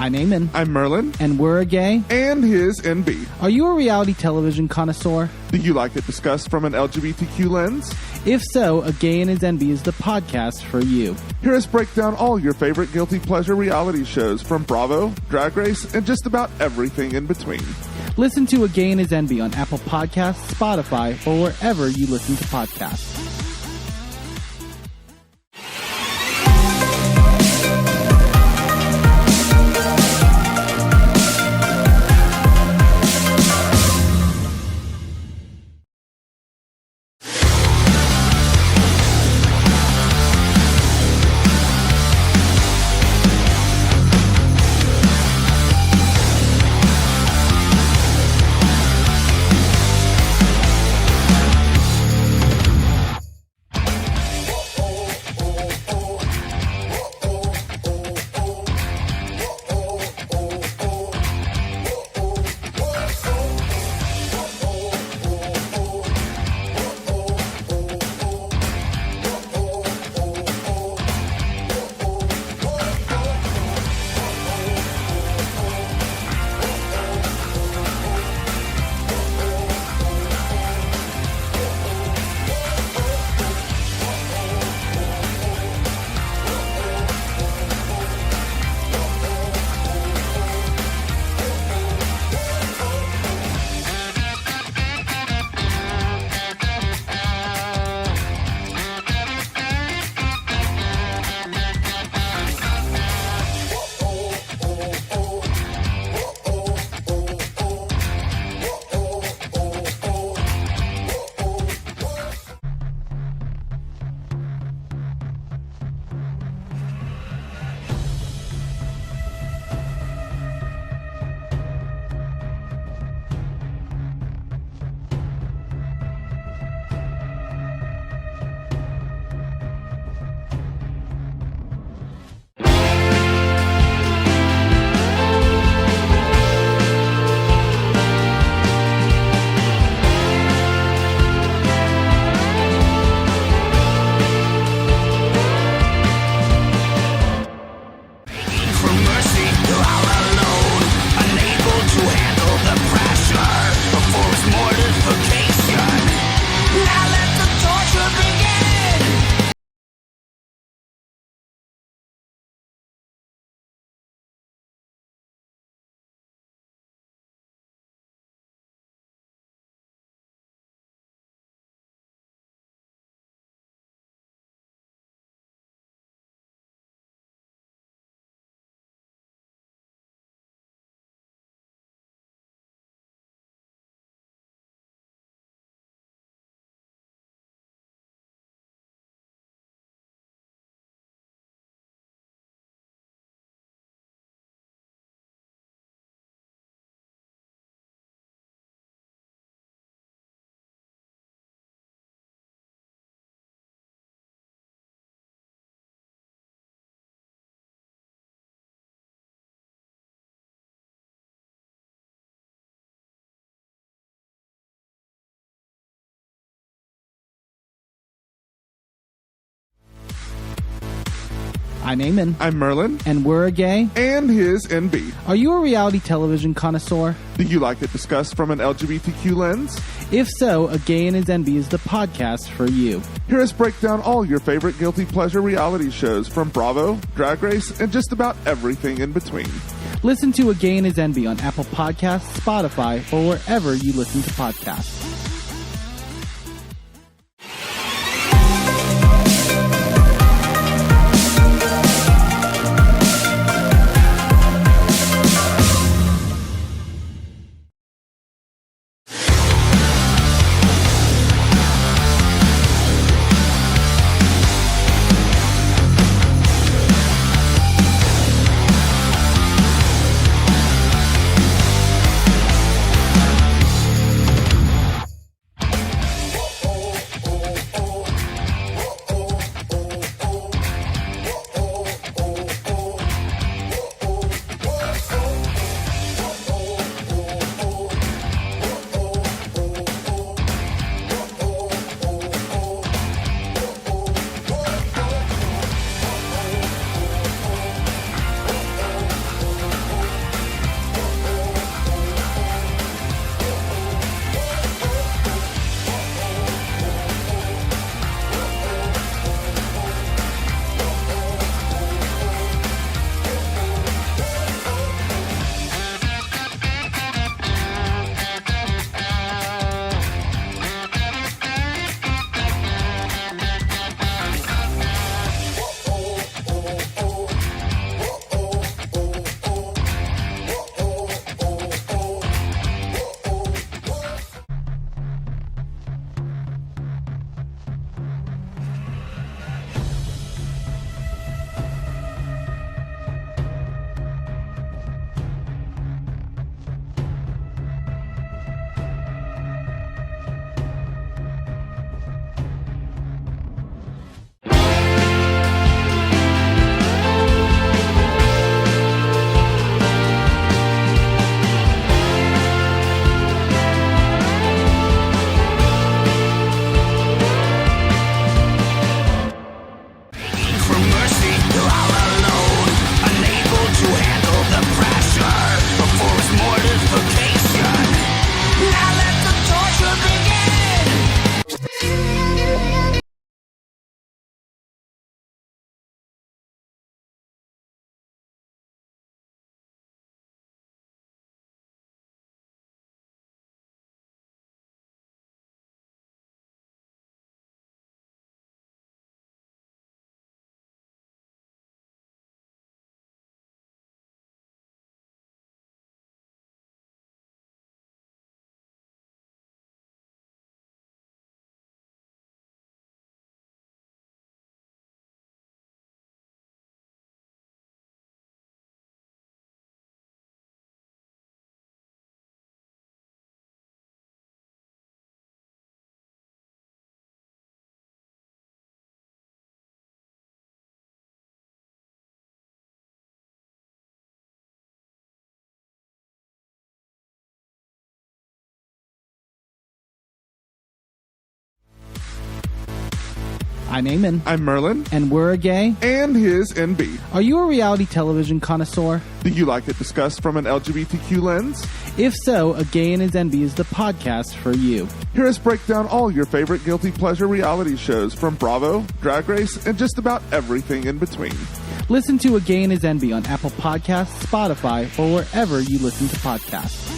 I'm Eamon. I'm Merlin. And we're a gay. And his NB. Are you a reality television connoisseur? Do you like it discussed from an LGBTQ lens? If so, A Gay and His NB is the podcast for you. Hear us break down all your favorite guilty pleasure reality shows from Bravo, Drag Race, and just about everything in between. Listen to A Gay and His NB on Apple Podcasts, Spotify, or wherever you listen to podcasts. I'm Eamon. I'm Merlin. And we're a gay. And his NB. Are you a reality television connoisseur? Do you like it discussed from an LGBTQ lens? If so, A Gay and His NB is the podcast for you. Hear us break down all your favorite guilty pleasure reality shows from Bravo, Drag Race, and just about everything in between. Listen to A Gay and His NB on Apple Podcasts, Spotify, or wherever you listen to podcasts. I'm Eamon. I'm Merlin. And we're a gay. And his NB. Are you a reality television connoisseur? Do you like it discussed from an LGBTQ lens? If so, A Gay and His NB is the podcast for you. Hear us break down all your favorite guilty pleasure reality shows from Bravo, Drag Race, and just about everything in between. Listen to A Gay and His NB on Apple Podcasts, Spotify, or wherever you listen to podcasts.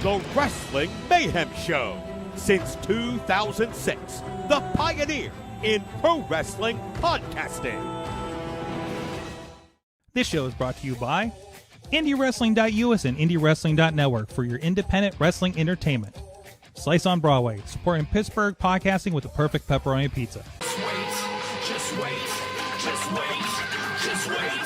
The Wrestling Mayhem Show. Since 2006, the pioneer in pro wrestling podcasting. This show is brought to you by IndyWrestling.us and IndyWrestling.network for your independent wrestling entertainment. Slice on Broadway, supporting Pittsburgh podcasting with the perfect pepperoni pizza. Just wait, just wait, just wait, just wait,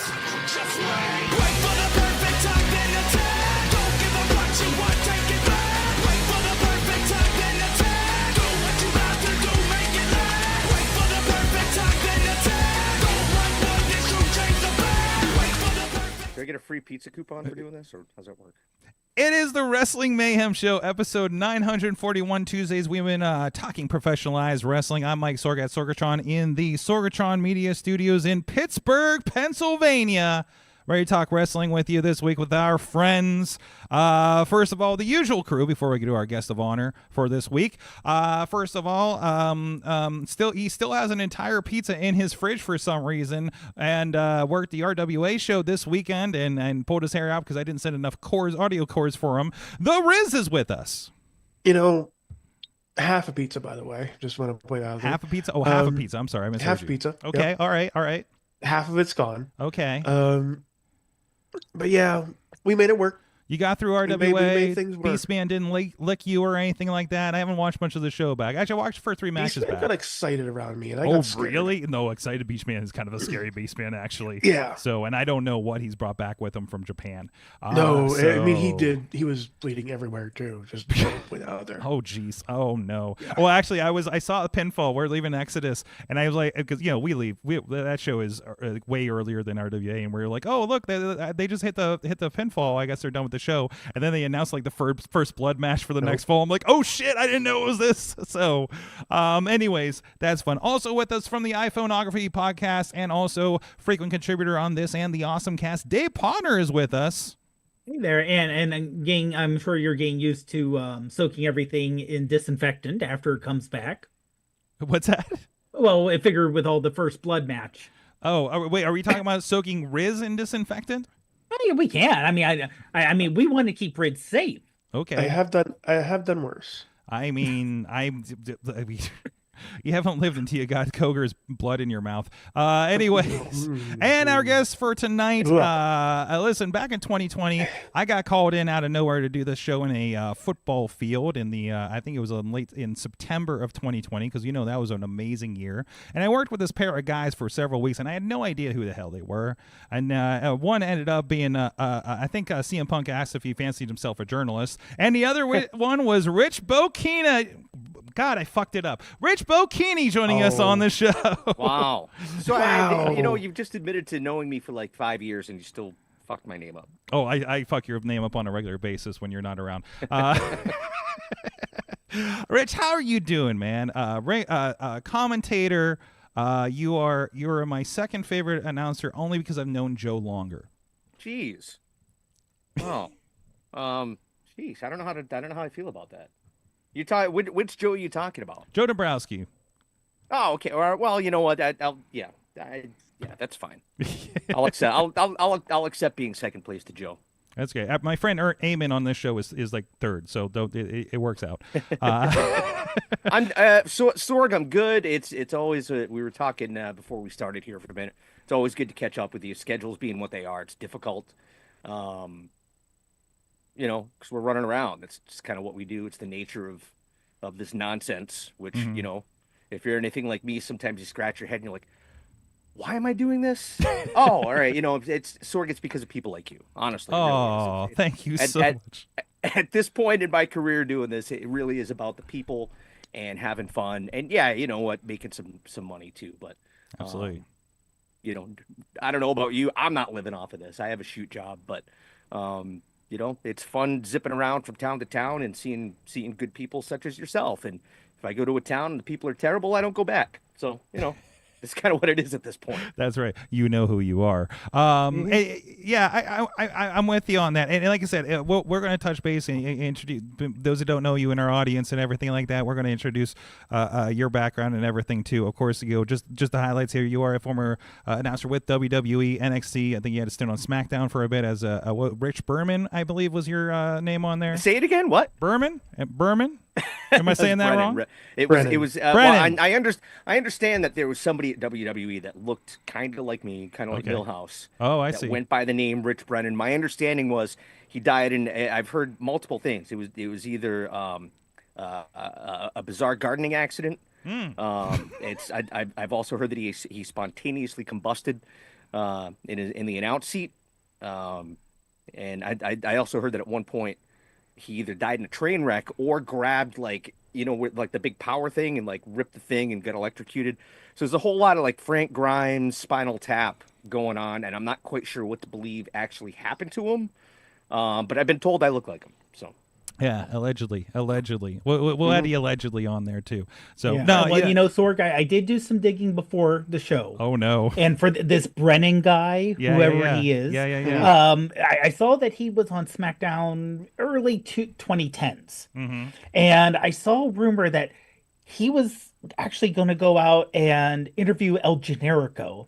just wait. Wait for the perfect time, then attack. Don't give up what you want, take it back. Wait for the perfect time, then attack. Do what you have to do, make it last. Wait for the perfect time, then attack. Don't run one, this will change the back. Wait for the perfect. Do I get a free pizza coupon for doing this, or how's that work? It is the Wrestling Mayhem Show, episode 941. Tuesdays, we've been talking professionalized wrestling. I'm Mike Sorg at Sorgatron in the Sorgatron Media Studios in Pittsburgh, Pennsylvania. Ready to talk wrestling with you this week with our friends. First of all, the usual crew before we get to our guest of honor for this week. First of all, he still has an entire pizza in his fridge for some reason, and worked the RWA show this weekend and pulled his hair out because I didn't send enough audio cords for him. The Riz is with us. You know, half a pizza, by the way. Just want to point out. Half a pizza? Oh, half a pizza. I'm sorry. I misheard half you. pizza. Okay. Yep. All right. Half of it's gone. Okay. But yeah, we made it work. You got through RWA. We made things work. Beastman didn't lick you or anything like that. I haven't watched much of the show back. Actually, I watched the first 3 matches Beastman back. got excited around me, and I Oh, got scared. really? No, excited Beastman is kind of a scary Beastman, actually. Yeah. So, and I don't know what he's brought back with him from Japan. No, I mean, he did. He was bleeding everywhere, too. Just put it out there. Oh, jeez. Oh, no. Yeah. Well, actually, I saw a pinfall. We're leaving Exodus, and I was like, because, you know, we leave. That show is way earlier than RWA, and we're like, oh, look, they just hit the pinfall. I guess they're done with the show. And then they announced, like, the first blood match for the next fall. I'm like, oh, shit, I didn't know it was this. So, anyways, that's fun. Also with us from the iPhoneography podcast and also frequent contributor on this and the Awesome Cast, Dave Potter is with us. Hey there, and getting, I'm sure you're getting used to soaking everything in disinfectant after it comes back. What's that? Well, I figured with all the first blood match. Oh, wait, are we talking about soaking Riz in disinfectant? I mean, we can. I mean, we want to keep Riz safe. Okay. I have done worse. I mean, you haven't lived until you got Koger's blood in your mouth. Anyways, and our guest for tonight, listen, back in 2020, I got called in out of nowhere to do this show in a football field in the, I think it was late in September of 2020, because, you know, that was an amazing year. And I worked with this pair of guys for several weeks, and I had no idea who the hell they were. And one ended up being, I think CM Punk asked if he fancied himself a journalist. And the other one was Rich Bokina. God, I fucked it up. Rich Bokini joining us on the show. Wow. So, Wow. you know, you've just admitted to knowing me for like 5 years, and you still fucked my name up. Oh, I fuck your name up on a regular basis when you're not around. Rich, how are you doing, man? Commentator, You are my second favorite announcer only because I've known Joe longer. Jeez. Oh. Jeez. I don't know how I feel about that. You talk. Which Joe are you talking about? Joe Dombrowski. Oh, okay. Well, you know what? Yeah, that's fine. I'll accept. I'll accept being second place to Joe. That's great. My friend Eamon on this show is like third, so it works out. I'm Sorg. I'm good. It's always we were talking before we started here for a minute. It's always good to catch up with you. Schedules being what they are, it's difficult. Because we're running around. That's just kind of what we do. It's the nature of this nonsense. Which if you're anything like me, sometimes you scratch your head and you're like, why am I doing this? Oh, all right. It's Sorg. It's because of people like you. Honestly. Oh, really thank you so much. At this point in my career doing this, it really is about the people and having fun. And yeah, you know what, making some money too. But absolutely. I don't know about you. I'm not living off of this. I have a shoot job, but it's fun zipping around from town to town and seeing good people such as yourself. And if I go to a town and the people are terrible, I don't go back. So, it's kind of what it is at this point. That's right. You know who you are. Yeah, I'm with you on that. And like I said, we're going to touch base and introduce those who don't know you in our audience and everything like that. We're going to introduce your background and everything too. Of course, just the highlights here. You are a former announcer with WWE, NXT. I think you had a stint on SmackDown for a bit as Rich Berman, I believe, was your name on there. Say it again. What? Berman? Am I saying that wrong? It was. Well, I understand that there was somebody at WWE that looked kind of like me, kind of like Millhouse. Oh, I that see. Went by the name Rich Brennan. My understanding was he died in. I've heard multiple things. It was either a bizarre gardening accident. I've also heard that he spontaneously combusted in the announce seat. And I also heard that at one point he either died in a train wreck or grabbed with like the big power thing and like ripped the thing and got electrocuted. So there's a whole lot of like Frank Grimes Spinal Tap going on, and I'm not quite sure what to believe actually happened to him. But I've been told I look like him. So yeah, allegedly. We'll add the allegedly on there too. So yeah. no, Sorg, I did do some digging before the show. Oh no! And for this Brennan guy, whoever he is, I saw that he was on SmackDown early 2010s, and I saw a rumor that he was actually going to go out and interview El Generico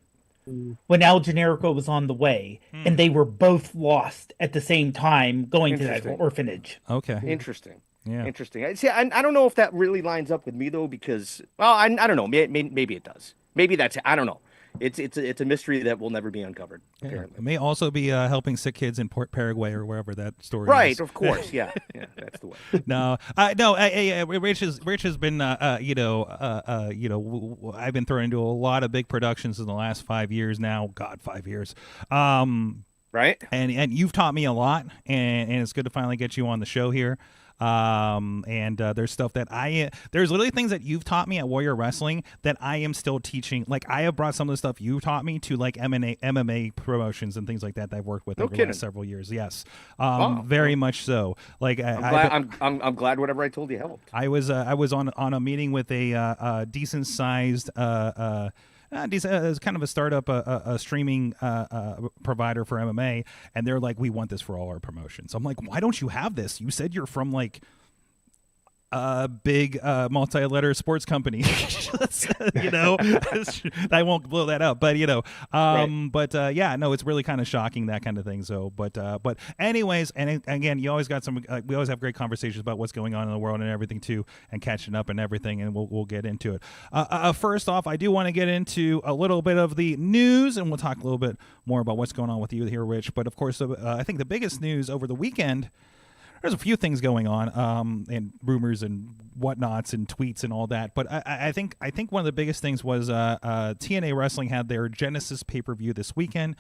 when El Generico was on the way, and they were both lost at the same time going to that orphanage. Okay. Interesting. Yeah. Interesting. See, I don't know if that really lines up with me though, because I don't know. Maybe it does. Maybe that's. I don't know. It's a mystery that will never be uncovered. Apparently, it may also be helping sick kids in Paraguay or wherever that story is. Right, of course, yeah, that's the way. No. Rich has been, I've been thrown into a lot of big productions in the last 5 years now. God, 5 years. Right. And you've taught me a lot, and it's good to finally get you on the show here. There's stuff that there's literally things that you've taught me at Warrior Wrestling that I am still teaching. Like I have brought some of the stuff you taught me to like MMA promotions and things like that I've worked with over the last several years. Yes. Very much so. Like I'm glad whatever I told you helped. I was on a meeting with a decent sized, it's kind of a startup, a streaming provider for MMA, and they're like, we want this for all our promotions. I'm like, why don't you have this? You said you're from like a big multi-letter sports company. I won't blow that up, but it's really kind of shocking, that kind of thing. So but anyways, and again, you always got we always have great conversations about what's going on in the world and everything too, and catching up and everything, and we'll get into it. First off, I do want to get into a little bit of the news, and we'll talk a little bit more about what's going on with you here, Rich. But of course, I think the biggest news over the weekend, there's a few things going on, and rumors and whatnots and tweets and all that. But I think one of the biggest things was TNA Wrestling had their Genesis pay-per-view this weekend.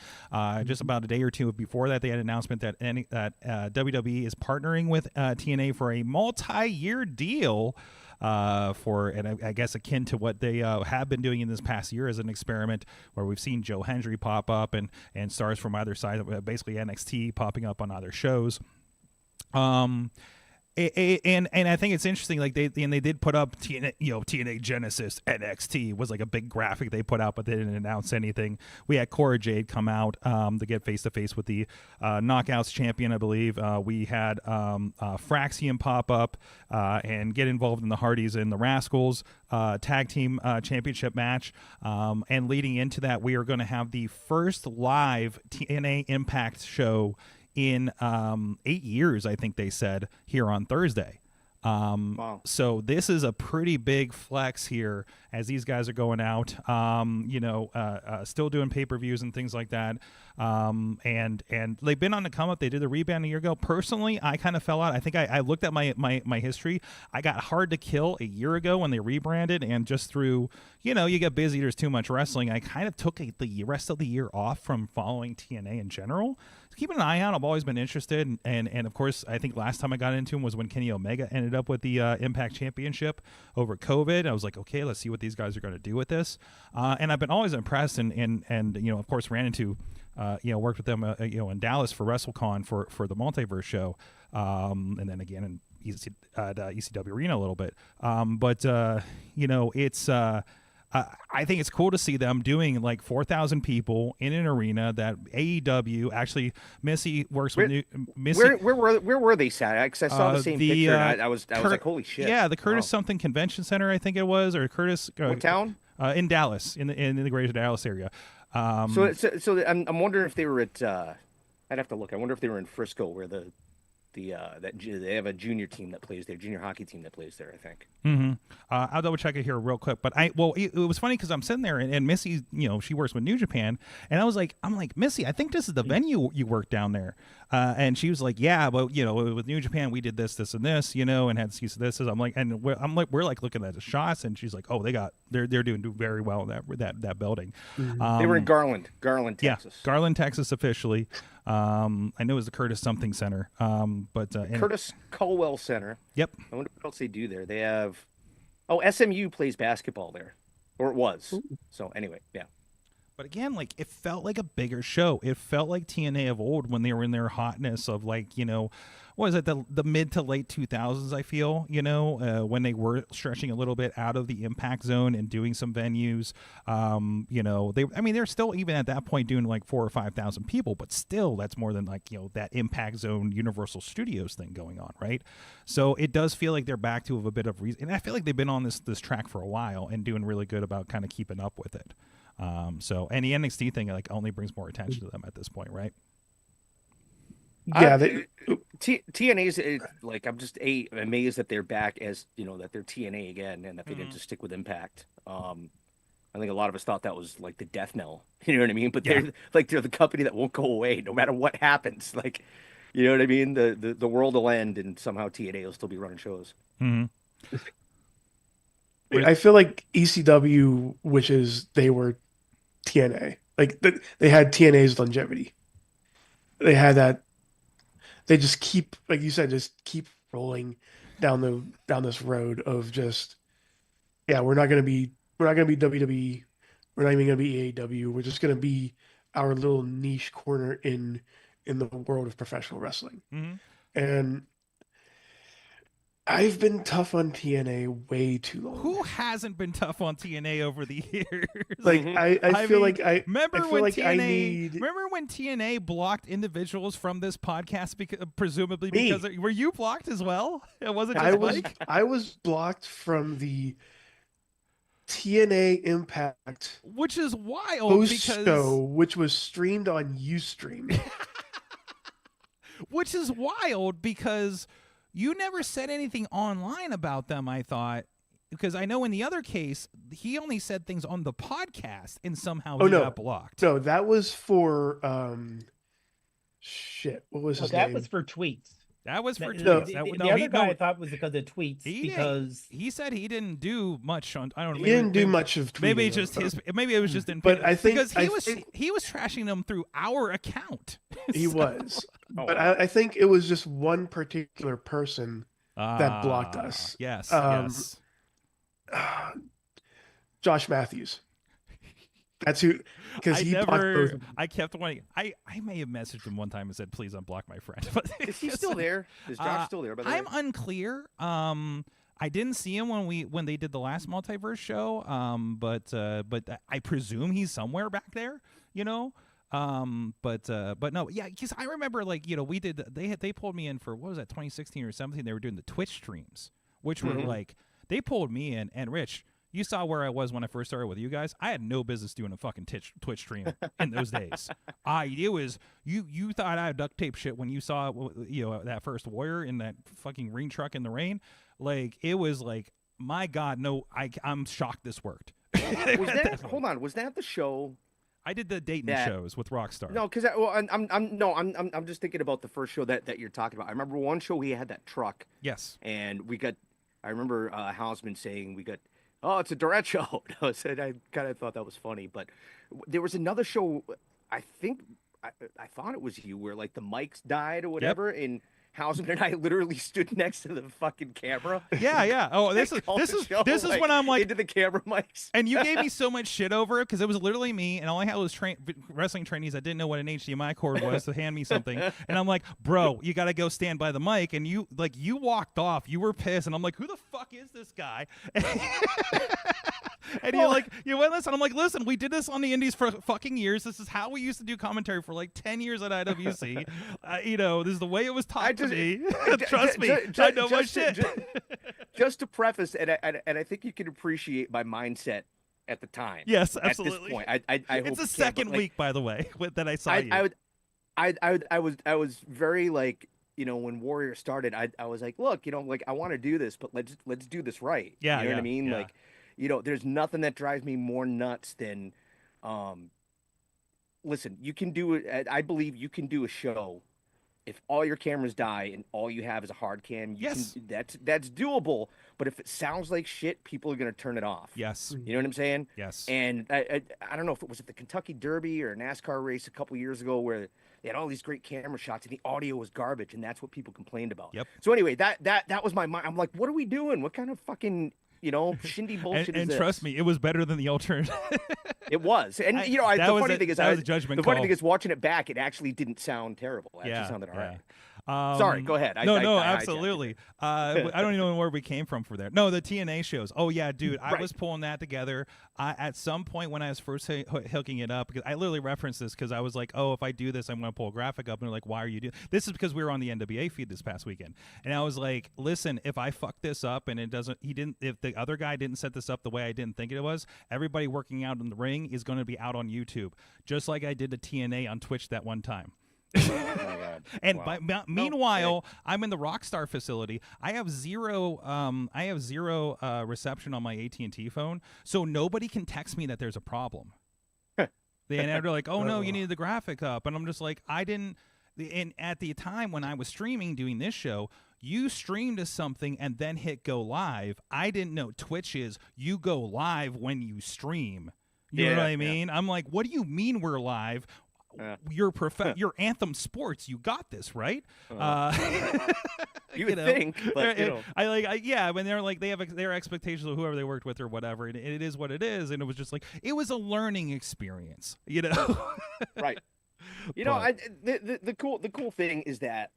Just about a day or two before that, they had an announcement that WWE is partnering with TNA for a multi-year deal. And I guess akin to what they have been doing in this past year as an experiment, where we've seen Joe Hendry pop up and stars from either side, basically NXT popping up on other shows. And I think it's interesting. Like they did put up TNA Genesis NXT was like a big graphic they put out, but they didn't announce anything. We had Cora Jade come out to get face to face with the Knockouts champion, I believe. We had Fraxium pop up and get involved in the Hardys and the Rascals tag team championship match. And leading into that, we are going to have the first live TNA Impact show in 8 years, I think they said, here on Thursday. Wow. So this is a pretty big flex here as these guys are going out, still doing pay-per-views and things like that. And they've been on the come up. They did the rebound a year ago. Personally, I kind of fell out. I think I looked at my history. I got Hard to Kill a year ago when they rebranded, and just through, you get busy, there's too much wrestling. I kind of took the rest of the year off from following TNA in general. Keeping an eye out. I've always been interested, and of course, I think last time I got into him was when Kenny Omega ended up with the Impact Championship over COVID. I was like, okay, let's see what these guys are going to do with this. And I've been always impressed, and of course, ran into, worked with them, in Dallas for WrestleCon for the Multiverse show, and then again in ECW Arena a little bit. It's. I think it's cool to see them doing like 4,000 people in an arena that AEW actually. Missy works with Missy. Where were they sat? Because I saw the same picture. And I was like, holy shit! Yeah, the Curtis something Convention Center, I think it was, or Curtis. What town? In Dallas, in the greater Dallas area. So I'm wondering if they were at. I'd have to look. I wonder if they were in Frisco, where they have a junior team that plays there, junior hockey team that plays there, I think. Mm-hmm. I'll double check it here real quick. But it was funny because I'm sitting there and Missy, she works with New Japan, and I'm like, Missy, I think this is the venue you work down there. And she was like, yeah, but with New Japan we did this, and this, and had this. I'm like, we're like looking at the shots, and she's like, oh, they're doing very well in that building. Mm-hmm. They were in Garland, Texas. Yeah, Garland, Texas, officially. I know it was the Curtis something center. Curtis Culwell Center. Yep. I wonder what else they do there. They have, SMU plays basketball there, or it was. Ooh. So anyway, yeah. But again, like, it felt like a bigger show. It felt like TNA of old when they were in their hotness of, like, what is it, the mid to late 2000s, I feel, when they were stretching a little bit out of the impact zone and doing some venues. They're still, even at that point, doing like 4,000 or 5,000 people, but still that's more than like, that impact zone Universal Studios thing going on, right? So it does feel like they're back to a bit of reason. And I feel like they've been on this track for a while and doing really good about kind of keeping up with it. And the NXT thing like only brings more attention to them at this point, right? Yeah, TNA's like, I'm just amazed that they're back as that they're TNA again, and that they didn't just stick with Impact. I think a lot of us thought that was like the death knell, you know what I mean? But they're the company that won't go away no matter what happens. Like, you know what I mean? The world will end, and somehow TNA will still be running shows. Mm-hmm. I feel like ECW wishes they were TNA. Like they had TNA's longevity. They had that. They just keep, like you said, rolling down this road of just, we're not gonna be WWE, we're not even gonna be AEW. We're just gonna be our little niche corner in the world of professional wrestling. Mm-hmm. And I've been tough on TNA way too long. Who hasn't been tough on TNA over the years? Like I feel like I remember when like TNA. Remember when TNA blocked individuals from this podcast presumably because were you blocked as well? It wasn't just Mike. I was blocked from the TNA Impact, which is wild show, which was streamed on Ustream. Which is wild because you never said anything online about them, I thought. Because I know in the other case, he only said things on the podcast and somehow he got blocked. No, that was for what was his name? That was for tweets. That was for tweets. The other guy I thought was because of tweets. He said he didn't do much on. I don't know. He didn't do much of tweeting. Maybe just maybe it was just in. But I think because he was trashing them through our account. He was. But I think it was just one particular person that blocked us. Yes. Yes. Josh Matthews. That's who, because he blocked both of them. I kept wanting. I may have messaged him one time and said, "Please unblock my friend." But is he still there? Is Josh still there? By the way? I'm unclear. I didn't see him when they did the last multiverse show. But I presume he's somewhere back there. You know. But no, yeah, because I remember we did. They pulled me in for, what was that, 2016 or 17? They were doing the Twitch streams, which were they pulled me in. And Rich, you saw where I was when I first started with you guys. I had no business doing a fucking Twitch stream in those days. It was you thought I had duct tape shit when you saw that first Warrior in that fucking ring truck in the rain. It was like, my God, no, I'm shocked this worked. Hold on, was that the show? I did the Dayton shows with Rockstar. No, because I'm just thinking about the first show that you're talking about. I remember one show we had that truck. Yes. And I remember Hausman saying it's a direct show. I kind of thought that was funny, but there was another show. I think I thought it was you where the mics died or whatever, and Hausman and I literally stood next to the fucking camera. Yeah. Oh, this is when I'm like into the camera mics. And you gave me so much shit over it because it was literally me, and all I had was wrestling trainees that didn't know what an HDMI cord was to hand me something, and I'm like, bro, you got to go stand by the mic, and you walked off. You were pissed, and I'm like, who the fuck is this guy? And you went, listen. I'm like, listen, we did this on the Indies for fucking years. This is how we used to do commentary for 10 years at IWC. This is the way it was taught to me. Trust me, I know my shit. Just to preface, and I think you can appreciate my mindset at the time. Yes, absolutely. At this point, I hope it's the second week, by the way, that I saw you. I was very when Warrior started, I was like, look, I want to do this, but let's do this right. Yeah, you know what I mean? Yeah. There's nothing that drives me more nuts than, listen, you can do it. I believe you can do a show if all your cameras die and all you have is a hard cam. Yes. That's doable. But if it sounds like shit, people are going to turn it off. Yes. You know what I'm saying? Yes. And I don't know if it was at the Kentucky Derby or a NASCAR race a couple years ago where they had all these great camera shots and the audio was garbage, and that's what people complained about. Yep. So anyway, that was my mind. I'm like, what are we doing? What kind of fucking shindy bullshit is and this? trust me, it was better than the alternative. It was. And the funny thing is, the funny thing is, watching it back, it actually didn't sound terrible. It actually sounded all right. Sorry, go ahead. No, absolutely. I don't even know where we came from for there. No, the TNA shows. Oh yeah, dude, I was pulling that together. At some point when I was first hooking it up, because I literally referenced this because I was like, oh, if I do this, I'm going to pull a graphic up, and they're like, why are you doing this? Is because we were on the NWA feed this past weekend, and I was like, listen, if I fuck this up and if the other guy didn't set this up the way I didn't think it was, everybody working out in the ring is going to be out on YouTube, just like I did the TNA on Twitch that one time. Oh my God. And meanwhile, I'm in the Rockstar facility. I have zero reception on my AT&T phone, so nobody can text me that there's a problem. They're like, oh no, you needed the graphic up, and I'm just like, I didn't. And at the time when I was streaming doing this show, you stream to something and then hit go live. I didn't know Twitch is you go live when you stream. You know what I mean? I'm like, what do you mean we're live? You're Anthem Sports. You got this, right? You would think, but when they're like, they have their expectations of whoever they worked with or whatever, and it is what it is, and it was just like, it was a learning experience, Right. The cool thing is that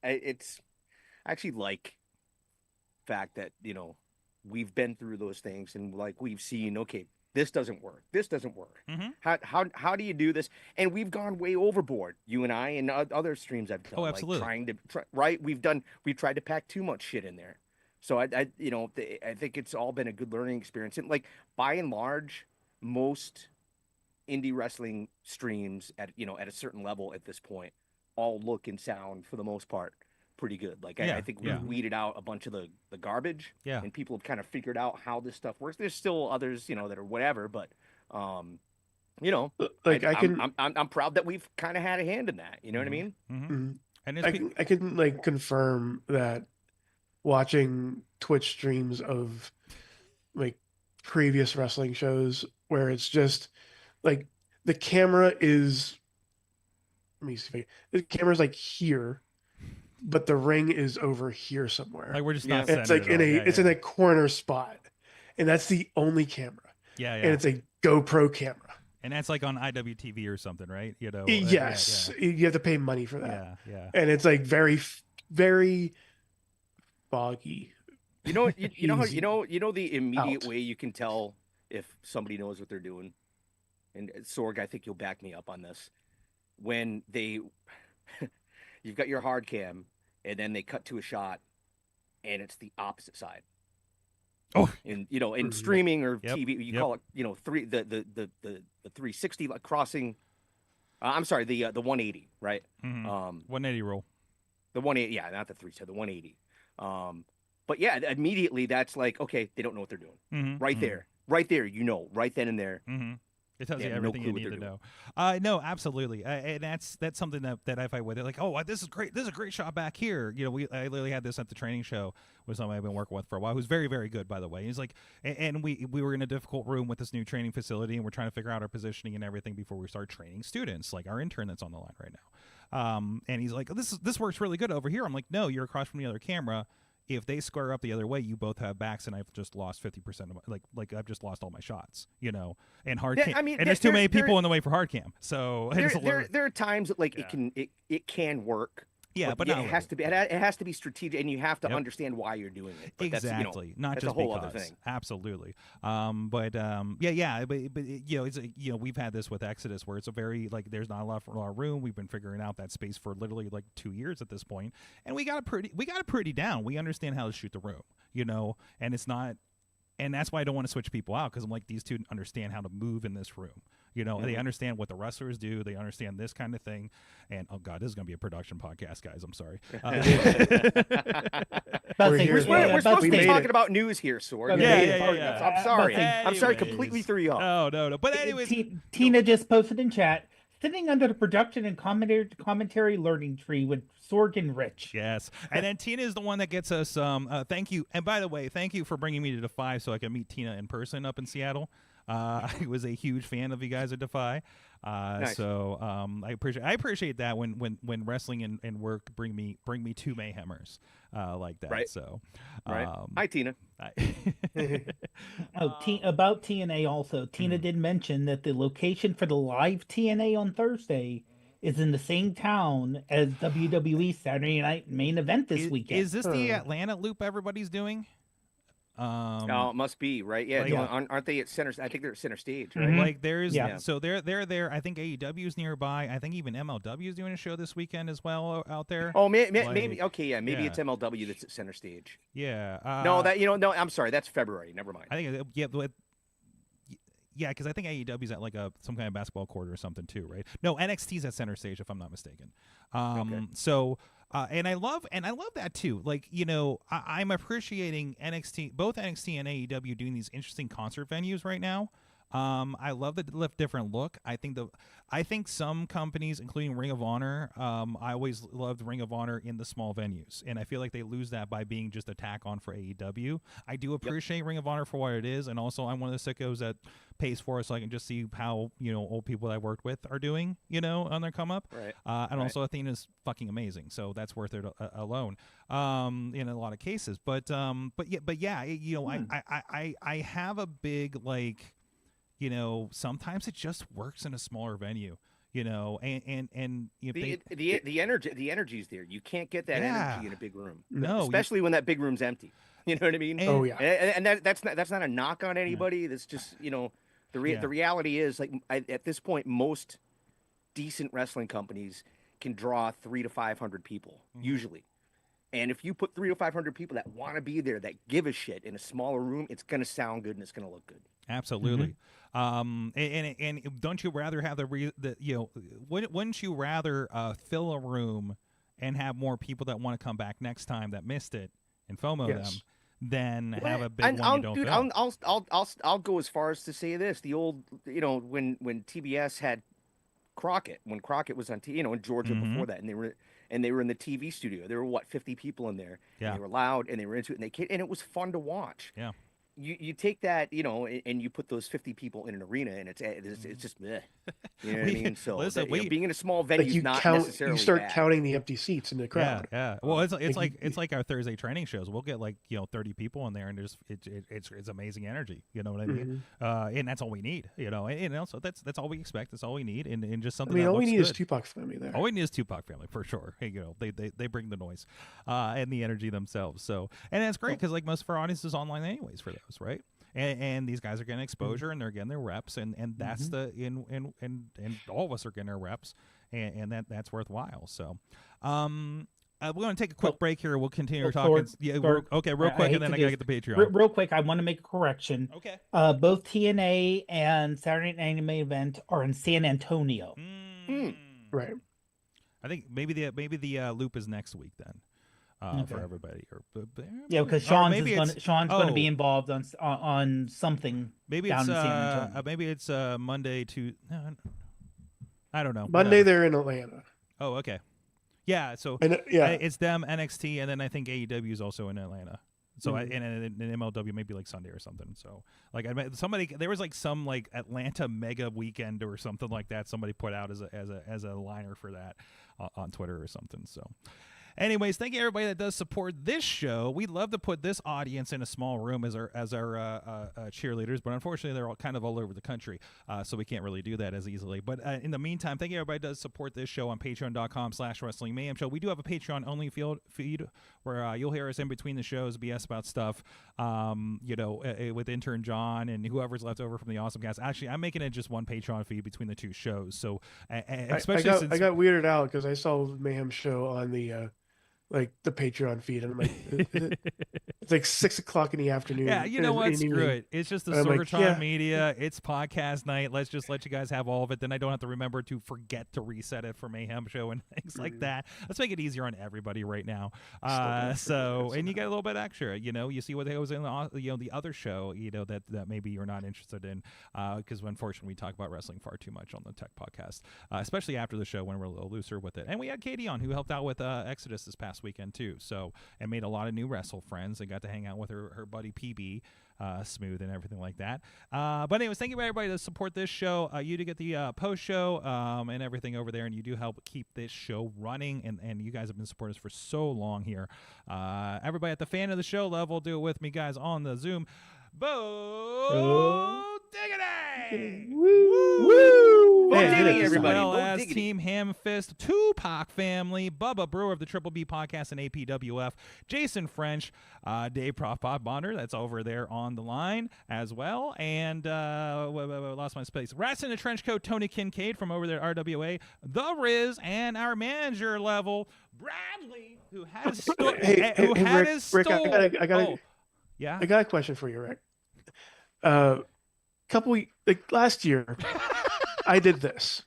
it's actually fact that we've been through those things and we've seen, okay, this doesn't work. Mm-hmm. How do you do this? And we've gone way overboard. You and I and other streams I've done. Oh, absolutely. We've tried to pack too much shit in there. So I think it's all been a good learning experience. And by and large, most indie wrestling streams at a certain level at this point all look and sound for the most part pretty good. I think we've weeded out a bunch of the garbage, and people have kind of figured out how this stuff works. There's still others, that are whatever, but I'm proud that we've kind of had a hand in that. You know what I mean? Mm-hmm. And I can confirm that watching Twitch streams of previous wrestling shows where it's just the camera is, let me see, the camera's here, but the ring is over here somewhere. We're just not. It's it's in a corner spot, and that's the only camera. Yeah. And it's a GoPro camera. And that's like on IWTV or something, right? Yes, you have to pay money for that. Yeah. And it's like very, very foggy. You know the immediate way you can tell if somebody knows what they're doing. And Sorg, I think you'll back me up on this. When you've got your hard cam, and then they cut to a shot, and it's the opposite side. Oh, in streaming or TV, you call it the 360 crossing. I'm sorry, the 180, right? 180 rule. The 180, yeah, not the 360, the 180. But yeah, immediately that's like, okay, they don't know what they're doing. Right there, right then and there. It tells you everything you need to know. No, absolutely, and that's something that I find with it. Like, oh, this is great. This is a great shot back here. I literally had this at the training show with somebody I've been working with for a while, who's very, very good, by the way. He's like, and we were in a difficult room with this new training facility, and we're trying to figure out our positioning and everything before we start training students, like our intern that's on the line right now. And he's like, this works really good over here. I'm like, no, you're across from the other camera. If they square up the other way, you both have backs, and I've just lost 50% of my, like I've just lost all my shots, and hard cam. And there's too many people in the way for hard cam. So there are times that it can work. Yeah, but it has to be. It has to be strategic, and you have to understand why you're doing it. But exactly, not that's just a whole because. other thing. Absolutely. But it's we've had this with Exodus where it's a very there's not a lot for our room. We've been figuring out that space for literally 2 years at this point, and we got it pretty down. We understand how to shoot the room, and it's not. And that's why I don't want to switch people out, because I'm like, these two understand how to move in this room. They understand what the wrestlers do. They understand this kind of thing. And, oh, God, this is going to be a production podcast, guys. I'm sorry. We're supposed to be talking about news here, Sorg. Yeah. I'm sorry. I'm sorry, completely threw you off. Oh, no. But anyways. Tina just posted in chat, sitting under the production and commentary learning tree with Sorg and Rich. Yes. And then Tina is the one that gets us thank you. And by the way, thank you for bringing me to Defy so I can meet Tina in person up in Seattle. I was a huge fan of you guys at Defy. Nice. So I appreciate that when wrestling and work bring me to Mayhemers like that. Right. So hi, Tina. About TNA also, Tina did mention that the location for the live TNA on Thursday is in the same town as WWE Saturday Night Main Event this weekend. Is this the Atlanta loop everybody's doing? Oh, it must be, right? Yeah, aren't they at center? I think they're at center stage, right? So they're there. I think AEW's nearby. I think even MLW is doing a show this weekend as well out there. Oh, maybe okay, yeah, maybe it's MLW that's at center stage. Yeah. No, I'm sorry, that's February. Never mind. I think because I think AEW's at some kind of basketball court or something too, right? No, NXT's at center stage if I'm not mistaken. Okay. So. And I love that too. I'm appreciating both NXT and AEW doing these interesting concert venues right now. I love the different look. I think some companies, including Ring of Honor, I always loved Ring of Honor in the small venues, and I feel like they lose that by being just a tack on for AEW. I do appreciate Ring of Honor for what it is, and also I'm one of the sickos that pays for it so I can just see how old people that I worked with are doing, on their come up. Right. And also Athena's fucking amazing, so that's worth it alone. In a lot of cases, but yeah, I have a big sometimes it just works in a smaller venue, and the energy is there. You can't get that energy in a big room. No, especially when that big room's empty. You know what I mean? And that's not a knock on anybody. Yeah. That's just the reality is at this point most decent wrestling companies can draw 300 to 500 people usually. And if you put 300 to 500 people that want to be there, that give a shit in a smaller room, it's going to sound good and it's going to look good. Absolutely. And don't you rather have wouldn't you rather fill a room and have more people that want to come back next time that missed it and FOMO them than have a big one you don't fill? I'll go as far as to say this: the old, when TBS had Crockett, when Crockett was on in Georgia before that, and they were in the TV studio. There were 50 people in there. Yeah. And they were loud and they were into it, and it was fun to watch. Yeah. you take that, and you put those 50 people in an arena, and it's just bleh. You know what I mean? So listen, being in a small venue is not necessarily you start bad. counting the empty seats in the crowd. Yeah. Well, it's like our Thursday training shows. We'll get 30 people in there, and it's amazing energy. You know what I mean? And that's all we need. And also that's all we expect. That's all we need, and just something. All we need good. is Tupac family there. All we need is Tupac family for sure. Hey, they bring the noise, and the energy themselves. So, and that's great because most of our audience is online anyways for those, right? And these guys are getting exposure and they're getting their reps, and that's and all of us are getting our reps, and that's worthwhile. So, we're going to take a quick break here. We'll continue talking. Real quick, and then I got to get the Patreon. Real quick, I want to make a correction. Okay. Both TNA and Saturday Night Main Event are in San Antonio. Right. I think maybe the loop is next week then. For everybody, because Sean's going to be involved on something. Maybe down it's in San Antonio. Maybe it's Monday to. I don't know. Monday they're in Atlanta. Oh, okay. Yeah, so it's them, NXT, and then I think AEW is also in Atlanta. So and MLW maybe Sunday or something. So there was some Atlanta mega weekend or something like that. Somebody put out as a liner for that on Twitter or something. So. Anyways, thank you everybody that does support this show. We love to put this audience in a small room as our cheerleaders, but unfortunately they're all kind of all over the country, so we can't really do that as easily. But in the meantime, thank you everybody that does support this show on patreon.com/Wrestling Mayhem Show. We do have a Patreon only feed where you'll hear us in between the shows BS about stuff, with intern John and whoever's left over from the awesome cast. Actually, I'm making it just one Patreon feed between the two shows. So especially I got weirded out because I saw Mayhem Show on the the Patreon feed, and I'm like, it's 6:00 in the afternoon. Yeah, you know what? Screw it. It's just the Sorgatron Media. It's podcast night. Let's just let you guys have all of it. Then I don't have to remember to forget to reset it for Mayhem Show and things like that. Let's make it easier on everybody right now. And you get a little bit extra. You see what was in the other show. That maybe you're not interested in, because unfortunately we talk about wrestling far too much on the Tech Podcast, especially after the show when we're a little looser with it. And we had Katie on, who helped out with Exodus this past weekend too, and made a lot of new wrestle friends and got to hang out with her buddy PB Smooth and everything like that. But anyways, thank you everybody to support this show. You do get the post show and everything over there, and you do help keep this show running, and you guys have been supporting us for so long here. Everybody at the fan of the show level, do it with me guys on the Zoom. Bo diggity! Woo! Hey, everybody. Well as Team Hamfist, Tupac family, Bubba Brewer of the Triple B Podcast and APWF, Jason French, Dave Prof Bob Bonder, that's over there on the line as well, and lost my space. Rats in a Trench Coat, Tony Kincaid from over there at RWA, The Riz, and our manager level, Bradley, who has Rick, I got a question for you, Rick. Last year, I did this.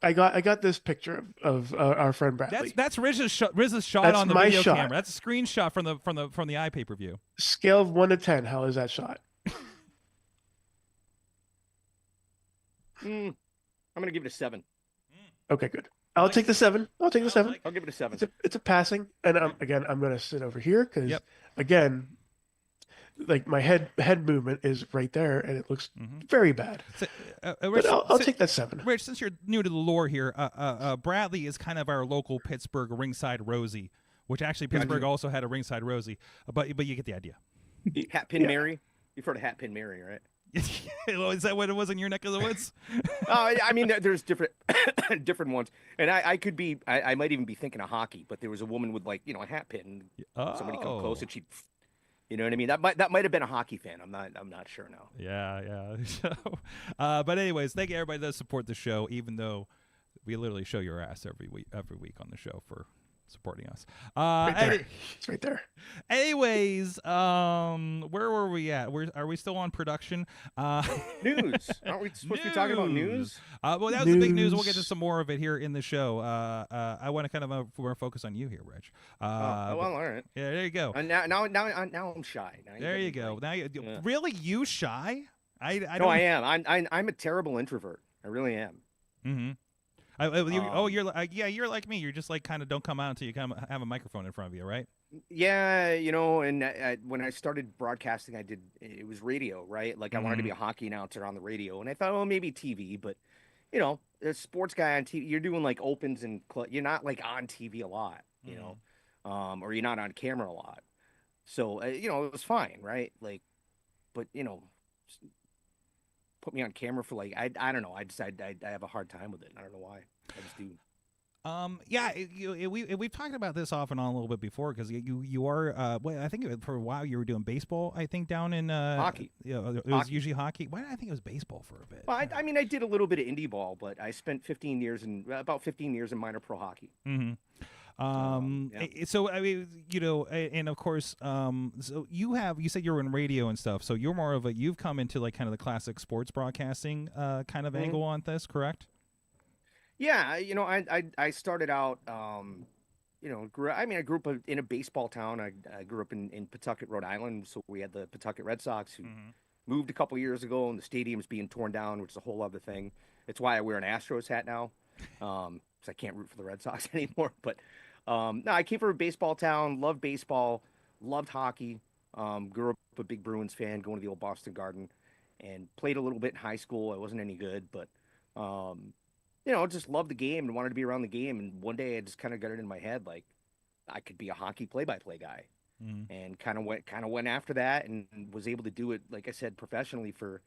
I got this picture of our friend Bradley. That's Riz's shot on the video camera. That's a screenshot from the iPay-per-view. Scale of 1 to 10, how is that shot? I'm gonna give it a 7. Okay, good. I'll take the 7. I'll take the 7. I'll give it a 7. It's a passing, and I'm going to sit over here because again, my head movement is right there, and it looks very bad. So, Rich, but I'll take that 7. Rich, since you're new to the lore here, Bradley is kind of our local Pittsburgh ringside Rosie, which actually Pittsburgh also had a ringside Rosie, but you get the idea. Hat Pin Mary. You've heard of Hat Pin Mary, right? Is that what it was in your neck of the woods? I mean, there's different ones, and I might even be thinking of hockey, but there was a woman with a hat pin. And somebody come close and she, you know what I mean? That might have been a hockey fan. I'm not sure now. Yeah. So, but anyways, thank you everybody that support the show, even though we literally show your ass every week on the show for supporting us. It's right there. Anyways, where were we at? Are we still on production? News. Aren't we supposed to be talking about news? Well, that was the big news. We'll get to some more of it here in the show. I want to kind of more focus on you here, Rich. Well, all right. Yeah, there you go. Now I'm shy. There you go. Now really, you shy? I am. I'm a terrible introvert. I really am. Mm-hmm. You're you're like me. You're just like kind of don't come out until you have a microphone in front of you, right? Yeah, and when I started broadcasting, it was radio, right? Like I wanted to be a hockey announcer on the radio, and I thought, oh, maybe TV, but a sports guy on TV, you're doing like opens and you're not like on TV a lot, or you're not on camera a lot. So it was fine, right? Like, but put me on camera for like I don't know. I have a hard time with it. I don't know why. I just do. We've talked about this off and on a little bit before because you are I think for a while you were doing baseball. I think down in hockey. It was usually hockey. Why did I think it was baseball for a bit? Well, I mean, I did a little bit of indie ball, but I spent about 15 years in minor pro hockey. Mm-hmm. So I mean, and of course, so you said you were in radio and stuff. So you're more of you've come into like kind of the classic sports broadcasting kind of angle on this, correct? Yeah, I started out, I grew up in a baseball town. I grew up in Pawtucket, Rhode Island. So we had the Pawtucket Red Sox who moved a couple years ago, and the stadium's being torn down, which is a whole other thing. It's why I wear an Astros hat now, because I can't root for the Red Sox anymore. But no, I came from a baseball town, loved baseball, loved hockey, grew up a big Bruins fan, going to the old Boston Garden, and played a little bit in high school. I wasn't any good, but just loved the game and wanted to be around the game. And one day I just kind of got it in my head, like I could be a hockey play-by-play guy, and kind of went after that and was able to do it, like I said, professionally for,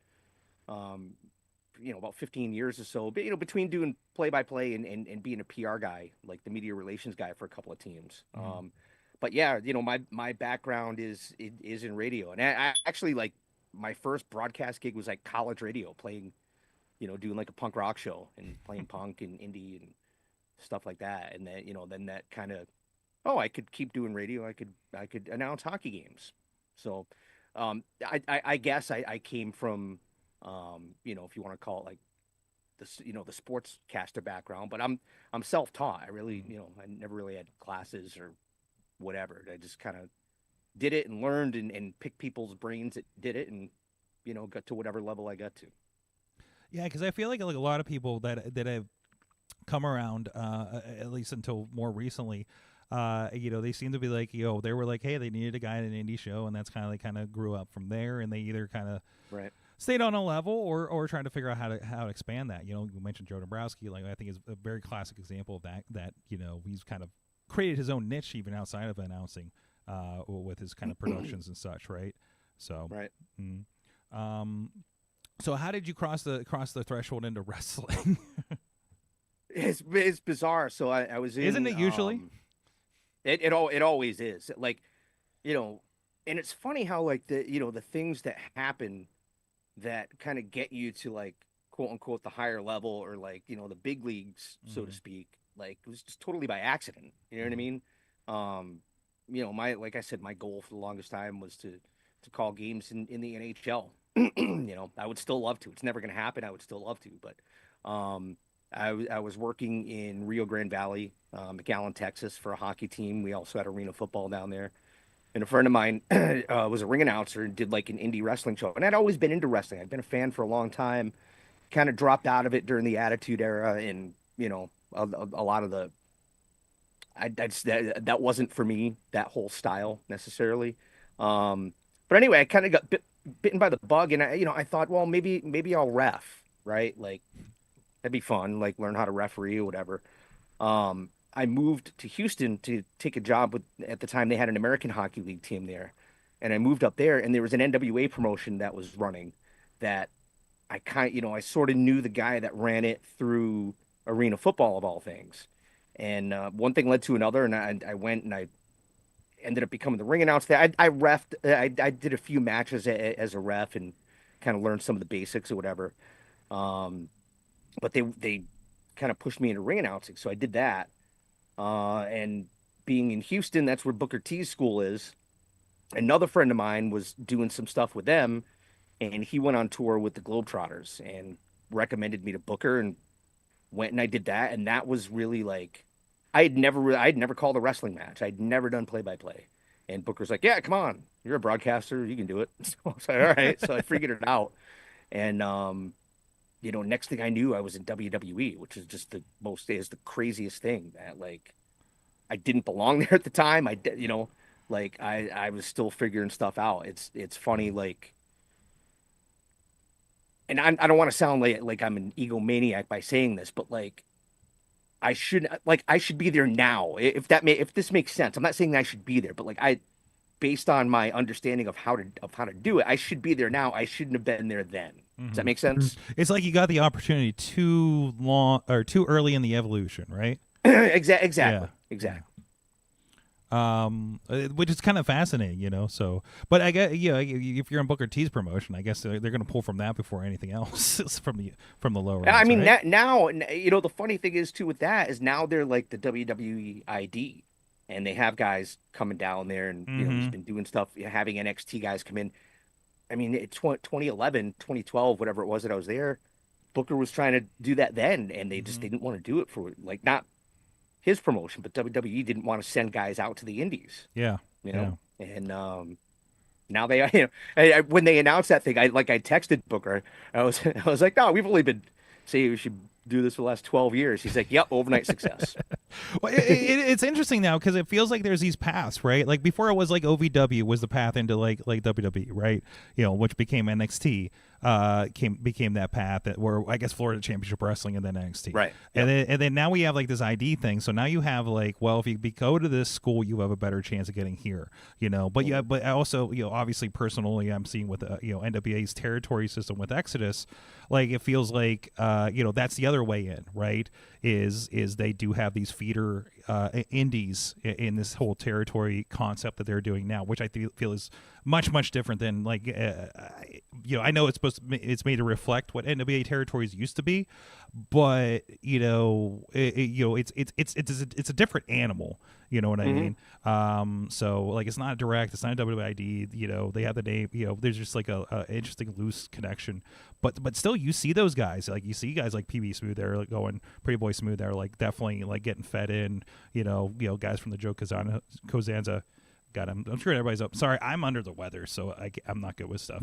about 15 years or so. But, between doing play-by-play and being a PR guy, like the media relations guy for a couple of teams. But yeah, my background is in radio. And I actually, like, my first broadcast gig was like college radio, playing, doing like a punk rock show and playing punk and indie and stuff like that. And then, then that kind of, I could keep doing radio. I could announce hockey games. So, I guess I came from, if you want to call it like this, the sportscaster background, but I'm self-taught. I really, I never really had classes or whatever. I just kind of did it and learned and picked people's brains that did it and, got to whatever level I got to. Yeah, because I feel like a lot of people that have come around, at least until more recently, they seem to be like, they were like, hey, they needed a guy in an indie show, and that's kind of, they kind of grew up from there, and they either kind of stayed on a level or trying to figure out how to expand that. You mentioned Joe Dombrowski, like I think is a very classic example of that he's kind of created his own niche even outside of announcing, with his kind of productions and such, right? So So how did you cross the threshold into wrestling? It's bizarre. So I was in. Isn't it usually? It always is. Like, and it's funny how like the things that happen that kind of get you to like quote unquote the higher level or like the big leagues, so to speak. Like it was just totally by accident. You know what I mean? Like I said, my goal for the longest time was to call games in the NHL. I would still love to. It's never going to happen. I would still love to, but I was working in Rio Grande Valley, McAllen, Texas, for a hockey team. We also had arena football down there, and a friend of mine was a ring announcer and did like an indie wrestling show. And I'd always been into wrestling. I'd been a fan for a long time. Kind of dropped out of it during the Attitude Era, and a lot of the that wasn't for me, that whole style necessarily. But anyway, I kind of got bitten by the bug, and I thought, well, maybe I'll ref, right? Like that'd be fun, like learn how to referee or whatever. I moved to Houston to take a job at the time they had an American Hockey League team there, and I moved up there, and there was an NWA promotion that was running that I sort of knew the guy that ran it through arena football of all things, and one thing led to another, and I went and I ended up becoming the ring announcer. I refed. I did a few matches as a ref and kind of learned some of the basics or whatever. But they kind of pushed me into ring announcing, so I did that. And being in Houston, that's where Booker T's school is. Another friend of mine was doing some stuff with them, and he went on tour with the Globetrotters and recommended me to Booker, and went and I did that, and that was really like. I'd never called a wrestling match. I'd never done play-by-play. And Booker's like, yeah, come on. You're a broadcaster. You can do it. So I was like, all right. So I figured it out. And next thing I knew, I was in WWE, which is just the craziest thing that, like, I didn't belong there at the time. I was still figuring stuff out. It's funny, like, and I don't want to sound like I'm an egomaniac by saying this, but like, I should be there now. If this makes sense. I'm not saying that I should be there, but like, based on my understanding of how to do it, I should be there now. I shouldn't have been there then. Does that make sense? It's like you got the opportunity too early in the evolution, right? Exactly. Yeah. Exactly. Which is kind of fascinating, So, but I guess, if you're in Booker T's promotion, I guess they're going to pull from that before anything else from the lower. I mean, right? now, the funny thing is too with that is now they're like the WWE ID, and they have guys coming down there, and he's been doing stuff, having NXT guys come in. I mean, it's 2011, 2012, whatever it was that I was there. Booker was trying to do that then, and they just didn't want to do it for, like, not his promotion, but WWE didn't want to send guys out to the indies. Yeah. And now they, when they announced that thing, I texted Booker. I was like, no, we've only been saying we should do this for the last 12 years. He's like, yep, overnight success. Well, it's interesting now because it feels like there's these paths, right? Like before it was like OVW was the path into like WWE, right? Which became NXT. Became that path where I guess Florida Championship Wrestling and then NXT, right? And then now we have like this ID thing. So now you have like, well, if you go to this school, you have a better chance of getting here, But also, obviously personally, I'm seeing with NWA's territory system with Exodus, like it feels like that's the other way in, right? Is they do have these feeder indies in this whole territory concept that they're doing now, which I feel is much different than like I know it's made to reflect what NWA territories used to be, but it's a different animal. You know what I mean? So like it's not direct, it's not a WID. They have the name. There's just like a interesting loose connection. But still, you see those guys. Like you see guys like PB Smooth there, like going Pretty Boy Smooth there, like definitely like getting fed in. Guys from the Joe Costanza. God, I'm sure everybody's up. Sorry, I'm under the weather, so I'm not good with stuff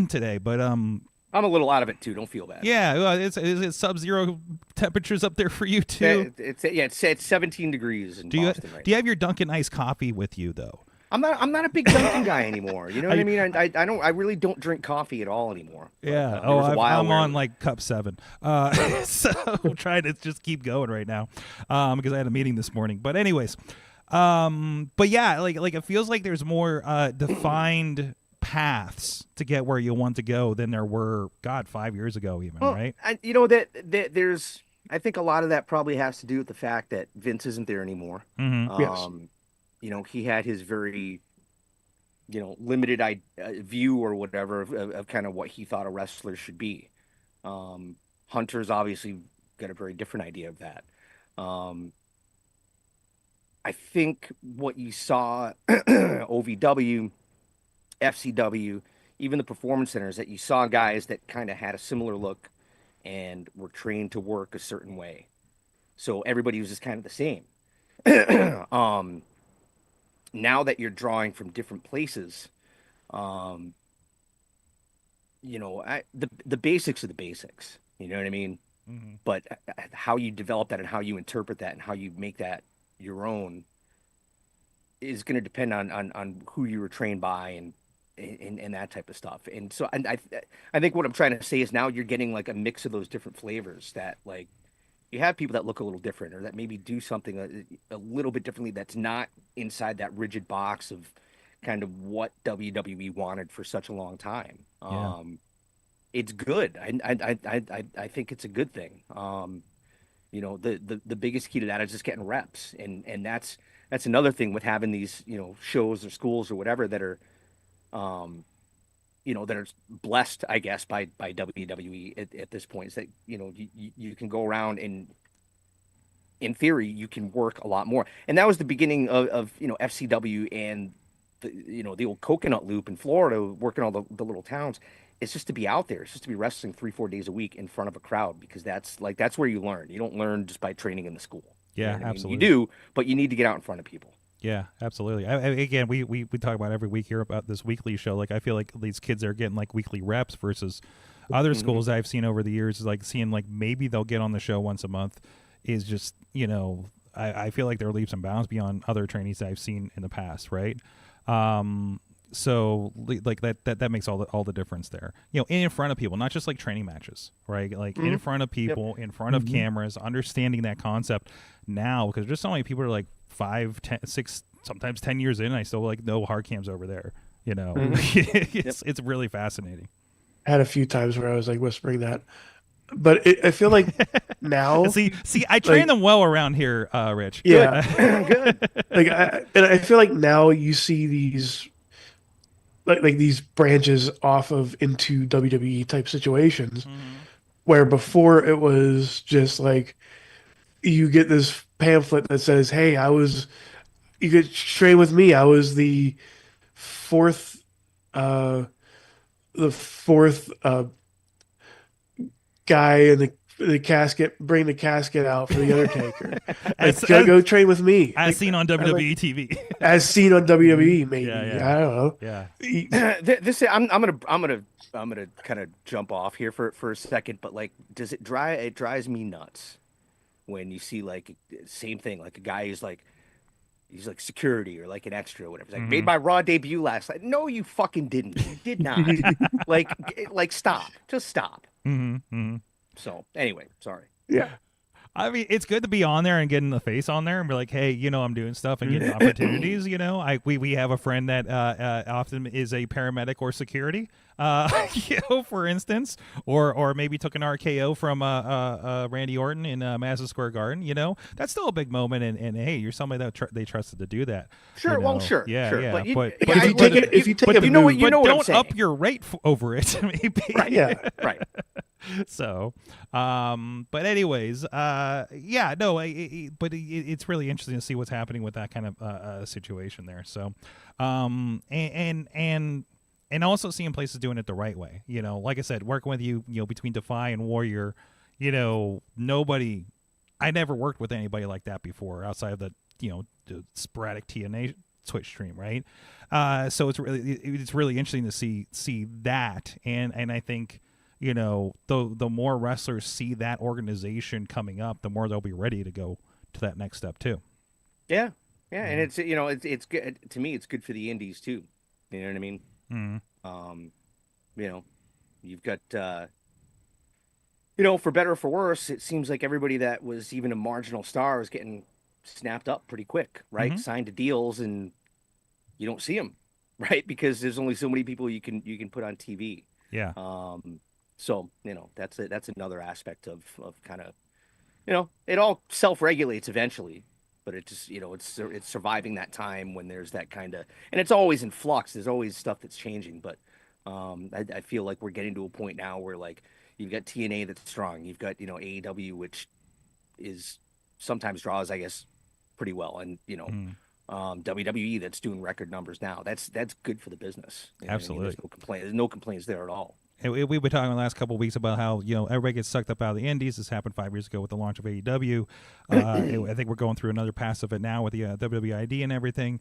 today. But I'm a little out of it too. Don't feel bad. Yeah, it's sub-zero temperatures up there for you too. It's 17 degrees in Boston right now. Do you have your Dunkin' iced coffee with you though? I'm not a big Dunkin' guy anymore. You know what I mean? I really don't drink coffee at all anymore. Yeah. I'm on like cup 7. So I'm trying to just keep going right now because I had a meeting this morning. But anyways, but yeah, like it feels like there's more defined paths to get where you want to go than there were 5 years ago even, right? That there's I think a lot of that probably has to do with the fact that Vince isn't there anymore. Yes. He had his very limited view or whatever of kind of what he thought a wrestler should be. Hunter's obviously got a very different idea of that. I think what you saw OVW, FCW, even the performance centers, that you saw guys that kind of had a similar look and were trained to work a certain way. So everybody was just kind of the same. Now that you're drawing from different places, the basics are the basics. You know what I mean? Mm-hmm. But how you develop that and how you interpret that and how you make that your own is going to depend on who you were trained by and that type of stuff. And so I think what I'm trying to say is now you're getting like a mix of those different flavors that like you have people that look a little different or that maybe do something a little bit differently that's not inside that rigid box of kind of what WWE wanted for such a long time. Yeah. It's good. I think it's a good thing. The biggest key to that is just getting reps. And that's another thing with having these, shows or schools or whatever that are, that are blessed, I guess, by WWE at this point, is that, you can go around and in theory, you can work a lot more. And that was the beginning of FCW and the old Coconut Loop in Florida, working all the little towns. It's just to be out there. It's just to be wrestling 3-4 days a week in front of a crowd, because that's where you learn. You don't learn just by training in the school. Yeah, you know absolutely. You do, but you need to get out in front of people. Yeah, absolutely. Again, we talk about every week here about this weekly show. Like I feel like these kids are getting like weekly reps versus other schools I've seen over the years is like seeing like maybe they'll get on the show once a month is just, you know, I feel like they're leaps and bounds beyond other trainees that I've seen in the past, right? So like that makes all the difference there. You know, in front of people, not just like training matches, right? Like in front of people, in front of cameras, understanding that concept now, because there's so many people who are like 5, 10, 6, sometimes 10 years in, and I still like know hard cams over there. You know, it's really fascinating. I had a few times where I was like whispering that, but I feel like now. see, I train them well around here, Rich. Yeah, good. Like, I feel like now you see these, like these branches off of into WWE type situations, where before it was just like you get this pamphlet that says, "Hey, you could train with me. I was the fourth guy in the casket, bring the casket out for the Undertaker. Go train with me." As seen on WWE TV. As seen on WWE, maybe. Yeah. I don't know. Yeah. I'm gonna kind of jump off here for a second, but like, it drives me nuts when you see like same thing, like a guy who's like, he's like security or like an extra or whatever. He's like, made my Raw debut last night. No, you fucking didn't. You did not. like stop. Just stop. So anyway, sorry. Yeah. I mean, it's good to be on there and getting the face on there and be like, hey, you know, I'm doing stuff and getting opportunities. You know, we have a friend that often is a paramedic or security, you know, for instance, or maybe took an RKO from Randy Orton in Madison Square Garden. You know, that's still a big moment. And hey, you're somebody that they trusted to do that. Sure, you know? well, sure, yeah, sure. yeah. But if you take you know what don't I'm saying. up your rate over it. Maybe. Right. Yeah. Right. So, but anyways, yeah, no, but it's really interesting to see what's happening with that kind of situation there. So, and also seeing places doing it the right way. You know, like I said, working with you know, between Defy and Warrior, you know, I never worked with anybody like that before outside of the, you know, the sporadic TNA Twitch stream, right? So it's really interesting to see that, and I think, you know, the more wrestlers see that organization coming up, the more they'll be ready to go to that next step too. Yeah, and it's, you know, it's good to me. It's good for the indies too. You know what I mean? You know, you've got, you know, for better or for worse, it seems like everybody that was even a marginal star is getting snapped up pretty quick, right? Signed to deals, and you don't see them, right? Because there's only so many people you can put on TV. Yeah. So, you know, that's another aspect of kind of, you know, it all self-regulates eventually, but it just, you know, it's surviving that time when there's that kind of, and it's always in flux. There's always stuff that's changing, but I feel like we're getting to a point now where, like, you've got TNA that's strong. You've got, you know, AEW, which is sometimes draws, I guess, pretty well. And, you know, WWE that's doing record numbers now. That's good for the business. You know, absolutely. I mean, there's no complaints there at all. We've been talking the last couple of weeks about how, you know, everybody gets sucked up out of the indies. This happened 5 years ago with the launch of AEW. I think we're going through another pass of it now with the WWID and everything.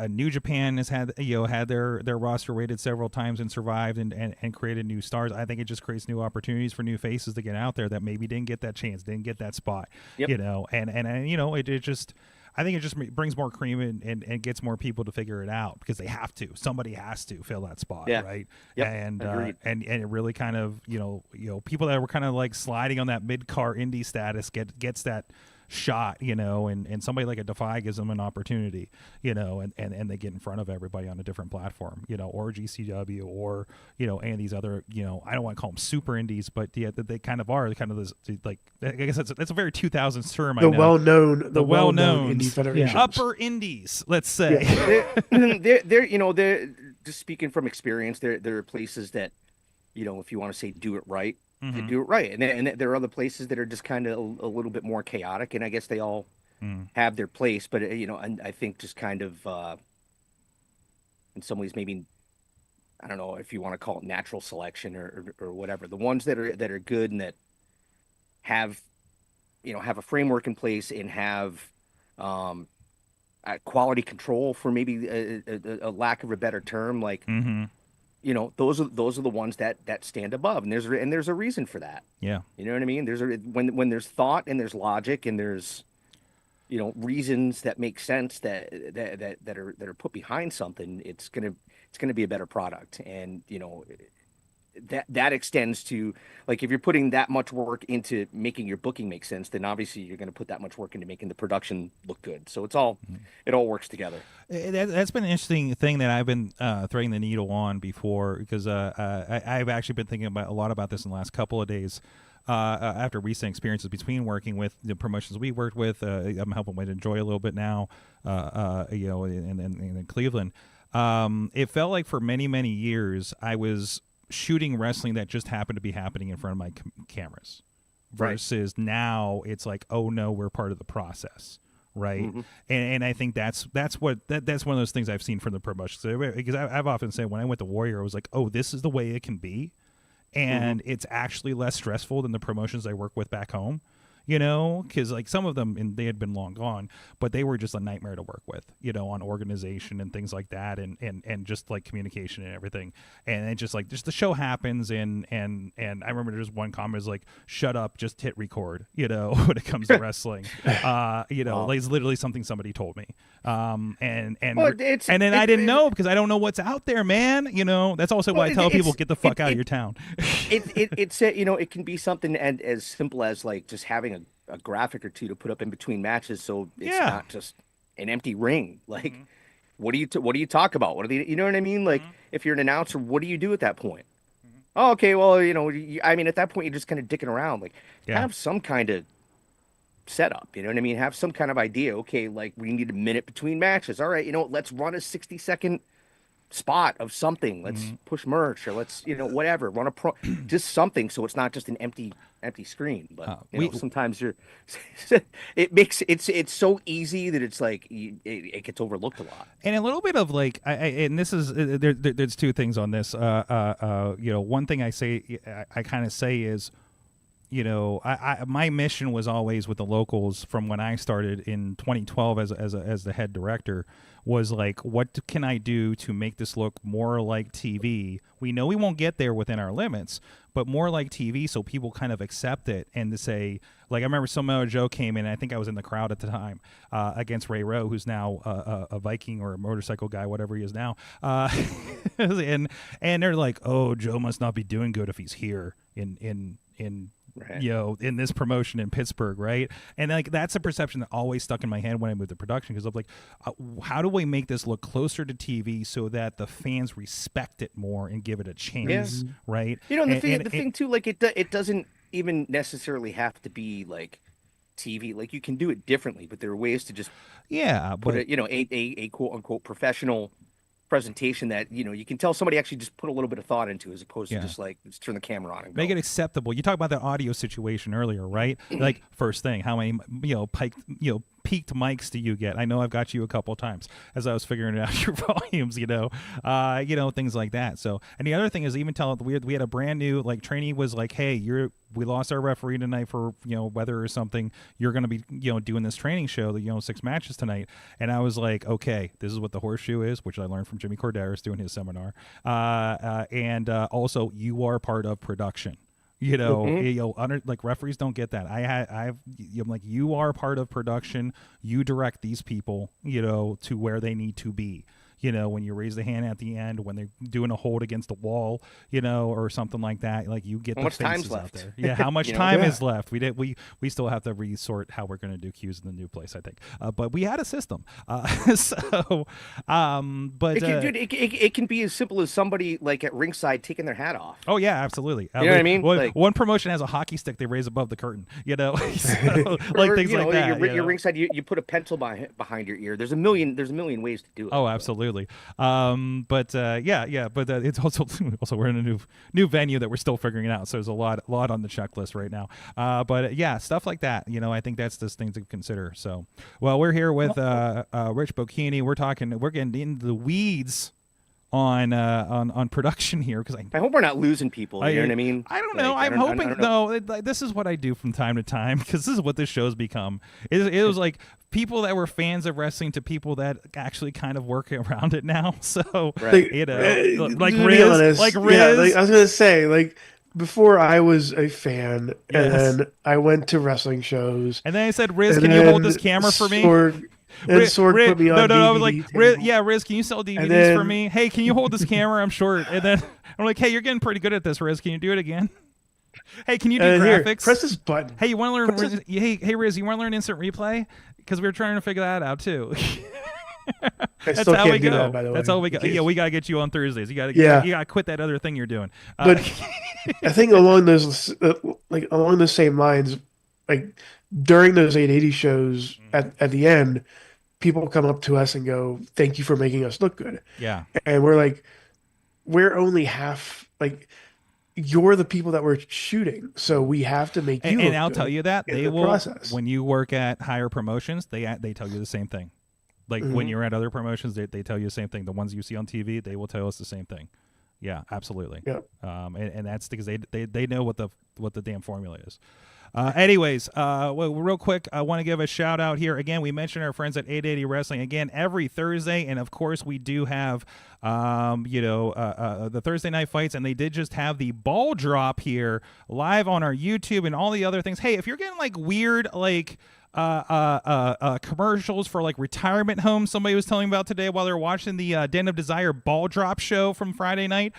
New Japan has had their roster rated several times and survived and created new stars. I think it just creates new opportunities for new faces to get out there that maybe didn't get that chance, didn't get that spot. Yep. You know, and you know, it just, I think it just brings more cream and gets more people to figure it out, because they have to. Somebody has to fill that spot, right? Yep. And it really kind of, you know, people that were kind of like sliding on that mid-car indie status gets that shot, you know, and somebody like a Defy gives them an opportunity, you know, and they get in front of everybody on a different platform, you know, or GCW, or, you know, and these other, you know, I don't want to call them super indies, but yeah, they kind of are kind of this, like, I guess that's a very 2000s term. The well-known indie federations. Upper indies, let's say. Yeah. they're you know, they're just speaking from experience. There are places that, you know, if you want to say do it right, they do it right, and there are other places that are just kind of a little bit more chaotic, and I guess they all have their place. But you know, and I think just kind of in some ways, maybe, I don't know if you want to call it natural selection or whatever. The ones that are good and that have, you know, have a framework in place and have quality control, for maybe a lack of a better term, like. those are the ones that stand above, and there's a reason for that. Yeah. You know what I mean? When there's thought and there's logic and there's reasons that make sense that are put behind something, it's gonna be a better product. And that extends to, like, if you're putting that much work into making your booking make sense, then obviously you're going to put that much work into making the production look good. So it all works together. That's been an interesting thing that I've been threading the needle on before, because I've actually been thinking a lot about this in the last couple of days. After recent experiences between working with the promotions we worked with, I'm helping with Enjoy a little bit now, in Cleveland. It felt like for many, many years I was shooting wrestling that just happened to be happening in front of my cameras, versus now it's like, oh no, we're part of the process, right? Mm-hmm. And I think that's one of those things I've seen from the promotions, because I've often said when I went to Warrior, I was like, oh, this is the way it can be, and it's actually less stressful than the promotions I work with back home. Because like some of them, and they had been long gone, but they were just a nightmare to work with, on organization and things like that, and just like communication and everything. And it just the show happens, and I remember there's one comment is like, "Shut up, just hit record," when it comes to wrestling. It's literally something somebody told me. And then I didn't know, because I don't know what's out there, man. That's also why I tell people, get the fuck out of your town. It can be something as simple as like just having a graphic or two to put up in between matches, so it's not just an empty ring. Like, what do you talk about? What are you know what I mean? Like, if you're an announcer, what do you do at that point? Oh, okay, well, at that point you're just kind of dicking around. Like, have some kind of setup. You know what I mean? Have some kind of idea. Okay, like, we need a minute between matches. All right, let's run a 60-second spot of something. Let's push merch, or let's whatever, run a pro, just something, so it's not just an empty screen. But sometimes it's so easy that it's like it gets overlooked a lot. And a little bit of like, and this is there's two things on this. One thing I kind of say is, my mission was always with the locals from when I started in 2012 as the head director, was like, what can I do to make this look more like TV? We know we won't get there within our limits, but more like TV, so people kind of accept it. And to say, like, I remember Samoa Joe came in, I think I was in the crowd at the time, against Ray Rowe, who's now a Viking or a motorcycle guy, whatever he is now. And they're like, oh, Joe must not be doing good if he's here in right. In this promotion in Pittsburgh, right? And like, that's a perception that always stuck in my head when I moved to production, because I'm like, how do we make this look closer to TV so that the fans respect it more and give it a chance, right? The thing too, like, it doesn't even necessarily have to be like TV. Like, you can do it differently, but there are ways to just put a quote unquote professional presentation that you can tell somebody actually just put a little bit of thought into, as opposed to just like, let's turn the camera on and go. Make it acceptable. You talk about the audio situation earlier, right? Like, first thing, how many peaked mics do you get? I know I've got you a couple of times as I was figuring out your volumes, things like that. So, and the other thing is, even we had a brand new, like, trainee was like, hey, we lost our referee tonight for weather or something. You're going to be doing this training show, 6 matches tonight. And I was like, okay, this is what the horseshoe is, which I learned from Jimmy Corderas doing his seminar. And also, you are part of production. Like, referees don't get that. I'm like, you are part of production. You direct these people, to where they need to be. When you raise the hand at the end, when they're doing a hold against the wall, or something like that, like, you get how the much time's faces left out there. Yeah, how much time is left? We still have to resort how we're going to do cues in the new place, I think. But we had a system. But it can be as simple as somebody like at ringside taking their hat off. Oh yeah, absolutely. You know what I mean? One promotion has a hockey stick they raise above the curtain. So, like, things like that. You're ringside. You put a pencil behind your ear. There's a million ways to do it. Oh, absolutely. But it's also we're in a new venue that we're still figuring it out. So there's a lot on the checklist right now. But stuff like that. I think that's just things to consider. So, well, we're here with Rich Bocchini. We're getting into the weeds on production here because I hope we're not losing people. You know what I mean? I don't know. I'm hoping though. This is what I do from time to time because this is what this show's become. It was like people that were fans of wrestling to people that actually kind of work around it now. So you know, like Riz, Yeah, I was gonna say like. Before I was a fan, and then I went to wrestling shows. And then I said, Riz, can you hold this camera for me? Sorg put me on DVD. I was like, Riz, can you sell DVDs for me? Hey, can you hold this camera? I'm short. And then I'm like, hey, you're getting pretty good at this, Riz. Can you do it again? Hey, can you do graphics? Here, press this button. Hey, you want to learn? Hey, Riz, you want to learn instant replay? Because we were trying to figure that out too. That's how we go. That, by the way. That's how we go. Yeah, we gotta get you on Thursdays. You gotta quit that other thing you're doing. But I think along those along the same lines, like during those 880 shows at the end, people come up to us and go, "Thank you for making us look good." Yeah, and we're like, we're only half like. You're the people that we're shooting, so we have to make you. And I'll tell you that they will. Process. When you work at higher promotions, they tell you the same thing. Like when you're at other promotions, they tell you the same thing. The ones you see on TV, they will tell us the same thing. Yeah, absolutely. Yeah. And that's because they know what the damn formula is. Anyways, well, real quick, I want to give a shout out here. Again, we mentioned our friends at 880 Wrestling again every Thursday, and of course we do have the Thursday night fights, and they did just have the ball drop here live on our YouTube and all the other things. Hey, if you're getting like weird like commercials for like retirement homes somebody was telling about today while they were watching the Den of Desire ball drop show from Friday night,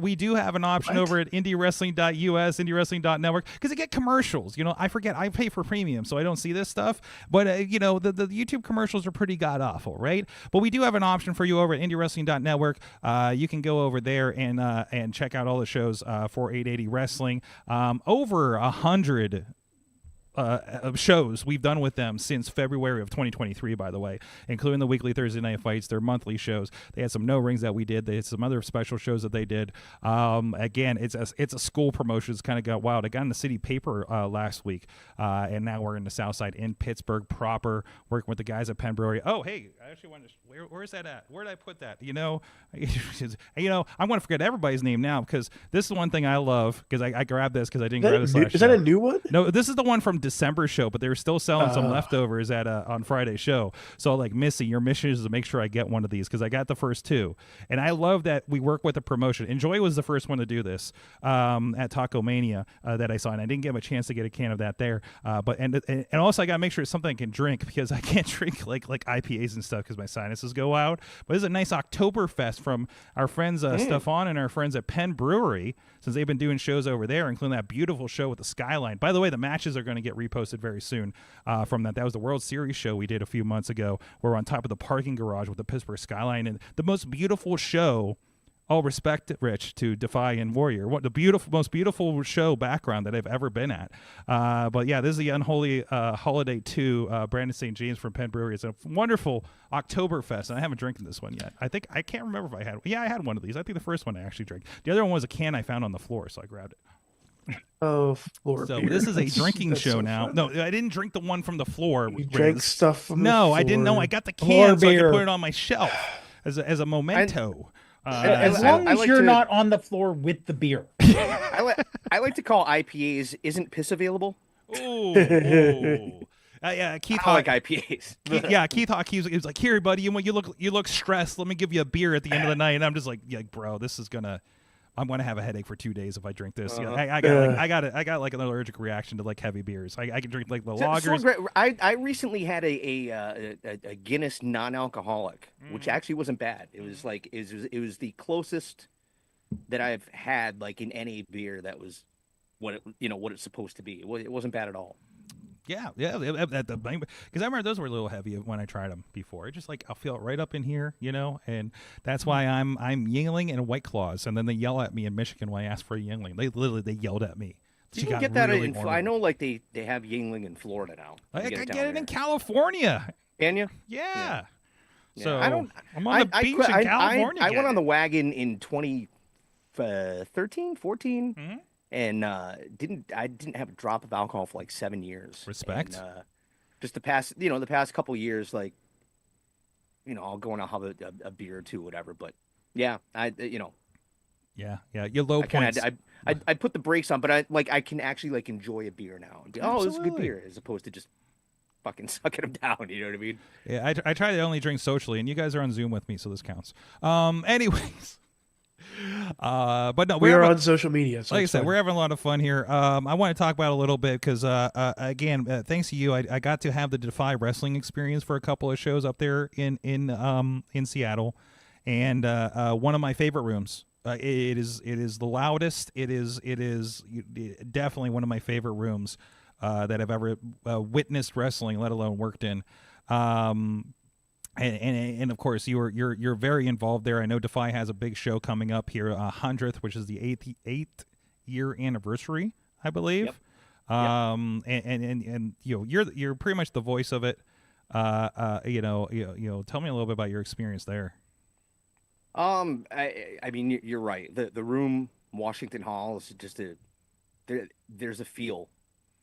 we do have an option over at IndyWrestling.us, IndyWrestling.network, because they get commercials. You know, I forget, I pay for premium, so I don't see this stuff, but you know, the YouTube commercials are pretty god-awful, right? But we do have an option for you over at IndyWrestling.network. You can go over there and check out all the shows for 880 Wrestling. Over 100 shows we've done with them since February of 2023, by the way, including the weekly Thursday night fights, their monthly shows. They had some no rings that we did. They had some other special shows that they did. Again, it's a school promotion. It's kind of got wild. I got in the city paper last week, and now we're in the South Side in Pittsburgh proper, working with the guys at Penn Brewery. Oh, hey, I actually wanted to. Where's that at? Where did I put that? You know, I'm going to forget everybody's name now because this is one thing I love because I grabbed this because I didn't grab this last Is that a new one? No, this is the one from December show, but they were still selling some leftovers at on Friday's show. So like, Missy, your mission is to make sure I get one of these because I got the first two, and I love that we work with a promotion. Enjoy was the first one to do this at Taco Mania that I saw, and I didn't get a chance to get a can of that there. But also I got to make sure it's something I can drink because I can't drink like IPAs and stuff because my sinuses go out. But this is a nice Oktoberfest from our friends Stefan and our friends at Penn Brewery, since they've been doing shows over there, including that beautiful show with the skyline. By the way, the matches are going to get reposted very soon from that. That was the World Series show we did a few months ago. We're on top of the parking garage with the Pittsburgh skyline, and the most beautiful show. All respect, Rich, to Defy and Warrior. What the most beautiful show background that I've ever been at. But yeah, this is the Unholy Holiday 2, Brandon St. James from Penn Brewery. It's a wonderful Oktoberfest, and I haven't drinking this one yet. I can't remember if I had. Yeah, I had one of these. I think the first one I actually drank. The other one was a can I found on the floor, so I grabbed it. Oh, floor so beer. This is a drinking show so now. Fun. No, I didn't drink the one from the floor. You drank stuff from the floor. I didn't know. I got the can so I could put it on my shelf as a memento. As long as you're not on the floor with the beer. I like to call IPAs "Isn't piss available?" Ooh. Keith I like IPAs. Keith Hawk. He was like, "Here, buddy, you look stressed. Let me give you a beer at the end of the night." And I'm just like, bro, I'm gonna have a headache for 2 days if I drink this. I got like an allergic reaction to like heavy beers. I can drink like the lagers. I recently had a Guinness non-alcoholic, which actually wasn't bad. It was like it was the closest that I've had like in any beer that was what it's supposed to be. It wasn't bad at all. Yeah, because I remember those were a little heavy when I tried them before. It just like I'll feel it right up in here, and that's why I'm Yingling and White Claws, and then they yell at me in Michigan when I ask for a Yingling. They yelled at me. You can get that in. I know, like they have Yingling in Florida now. I get it in California. Can you? Yeah. So I'm on the beach in California. I went on the wagon in 2013, 14. Mm-hmm. And didn't have a drop of alcohol for like 7 years. Respect. And, just the past couple years, like, I'll go and I'll have a beer or two, whatever. But Yeah, Yeah, your low points. I put the brakes on, but I can actually enjoy a beer now and be, oh, this is a good beer, as opposed to just fucking sucking them down. You know what I mean? Yeah, I try to only drink socially, and you guys are on Zoom with me, so this counts. Anyways. But no, we are on social media. So like I said, we're having a lot of fun here. I want to talk about it a little bit because, again, thanks to you, I got to have the Defy Wrestling experience for a couple of shows up there in Seattle, and one of my favorite rooms. It is the loudest. It is definitely one of my favorite rooms that I've ever witnessed wrestling, let alone worked in. And of course you're very involved there. I know Defy has a big show coming up here, 100th, which is the eighth year anniversary, I believe. Yep. And you're pretty much the voice of it. Tell me a little bit about your experience there. I mean, you're right. The room, Washington Hall, is just there's a feel.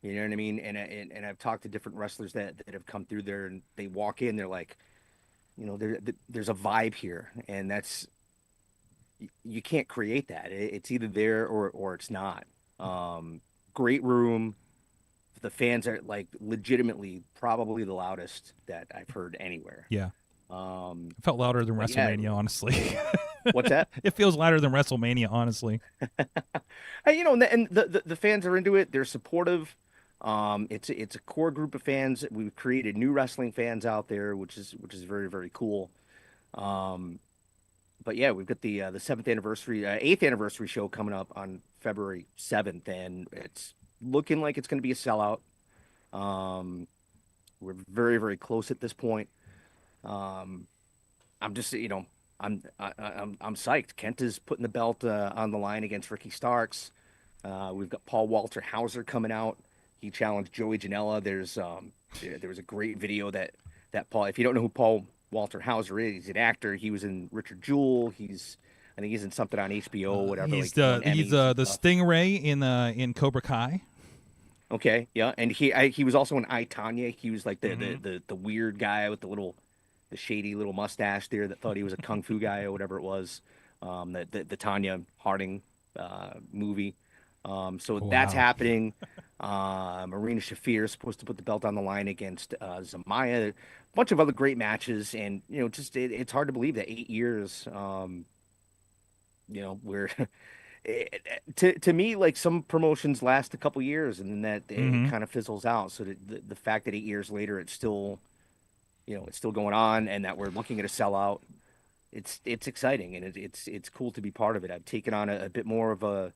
You know what I mean? And I've talked to different wrestlers that have come through there, and they walk in, they're like, there's a vibe here, and you can't create that. It's either there or it's not. Great room. The fans are legitimately probably the loudest that I've heard anywhere. Yeah. It felt louder than WrestleMania, honestly. What's that? It feels louder than WrestleMania, honestly. And the fans are into it. They're supportive. It's a core group of fans. We've created new wrestling fans out there, which is very, very cool. But yeah, we've got the 8th anniversary show coming up on February 7th, and it's looking like it's going to be a sellout. We're very, very close at this point. I'm just, I'm psyched. Kent is putting the belt on the line against Ricky Starks. We've got Paul Walter Hauser coming out. He challenged Joey Janela. There was a great video that Paul. If you don't know who Paul Walter Hauser is, he's an actor. He was in Richard Jewell. I think he's in something on HBO or whatever. He's the Stingray in Cobra Kai. Okay, yeah, and he was also in I, Tonya. He was like the weird guy with the shady little mustache there that thought he was a kung fu guy or whatever it was. The Tanya Harding movie. So that's happening. Marina Shafir is supposed to put the belt on the line against Zamaya. A bunch of other great matches, and it's hard to believe that 8 years. We're to me, like, some promotions last a couple years and then that it kind of fizzles out. So the fact that 8 years later it's still going on, and that we're looking at a sellout, it's exciting, and it's cool to be part of it. I've taken on a bit more of a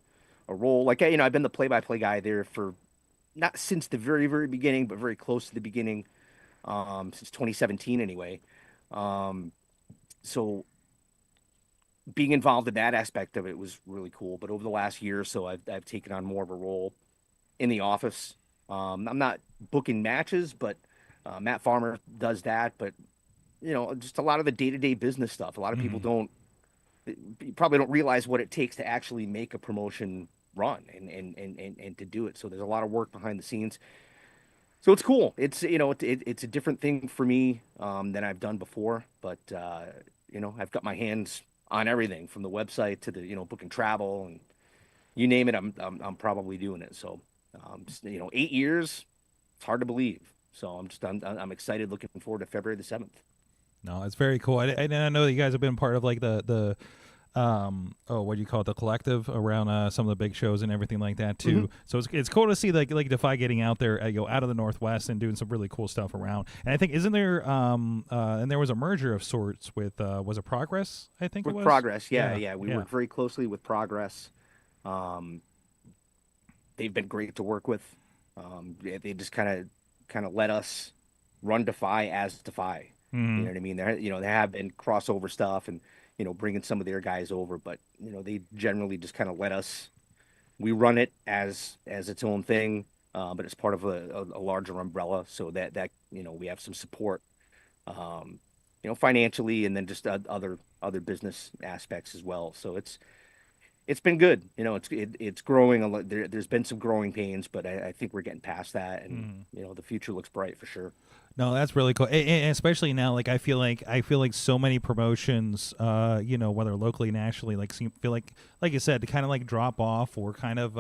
role. Like, I've been the play-by-play guy there for not since the very, very beginning, but very close to the beginning, since 2017 anyway. So being involved in that aspect of it was really cool. But over the last year or so, I've taken on more of a role in the office. I'm not booking matches, but Matt Farmer does that. But just a lot of the day-to-day business stuff. A lot of people probably don't realize what it takes to actually make a promotion run and to do it. So there's a lot of work behind the scenes. So it's cool. It's it's a different thing for me than I've done before. But I've got my hands on everything from the website to the booking travel, and you name it. I'm probably doing it. So 8 years, it's hard to believe. So I'm excited, looking forward to February the 7th. No, it's very cool. I know that you guys have been part of like the what do you call it, the collective around some of the big shows and everything like that too. So it's cool to see like Defy getting out there, out of the Northwest and doing some really cool stuff around. And I think isn't there and there was a merger of sorts with was it Progress? I think with it was Progress. Yeah. We work very closely with Progress. They've been great to work with. They just kind of let us run Defy as Defy. You know what I mean? There have been crossover stuff and bringing some of their guys over, but they generally just kind of let us. We run it as its own thing, but it's part of a larger umbrella, so that we have some support, financially, and then just other business aspects as well. So it's been good. You know, it's growing a lot. There's been some growing pains, but I think we're getting past that, and you know, the future looks bright for sure. No, that's really cool, and especially now. Like I feel like so many promotions, you know, whether locally, nationally, like feel like you said, to kind of like drop off or kind of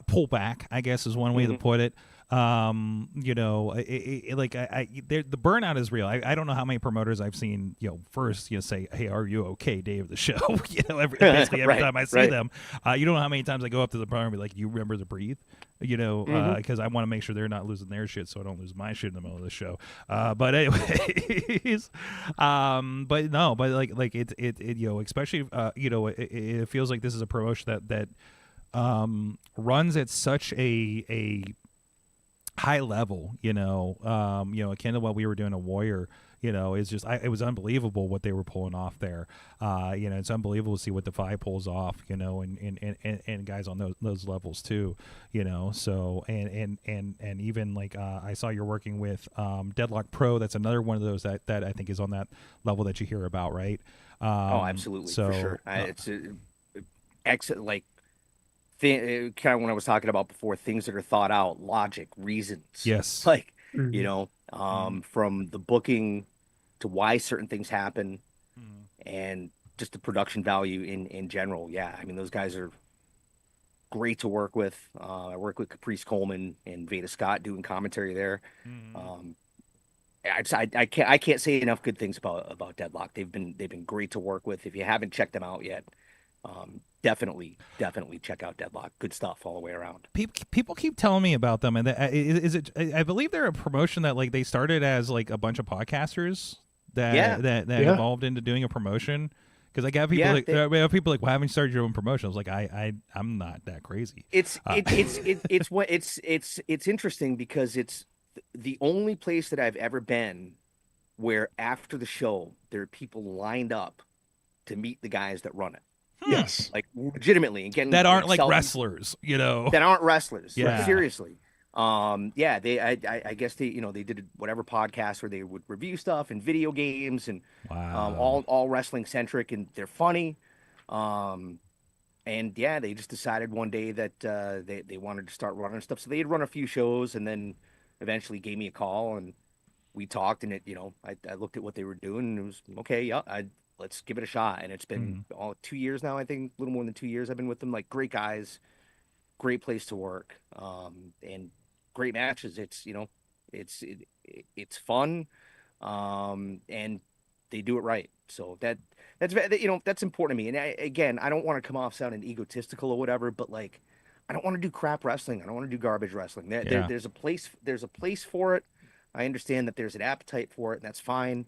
pull back, I guess is one way to put it. You know, the burnout is real. I don't know how many promoters I've seen, you know, first, you know, say, "Hey, are you okay?" day of the show. You know, basically every time I see them, you don't know how many times I go up to the promoter and be like, "You remember to breathe?" You know, because I want to make sure they're not losing their shit, so I don't lose my shit in the middle of the show. But anyways, but no, but like it you know, especially you know, it feels like this is a promotion that runs at such a high level, you know, akin to what we were doing at Warrior, you know, is just it was unbelievable what they were pulling off there. You know, it's unbelievable to see what Defy pulls off, you know, and guys on those levels too, you know. So and even like I saw you're working with Deadlock Pro. That's another one of those that I think is on that level that you hear about, right? Oh, absolutely, so, for sure. It's excellent, like. Kind of what I was talking about before, things that are thought out, logic, reasons. Yes. Like, you know, from the booking to why certain things happen and just the production value in general. Yeah. I mean, those guys are great to work with. I work with Caprice Coleman and Veda Scott doing commentary there. I can't say enough good things about Deadlock. They've been great to work with. If you haven't checked them out yet, definitely check out Deadlock. Good stuff all the way around. People keep telling me about them, and is it? I believe they're a promotion that like they started as like a bunch of podcasters that evolved into doing a promotion. Because I got people people like, "Why haven't you started your own promotion?" I was like, I'm not that crazy. It's interesting because it's the only place that I've ever been where after the show there are people lined up to meet the guys that run it. Yes, like legitimately, and getting that aren't like wrestlers, you know, that aren't wrestlers. Yeah, like, seriously. I guess they, you know, they did whatever podcast where they would review stuff and video games and all wrestling centric, and they're funny. And yeah, they just decided one day that they wanted to start running stuff. So they had run a few shows, and then eventually gave me a call, and we talked. And I looked at what they were doing, and it was okay. Yeah, let's give it a shot. And it's been 2 years now, I think, a little more than 2 years I've been with them. Like, great guys, great place to work, and great matches. It's, you know, it's fun, and they do it right. So that's you know, that's important to me. And I don't want to come off sounding egotistical or whatever, but like, I don't want to do crap wrestling. I don't want to do garbage wrestling. There's a place for it. I understand that there's an appetite for it, and that's fine.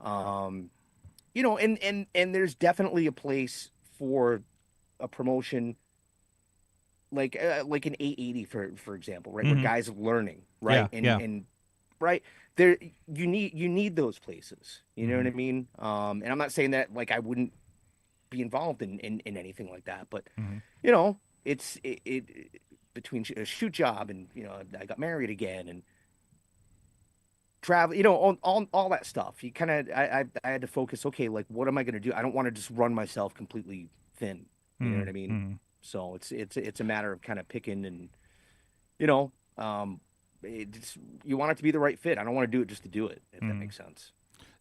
You know, and there's definitely a place for a promotion like an 880 for example, right? Where guys are learning, right? And right there, you need those places. You know what I mean? And I'm not saying that like I wouldn't be involved in anything like that, but you know, it's between a shoot job and, you know, I got married again and travel, you know, all that stuff. You kind of, I had to focus. Okay, like, what am I going to do? I don't want to just run myself completely thin. You know what I mean? So it's a matter of kind of picking, and you know, you want it to be the right fit. I don't want to do it just to do it, if that makes sense.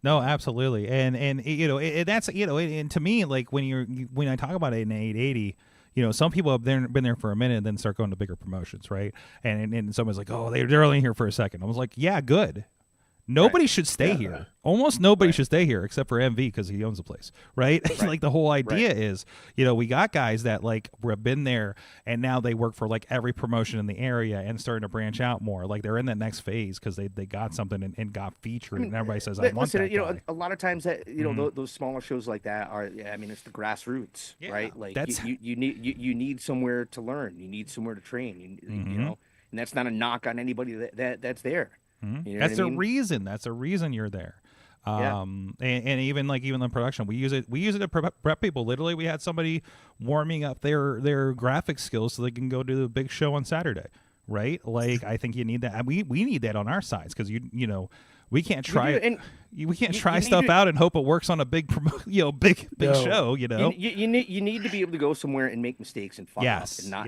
No, absolutely, and you know, that's, you know, and to me, like when I talk about an 880. You know, some people have been there for a minute and then start going to bigger promotions, right? And someone's like, "Oh, they're only here for a second." I was like, "Yeah, good. Nobody should stay here. Almost nobody should stay here except for MV because he owns the place, right? Like the whole idea is, you know, we got guys that like have been there and now they work for like every promotion in the area and starting to branch out more. Like they're in that next phase because they got something and got featured, and everybody says, "I want that." You know, guy. a lot of times that, you know, those smaller shows like that are, I mean, it's the grassroots, right? Like you need somewhere to learn, you need somewhere to train, you know, and that's not a knock on anybody that's there. You know That's a reason. That's a reason you're there. And even the production, we use it to prep people. Literally, we had somebody warming up their graphic skills so they can go do the big show on Saturday, right? Like, I think you need that. We need that on our sides because you know, We can't try it. We can't try stuff out and hope it works on a big, big show. You need to be able to go somewhere and make mistakes and fuck up and not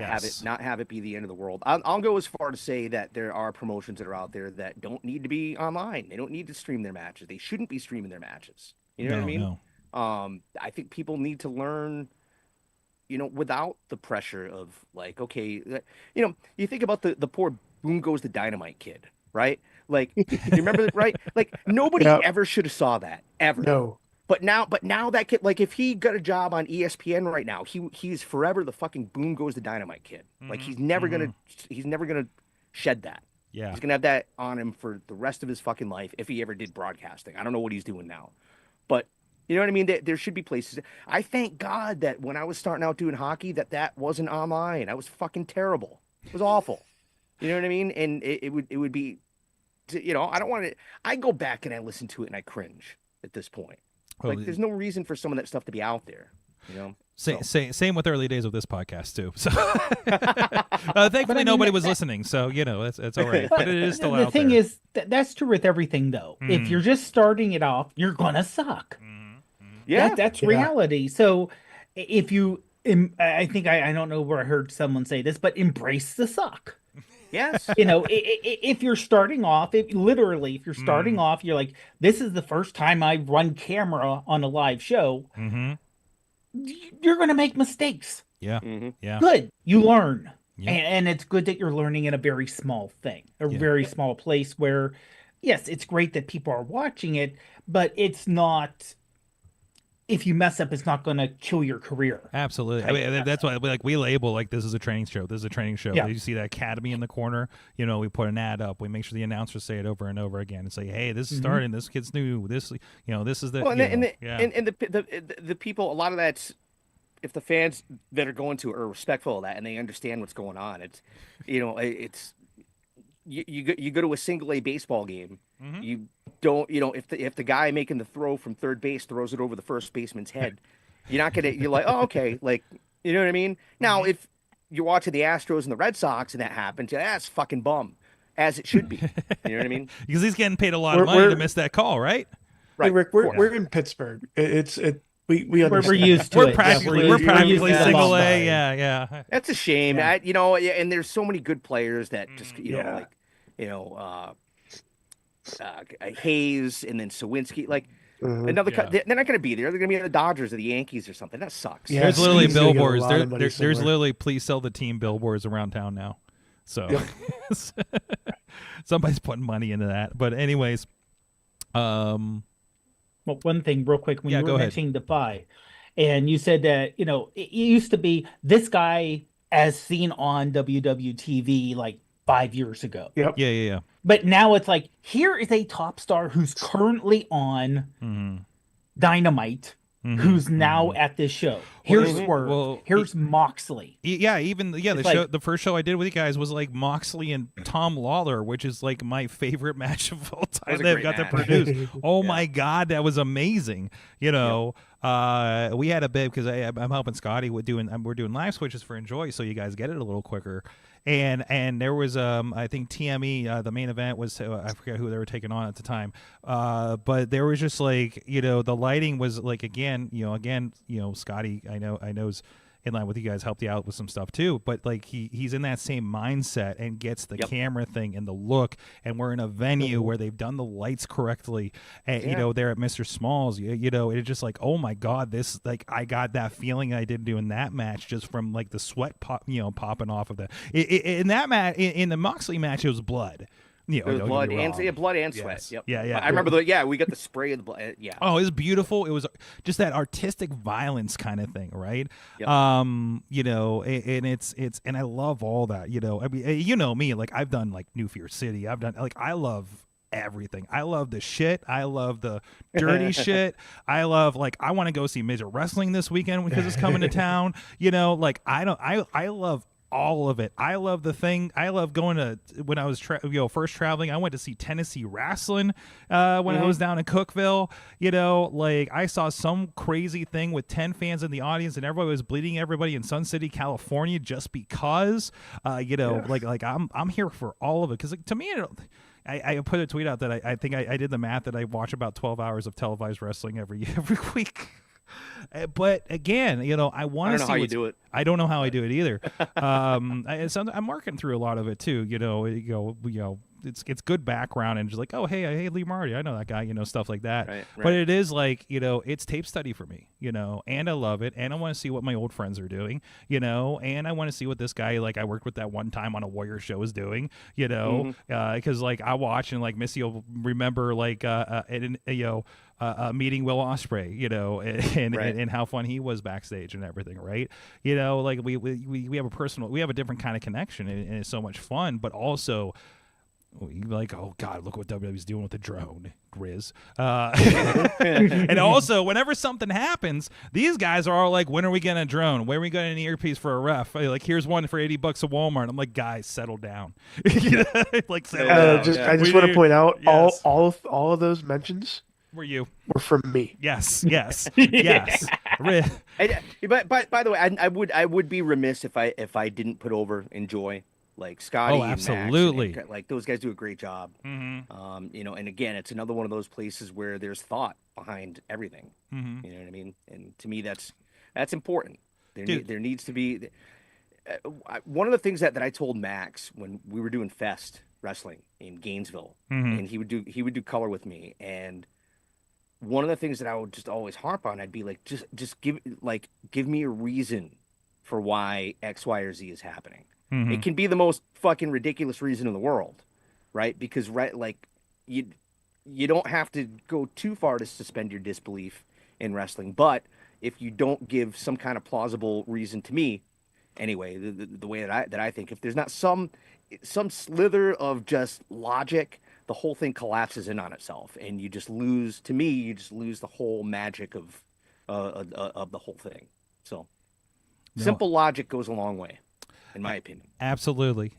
have it be the end of the world. I'll go as far to say that there are promotions that are out there that don't need to be online. They don't need to stream their matches. They shouldn't be streaming their matches. You know what I mean? No. I think people need to learn, without the pressure of like, okay, you think about the poor Boom Goes the Dynamite kid, right? Like, you remember that, right? Like, nobody ever should have saw that, ever. No. But now that kid, like, if he got a job on ESPN right now, he's forever the fucking Boom Goes the Dynamite kid. Mm-hmm. Like, he's never gonna shed that. Yeah. He's gonna have that on him for the rest of his fucking life if he ever did broadcasting. I don't know what he's doing now, but you know what I mean? There should be places. I thank God that when I was starting out doing hockey, that wasn't online. I was fucking terrible. It was awful. You know what I mean? And it would be. I don't want to. I go back and I listen to it and I cringe at this point. Like, there's no reason for some of that stuff to be out there. Same with early days of this podcast too. So thankfully nobody was listening. So it's all right. But it is still out there. The thing is, that's true with everything though. Mm. If you're just starting it off, you're gonna suck. Yeah, that's reality. So if you, I think I don't know where I heard someone say this, but embrace the suck. Yes. If you're starting off, if you're starting off, you're like, this is the first time I run camera on a live show. Mm-hmm. You're going to make mistakes. Yeah. Mm-hmm. Yeah. Good. You learn. Yep. And it's good that you're learning in a very small thing, very small place where, yes, it's great that people are watching it, but it's not. If you mess up, it's not going to kill your career. Absolutely. I mean, that's why we label like this is a training show. This is a training show. Yeah. You see that academy in the corner. We put an ad up. We make sure the announcers say it over and over again and say, "Hey, this is starting. This kid's new. This is the." Well, and the people. A lot of that's if the fans that are going to are respectful of that and they understand what's going on. It's it's. You go to a single A baseball game, you don't, if the guy making the throw from third base throws it over the first baseman's head, you're like, oh, okay. Like, you know what I mean? Now, if you're watching the Astros and the Red Sox and that happens, that's fucking bum, as it should be. You know what I mean? Because he's getting paid a lot of money to miss that call, right? Right. Hey, Rick, we're in Pittsburgh. We understand. We're used to we're it. Practically, we're practically single A. Yeah. That's a shame. Yeah. And there's so many good players that just, Hayes and then Sawinski, like another. They're not going to be there. They're going to be in the Dodgers or the Yankees or something. That sucks. Yeah, there's literally billboards. There's literally please sell the team billboards around town now. So somebody's putting money into that. But anyways, well, one thing real quick when you were mentioning Defy, and you said that it used to be this guy as seen on WWTV like 5 years ago. Yep. Yeah. But now it's like, here is a top star who's currently on Dynamite, who's now at this show. Here's Swerve. Here's Moxley. Yeah, the first show I did with you guys was like Moxley and Tom Lawler, which is like my favorite match of all time they've got to produce. Oh my God, that was amazing. We had a bit because I'm helping Scotty with we're doing live switches for Enjoy, so you guys get it a little quicker. And there was I think TME the main event was I forget who they were taking on at the time, but there was just like the lighting was like again Scotty I know's in line with you guys, helped you out with some stuff too, but like he's in that same mindset and gets the camera thing and the look, and we're in a venue where they've done the lights correctly, and they're at Mr. Smalls, it's just like, oh my God, this, like, I got that feeling I did do in that match just from like the sweat popping off of that. In that match, in the Moxley match, it was blood. Blood and sweat. Yep. Yeah. I remember we got the spray of the blood. Yeah. Oh, it was beautiful. It was just that artistic violence kind of thing, right? Yep. And it's and I love all that. I mean, me, like I've done like New Fear City. I've done I love everything. I love the shit. I love the dirty shit. I love I want to go see Midget Wrestling this weekend because it's coming to town. I love all of it. I love the thing. I love going to, when I was first traveling, I went to see Tennessee Wrestling when I was down in Cookeville. I saw some crazy thing with 10 fans in the audience and everybody was bleeding everybody in Sun City, California just because I'm here for all of it, because to me I put a tweet out that I think I did the math that I watch about 12 hours of televised wrestling every week. But again, I want to see how you do it. I don't know how I do it either. I'm marking through a lot of it too. It's good background and just like, oh hey Lee Marty, I know that guy, stuff like that. Right. But it is like, it's tape study for me, and I love it, and I want to see what my old friends are doing, and I want to see what this guy like I worked with that one time on a Warrior show is doing, because like I watch and like Missy will remember like meeting Will Ospreay, and how fun he was backstage and everything, right? Like we have a different kind of connection, and it's so much fun, but also. Like, oh God, look what WWE's doing with the drone, Grizz. And also, whenever something happens, these guys are all like, when are we getting a drone? When are we getting an earpiece for a ref? Like, here's one for $80 at Walmart. I'm like, guys, settle down. Like, settle down. I just want to point out Yes. all of those mentions were from me. Yes. Yes. But by the way, I would be remiss if I didn't put over Enjoy. Like Scotty, absolutely. And Max, like those guys do a great job. Mm-hmm. And again, it's another one of those places where there's thought behind everything. Mm-hmm. You know what I mean? And to me, that's important. There needs to be one of the things that I told Max when we were doing Fest Wrestling in Gainesville, and he would do color with me, and one of the things that I would just always harp on, I'd be like, just give me a reason for why X, Y, or Z is happening. Mm-hmm. It can be the most fucking ridiculous reason in the world, right? Because you don't have to go too far to suspend your disbelief in wrestling, but if you don't give some kind of plausible reason to me, anyway, the way that I think, if there's not some slither of just logic, the whole thing collapses in on itself, and you just lose. To me, you just lose the whole magic of the whole thing. So, simple logic goes a long way. In my opinion. Absolutely.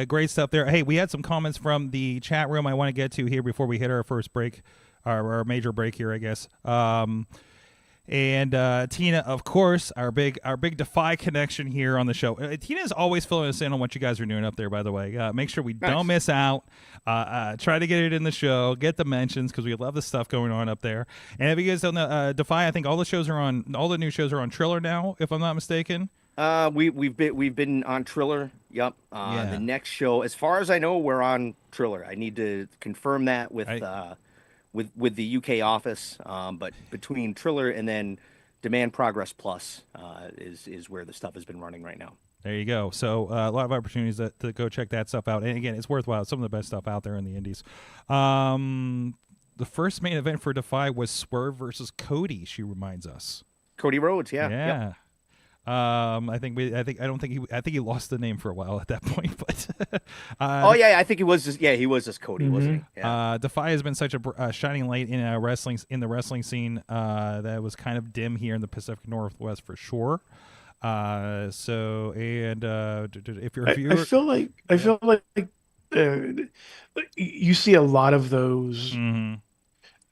Great stuff there. Hey, we had some comments from the chat room I want to get to here before we hit our first break, our major break here, I guess. And Tina, of course, our big Defy connection here on the show. Tina is always filling us in on what you guys are doing up there, by the way. Make sure we don't miss out. Try to get it in the show. Get the mentions because we love the stuff going on up there. And if you guys don't know, Defy, I think all the new shows are on Triller now, if I'm not mistaken. We've been on Triller. Yep. The next show, as far as I know, we're on Triller. I need to confirm that with the UK office, but between Triller and then Demand Progress Plus is where the stuff has been running right now. There you go. So a lot of opportunities to go check that stuff out. And again, it's worthwhile. It's some of the best stuff out there in the indies. The first main event for Defy was Swerve versus Cody. She reminds us. Cody Rhodes, yeah. Yep. I think he lost the name for a while at that point, but I think he was just Cody, wasn't he? Yeah. Defy has been such a shining light in the wrestling scene that was kind of dim here in the Pacific Northwest for sure. If you're a viewer, I feel like you see a lot of those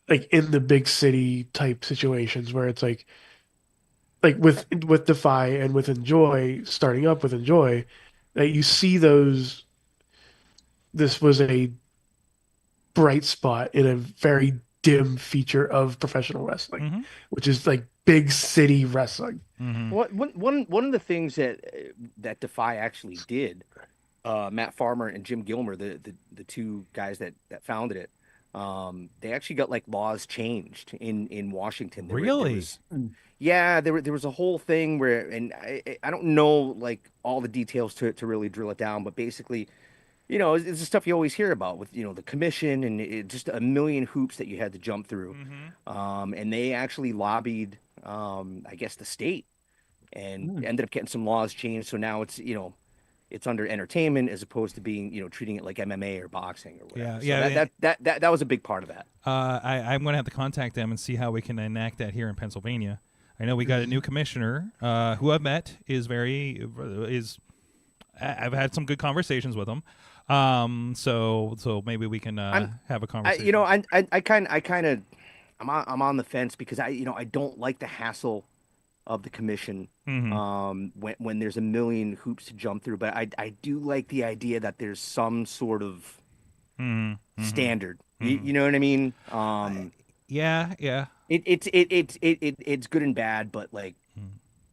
like in the big city type situations where it's like with Defy and with Enjoy, starting up with Enjoy, you see those. This was a bright spot in a very dim feature of professional wrestling, which is like big city wrestling. One of the things that Defy actually did, Matt Farmer and Jim Gilmer, the two guys that founded it, they actually got like laws changed in Washington. There was a whole thing where, and I don't know like all the details to really drill it down, but basically, it's the stuff you always hear about with the commission and just a million hoops that you had to jump through. And they actually lobbied, I guess, the state, and ended up getting some laws changed. So now it's it's under entertainment as opposed to being treating it like MMA or boxing or whatever. That was a big part of that. I'm going to have to contact them and see how we can enact that here in Pennsylvania. I know we got a new commissioner who I've met. I've had some good conversations with him. So maybe we can have a conversation. I'm on the fence because I don't like the hassle of the commission when there's a million hoops to jump through. But I do like the idea that there's some sort of standard. You know what I mean? Yeah. It's good and bad, but like,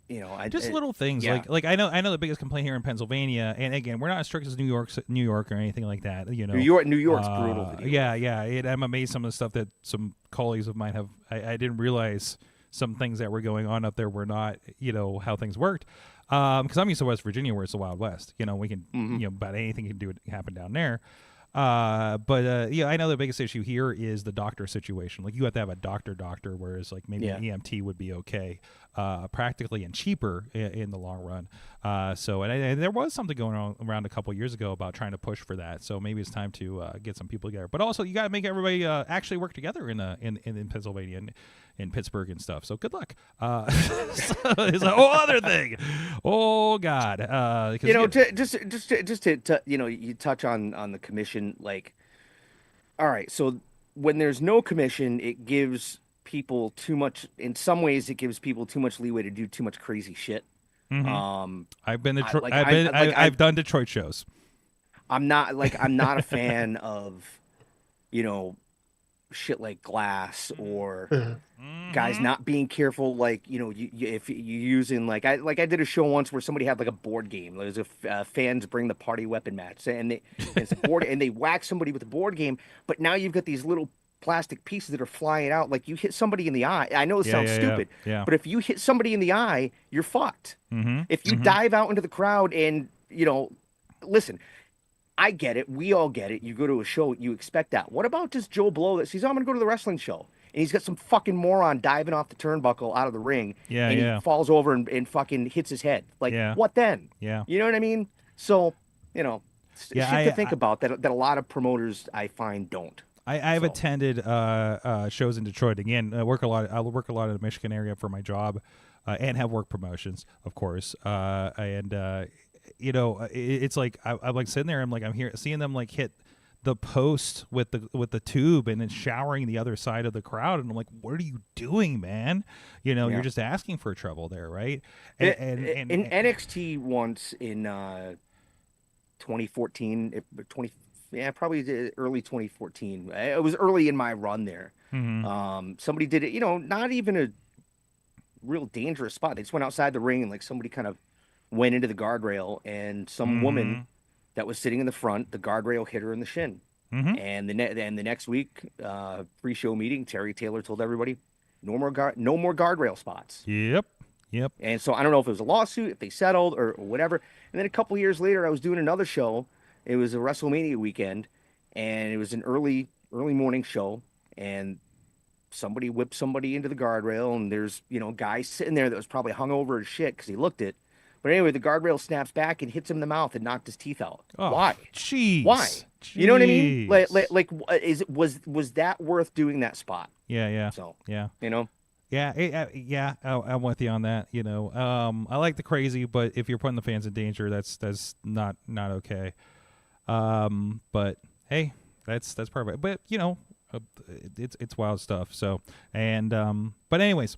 you know, little things. Yeah. Like I know the biggest complaint here in Pennsylvania, and again, we're not as strict as New York or anything like that. You know, New York's brutal. Yeah. I'm amazed some of the stuff that some colleagues of mine have. I didn't realize some things that were going on up there were not, you know, how things worked. Because I'm used to West Virginia, where it's the Wild West. You know, we can, you know, about anything can do it happen down there. But yeah, I know the biggest issue here is the doctor situation. Like, you have to have a doctor, whereas like maybe an EMT would be okay, practically and cheaper in the long run. So and there was something going on around a couple years ago about trying to push for that. So maybe it's time to get some people together. But also, you got to make everybody actually work together in Pennsylvania and in Pittsburgh and stuff. So good luck. So it's a whole other thing. Oh God. You know, just to you know, you touch on the commission. Like, all right, so when there's no commission, it gives people too much. In some ways, it gives people too much leeway to do too much crazy shit. I've been I've done Detroit shows. I'm not a fan of, you know, shit like glass or guys not being careful. Like, you know, if you're using like I did a show once where somebody had like a board game. There was a fans bring the party weapon match, and it's a board and they whack somebody with a board game. But now you've got these little plastic pieces that are flying out. Like, you hit somebody in the eye. I know it sounds stupid, but if you hit somebody in the eye, you're fucked. If you dive out into the crowd and, you know, listen, I get it. We all get it. You go to a show, you expect that. What about just Joe Blow that says, I'm going to go to the wrestling show, and he's got some fucking moron diving off the turnbuckle out of the ring, and he falls over and fucking hits his head. Like, what then? You know what I mean? So, you know, shit to think about that a lot of promoters, I find, don't. I've attended shows in Detroit. Again, I work a lot in the Michigan area for my job, and have work promotions, of course. You know, it's like I'm like sitting there. I'm here seeing them like hit the post with the tube and then showering the other side of the crowd, and I'm like, what are you doing, man? You know, you're just asking for trouble there, right? And in NXT once in 2014, probably early 2014. It was early in my run there. Somebody did it, you know, not even a real dangerous spot. They just went outside the ring and like somebody kind of went into the guardrail, and some woman that was sitting in the front, the guardrail hit her in the shin. And the next week, pre-show meeting, Terry Taylor told everybody, no more guardrail spots. Yep. And so I don't know if it was a lawsuit, if they settled or whatever. And then a couple years later, I was doing another show. It was a WrestleMania weekend, and it was an early morning show, and somebody whipped somebody into the guardrail, and there's, you know, a guy sitting there that was probably hungover as shit because he looked it. But anyway, the guardrail snaps back and hits him in the mouth and knocked his teeth out. Oh, why? Jeez. Why? You know what I mean? Like, was that worth doing that spot? Yeah. So yeah, you know. Yeah. I'm with you on that. You know, I like the crazy, but if you're putting the fans in danger, that's not okay. But hey, that's perfect. But you know, it's wild stuff. So, and but anyways,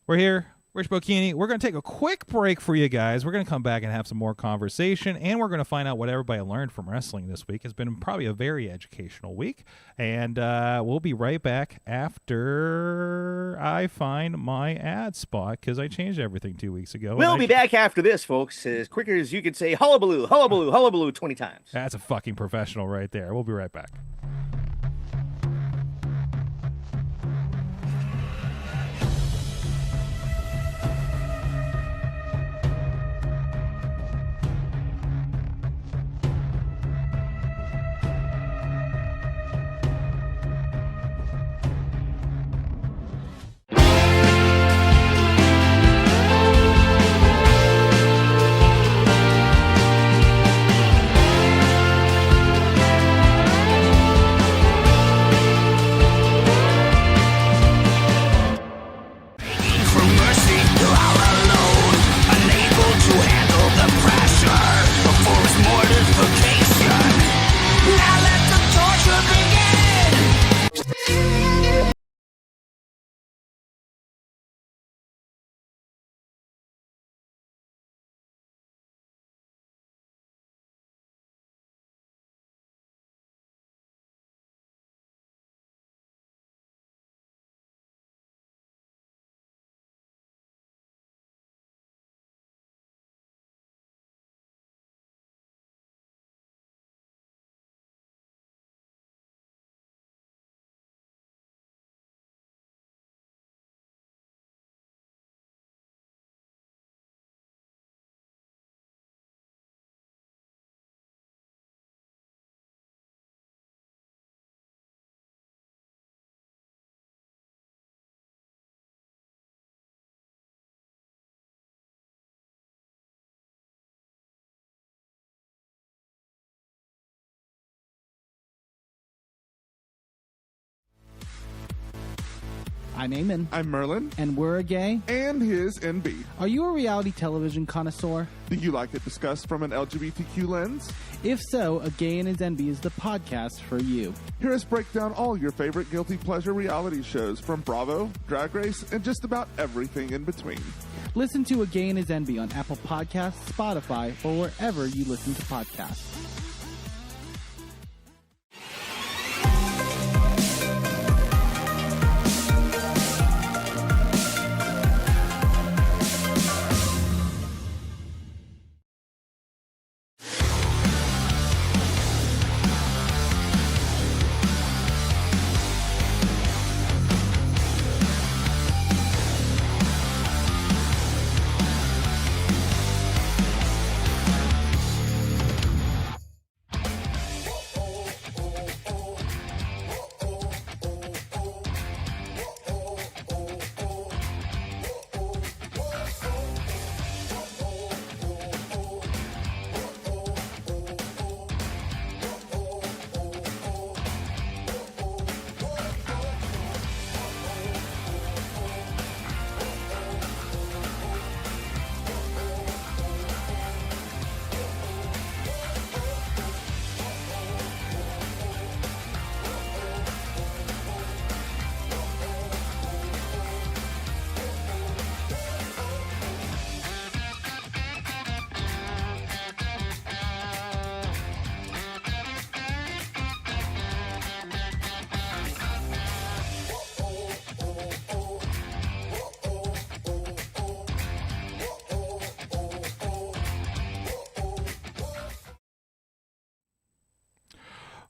we're here. Rich Bocchini. We're going to take a quick break for you guys. We're going to come back and have some more conversation, and we're going to find out what everybody learned from wrestling this week. It's been probably a very educational week, and we'll be right back after I find my ad spot, because I changed everything 2 weeks ago. We'll be back after this, folks, as quicker as you could say hullabaloo, hullabaloo, hullabaloo 20 times. That's a fucking professional right there. We'll be right back. I'm Eamon. I'm Merlin. And we're a gay. And his NB. Are you a reality television connoisseur? Do you like it discussed from an LGBTQ lens? If so, A Gay and His NB is the podcast for you. Hear us break down all your favorite guilty pleasure reality shows from Bravo, Drag Race, and just about everything in between. Listen to A Gay and His NB on Apple Podcasts, Spotify, or wherever you listen to podcasts.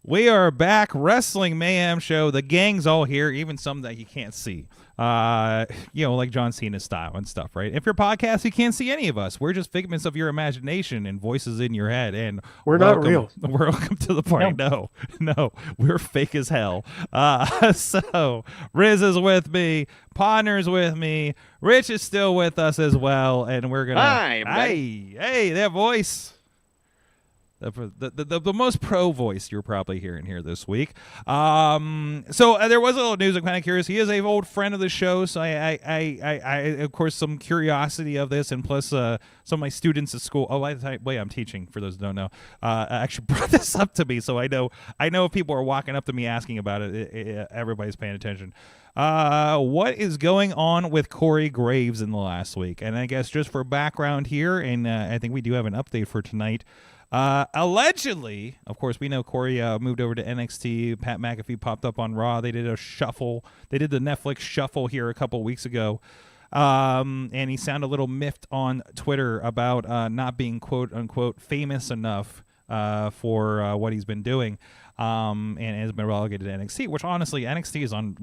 We are back, Wrestling Mayhem show. The gang's all here, even some that you can't see. Like John Cena style and stuff, right? If you're a podcast, you can't see any of us. We're just figments of your imagination and voices in your head. And we're not real. Welcome to the party. No, we're fake as hell. So Riz is with me, Podner's with me, Rich is still with us as well, and we're gonna. Hi, hey, that voice. The most pro voice you're probably hearing here this week. So there was a little news. I'm kind of curious. He is an old friend of the show, so I of course some curiosity of this, and plus some of my students at school. Oh, I'm teaching. For those who don't know, actually brought this up to me, so I know if people are walking up to me asking about it, everybody's paying attention. What is going on with Corey Graves in the last week? And I guess just for background here, and I think we do have an update for tonight. Allegedly, of course, we know Corey moved over to NXT. Pat McAfee popped up on Raw. They did a shuffle. They did the Netflix shuffle here a couple weeks ago. And he sounded a little miffed on Twitter about not being quote unquote famous enough for what he's been doing, and has been relegated to NXT. Which honestly, NXT is on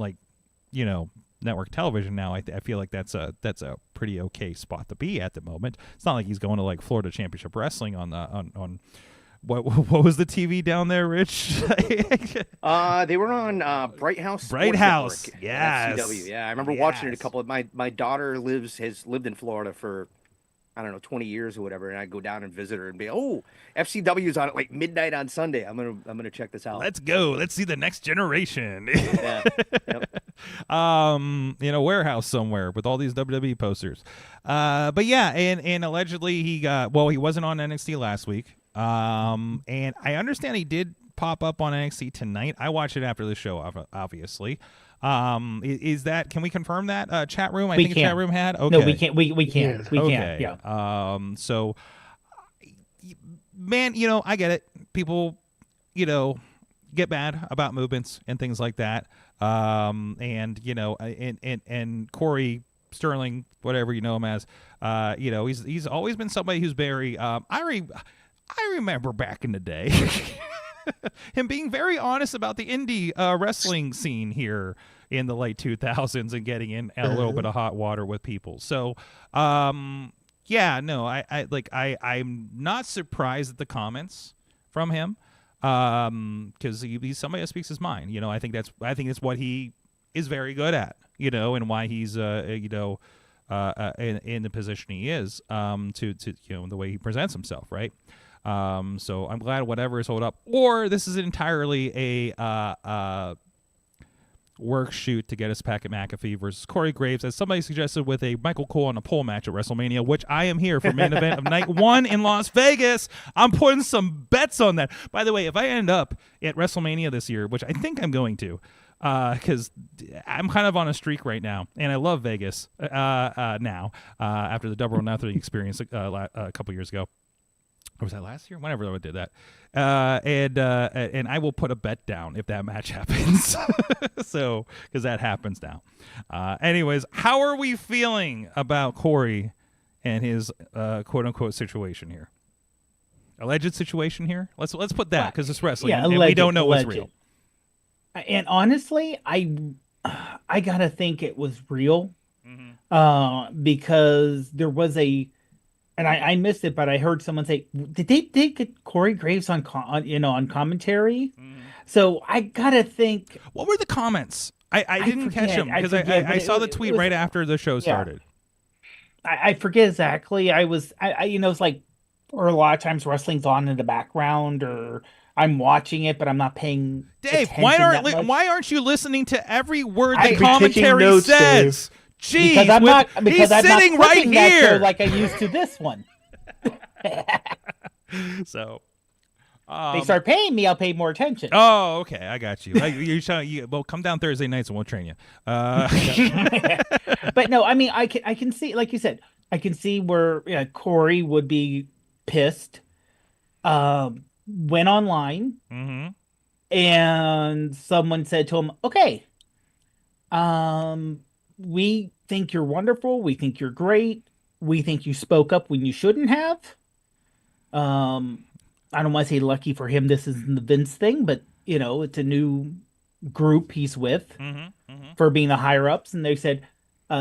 network television now. I feel like that's a pretty okay spot to be at the moment. It's not like he's going to like Florida Championship Wrestling on what was the TV down there, Rich? They were on Bright House. Bright House, yes. FCW. Yeah, I remember watching it a couple of my daughter has lived in Florida for 20 years or whatever, and I go down and visit her and be, FCW is on at like midnight on Sunday. I'm gonna check this out. Let's go. Let's see the next generation. Yeah. Yep. In a warehouse somewhere with all these WWE posters. But yeah, and allegedly he wasn't on NXT last week. And I understand he did pop up on NXT tonight. I watched it after the show, obviously. Is that, can we confirm that chat room? I think the chat room had. Okay. No, we can't. We can't. We can't. Yeah. So, man, I get it. People, get mad about movements and things like that. And Corey Sterling, whatever you know him as, he's always been somebody who's very. I remember back in the day. Him being very honest about the indie wrestling scene here in the late 2000s and getting in a little bit of hot water with people. So, I'm not surprised at the comments from him, because he's somebody that speaks his mind. I think that's what he is very good at. And why he's in the position he is, to the way he presents himself, right? So I'm glad whatever is hold up, or this is entirely a work shoot to get us Pat McAfee versus Corey Graves, as somebody suggested, with a Michael Cole on a pole match at WrestleMania, which I am here for main event of night 1 in Las Vegas. I'm putting some bets on that. By the way, if I end up at WrestleMania this year, which I think I'm going to, because I'm kind of on a streak right now, and I love Vegas now after the Double or Nothing experience a couple years ago. Or was that last year? Whenever I did that. And I will put a bet down if that match happens. So, because that happens now. Anyways, how are we feeling about Corey and his quote-unquote situation here? Alleged situation here? Let's put that, because it's wrestling, and we don't know what's real. And honestly, I gotta think it was real, because there was and I missed it, but I heard someone say, "Did they get Corey Graves on commentary?" So I gotta think. What were the comments? I didn't catch them, because I saw the tweet right after the show started. I forget exactly. It's like, or a lot of times wrestling's on in the background, or I'm watching it, but I'm not paying. Dave, why aren't you listening to every word the commentary says? Dave. Jeez, because I'm sitting not right here like I used to this one. So they start paying me, I'll pay more attention. Oh, okay, I got you. Well, come down Thursday nights and we'll train you. But no, I mean, I can see, like you said, I can see where Corey would be pissed. Went online, and someone said to him, "Okay, we think you're wonderful. We think you're great. We think you spoke up when you shouldn't have." I don't want to say lucky for him this isn't the Vince thing, but it's a new group he's with for being the higher ups, and they said,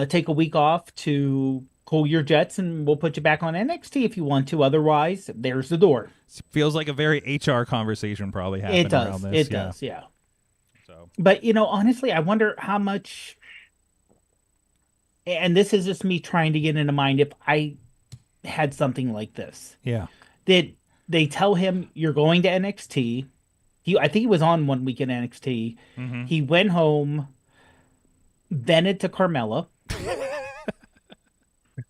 take a week off to cool your jets, and we'll put you back on NXT if you want to. Otherwise, there's the door. Feels like a very HR conversation probably happening around this. It does, yeah. So, but honestly, I wonder how much. And this is just me trying to get into mind if I had something like this. Yeah. Did they tell him you're going to NXT? I think he was on 1 week in NXT. He went home, vented to Carmella.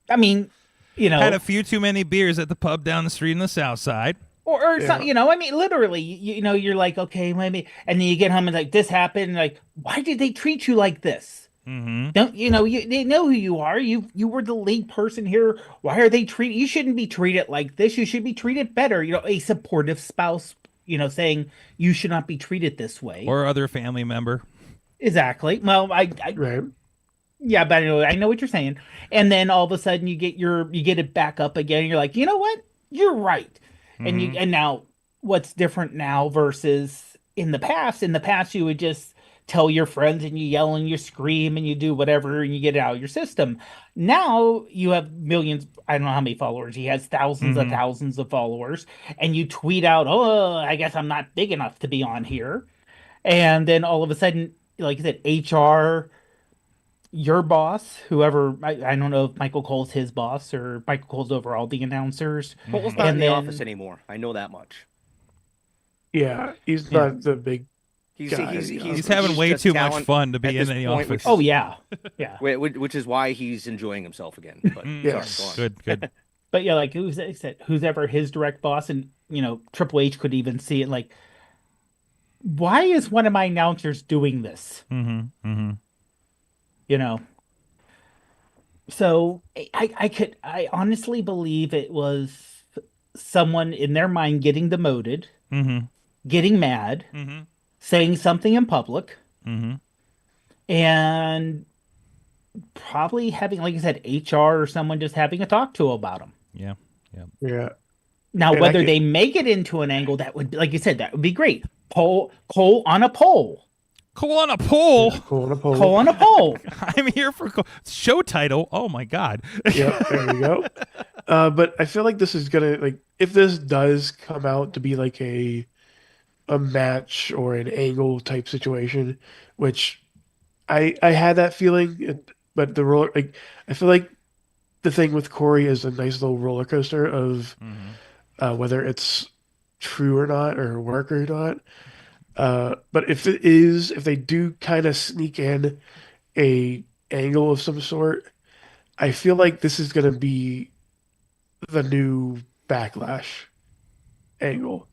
I mean, had a few too many beers at the pub down the street in the South Side. Or something, I mean, literally, you're like, okay, maybe. And then you get home and like, this happened. And like, why did they treat you like this? Don't they know who you are? You were the lead person here. Why are they you shouldn't be treated like this. You should be treated better. A supportive spouse, saying you should not be treated this way. Or other family member. Exactly. Well, right. Yeah, but I know what you're saying. And then all of a sudden you get it back up again. And you're like, you know what? You're right. And now what's different now versus in the past? In the past, you would just tell your friends and you yell and you scream and you do whatever and you get it out of your system. Now you have millions, I don't know how many followers. He has thousands of thousands of followers, and you tweet out, "Oh, I guess I'm not big enough to be on here." And then all of a sudden, like I said, HR, your boss, whoever, I don't know if Michael Cole's his boss or Michael Cole's over all the announcers. Cole's not in the office anymore. I know that much. Yeah, he's not the big. He's having way too much fun to be in the office. Oh yeah, which is why he's enjoying himself again. But yes, good. But yeah, like who's ever his direct boss, and Triple H could even see it. Like, why is one of my announcers doing this? So I honestly believe it was someone in their mind getting demoted, getting mad. Saying something in public, and probably having, like I said, HR or someone just having a talk to about him. Yeah. Now, and whether they make it into an angle, that would, like you said, that would be great. Cole on a pole. Cole on a pole. Cole on a pole. I'm here for show title. Oh my God. Yeah, there we go. But I feel like this is gonna, if this does come out to be like a match or an angle type situation, which I had that feeling, but the roller, I feel like the thing with Corey is a nice little roller coaster of whether it's true or not or work or not. But if they do kind of sneak in a angle of some sort, I feel like this is going to be the new Backlash angle,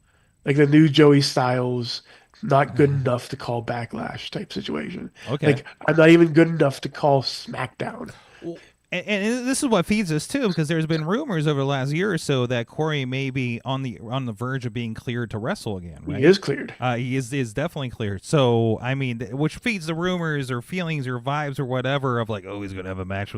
like the new Joey Styles, not good enough to call Backlash type situation. Okay. Like I'm not even good enough to call SmackDown. Well, and this is what feeds us too, because there's been rumors over the last year or so that Corey may be on the verge of being cleared to wrestle again. Right? He is cleared. He is definitely cleared. So I mean, which feeds the rumors or feelings or vibes or whatever of like, oh, he's gonna have a match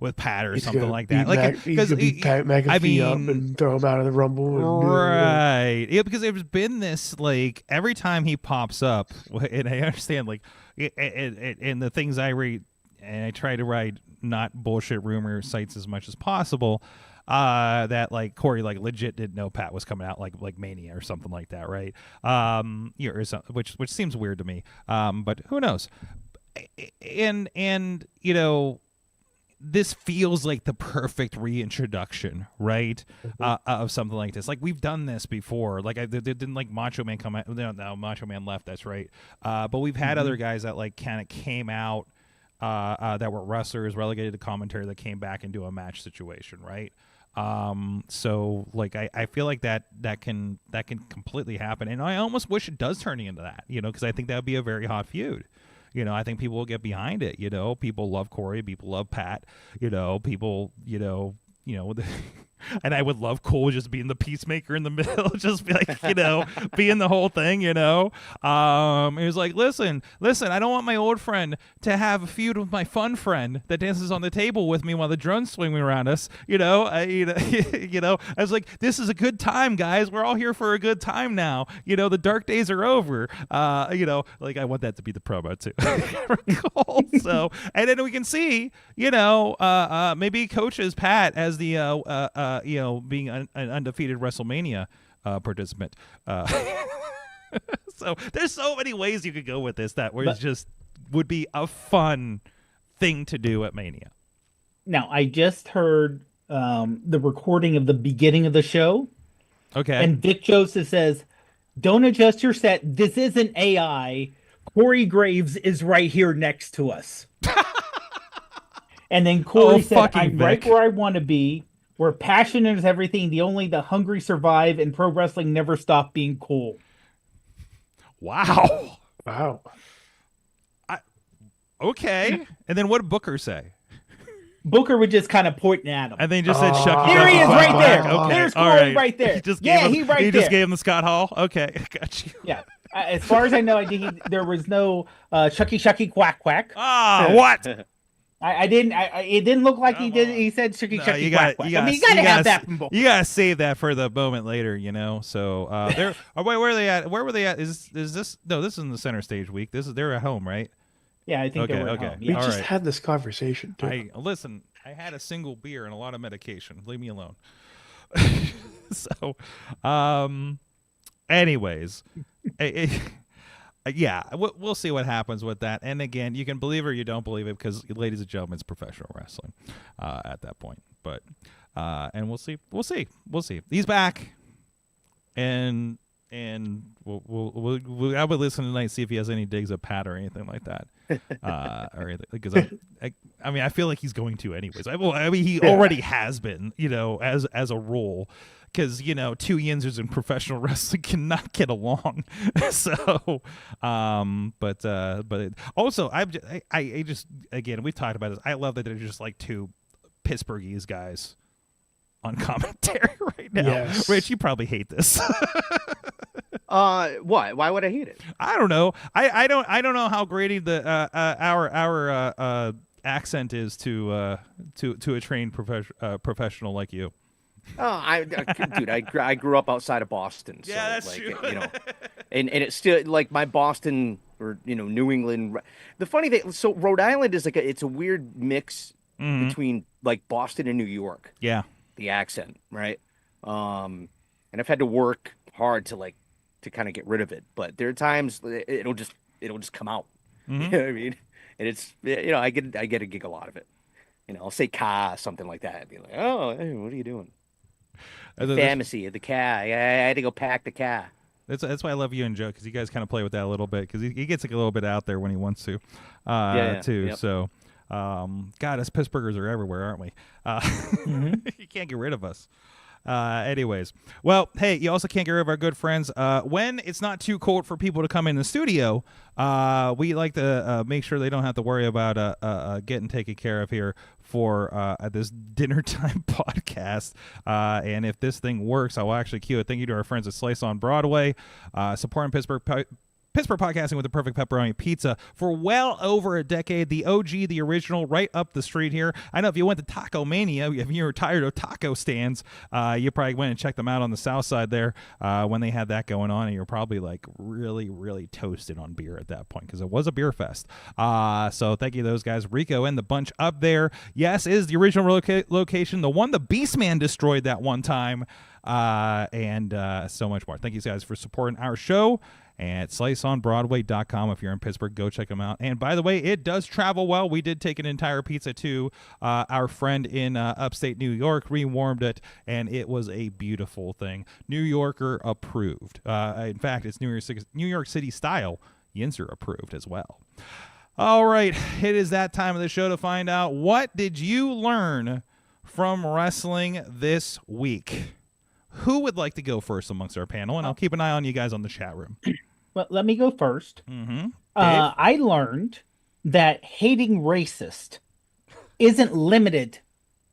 with Pat or something like that. Like he's gonna beat Pat McAfee up and throw him out of the Rumble. Right? Yeah, because there's been this like every time he pops up, and I understand like, and the things I read. And I try to write not bullshit rumor sites as much as possible. That like Corey like legit didn't know Pat was coming out like Mania or something like that, right? Yeah, or something, which seems weird to me. But who knows? And you know, this feels like the perfect reintroduction, right? Of something like this. Like we've done this before. Like didn't like Macho Man come out? No, Macho Man left. That's right. But we've had other guys that like kind of came out. That were wrestlers relegated to commentary that came back into a match situation, right? So like I feel like that can completely happen, and I almost wish it does turn into that, you know, because I think that would be a very hot feud. You know, I think people will get behind it. You know, people love Corey, people love Pat. You know, people, you know. And I would love Cole just being the peacemaker in the middle, just be like, you know, being the whole thing, you know. He was like, listen, I don't want my old friend to have a feud with my fun friend that dances on the table with me while the drone's swinging around us, you know. You know, I was like, this is a good time, guys. We're all here for a good time now. You know, the dark days are over. You know, like I want that to be the promo too. Cole. So, and then we can see, you know, maybe coaches Pat as the you know, being an undefeated WrestleMania participant. So there's so many ways you could go with this that just would be a fun thing to do at Mania. Now, I just heard the recording of the beginning of the show. Okay. And Vic Joseph says, don't adjust your set. This isn't AI. Corey Graves is right here next to us. And then Corey said, I'm right where I want to be. Where passion is everything, the hungry survive, and pro wrestling never stop being cool. Wow. Okay. And then what did Booker say? Booker would just kind of point at him. And then he just said, Shucky. There he is right there. Okay. There's Corey right there. He just gave him the Scott Hall? Okay. Got you. Yeah. As far as I know, there was no Shucky quack quack. Ah, what? I didn't. It didn't look like he did. He said "shucky shucky quack quack." I mean, you gotta have that from both. You gotta save that for the moment later, you know. So there. Wait, where are they at? Where were they at? Is this? No, this isn't the center stage week. They're at home, right? Yeah, I think they were at home. We just had this conversation too. Listen. I had a single beer and a lot of medication. Leave me alone. So, anyways. Yeah, we'll see what happens with that. And again, you can believe it or you don't believe it because, ladies and gentlemen, it's professional wrestling at that point. But and we'll see. He's back, and we'll I would listen tonight, see if he has any digs at Pat or anything like that, or anything. Because I mean, I feel like he's going to anyways. I mean, he already has been, you know, as a rule. Because, you know, two Yinzers in professional wrestling cannot get along. So, but also, I just, again, we've talked about this. I love that they're just like two Pittsburghese guys on commentary right now. Yes. Rich, you probably hate this. Why? Why would I hate it? I don't know. I don't know how great our accent is to a trained professional like you. Oh, dude, I grew up outside of Boston. So, yeah, that's true. You know, and it's still like my Boston or, you know, New England. The funny thing, so Rhode Island is like it's a weird mix between like Boston and New York. Yeah, the accent, right? And I've had to work hard to kind of get rid of it, but there are times it'll just come out. Mm-hmm. You know what I mean? And it's, you know, I get a giggle out of it. You know, I'll say "ka" something like that. I'd be like, "Oh, hey, what are you doing?" Pharmacy, the car. I had to go pack the car. That's why I love you and Joe, because you guys kind of play with that a little bit, because he gets like a little bit out there when he wants to, too. Yep. So, God, us Pittsburghers are everywhere, aren't we? You can't get rid of us. Anyways, well, hey, you also can't get rid of our good friends. When it's not too cold for people to come in the studio, we like to make sure they don't have to worry about getting taken care of here for this dinner time podcast. And if this thing works, I will actually cue it. Thank you to our friends at Slice on Broadway, supporting Pittsburgh podcasting with the perfect pepperoni pizza for well over a decade. The OG, the original, right up the street here. I know if you went to Taco Mania, if you were tired of taco stands, you probably went and checked them out on the south side there when they had that going on, and you're probably like really, really toasted on beer at that point, because it was a beer fest. So thank you to those guys, Rico and the bunch up there. Yes, it is the original location, the one the Beastman destroyed that one time, and so much more. Thank you guys for supporting our show. And sliceonbroadway.com. If you're in Pittsburgh, go check them out. And by the way, it does travel well. We did take an entire pizza to our friend in upstate New York, rewarmed it, and it was a beautiful thing. New Yorker approved. In fact, it's New York City style. Yinzer approved as well. All right, it is that time of the show to find out, what did you learn from wrestling this week? Who would like to go first amongst our panel? And I'll keep an eye on you guys on the chat room. Well, let me go first. Mm-hmm. I learned that hating racist isn't limited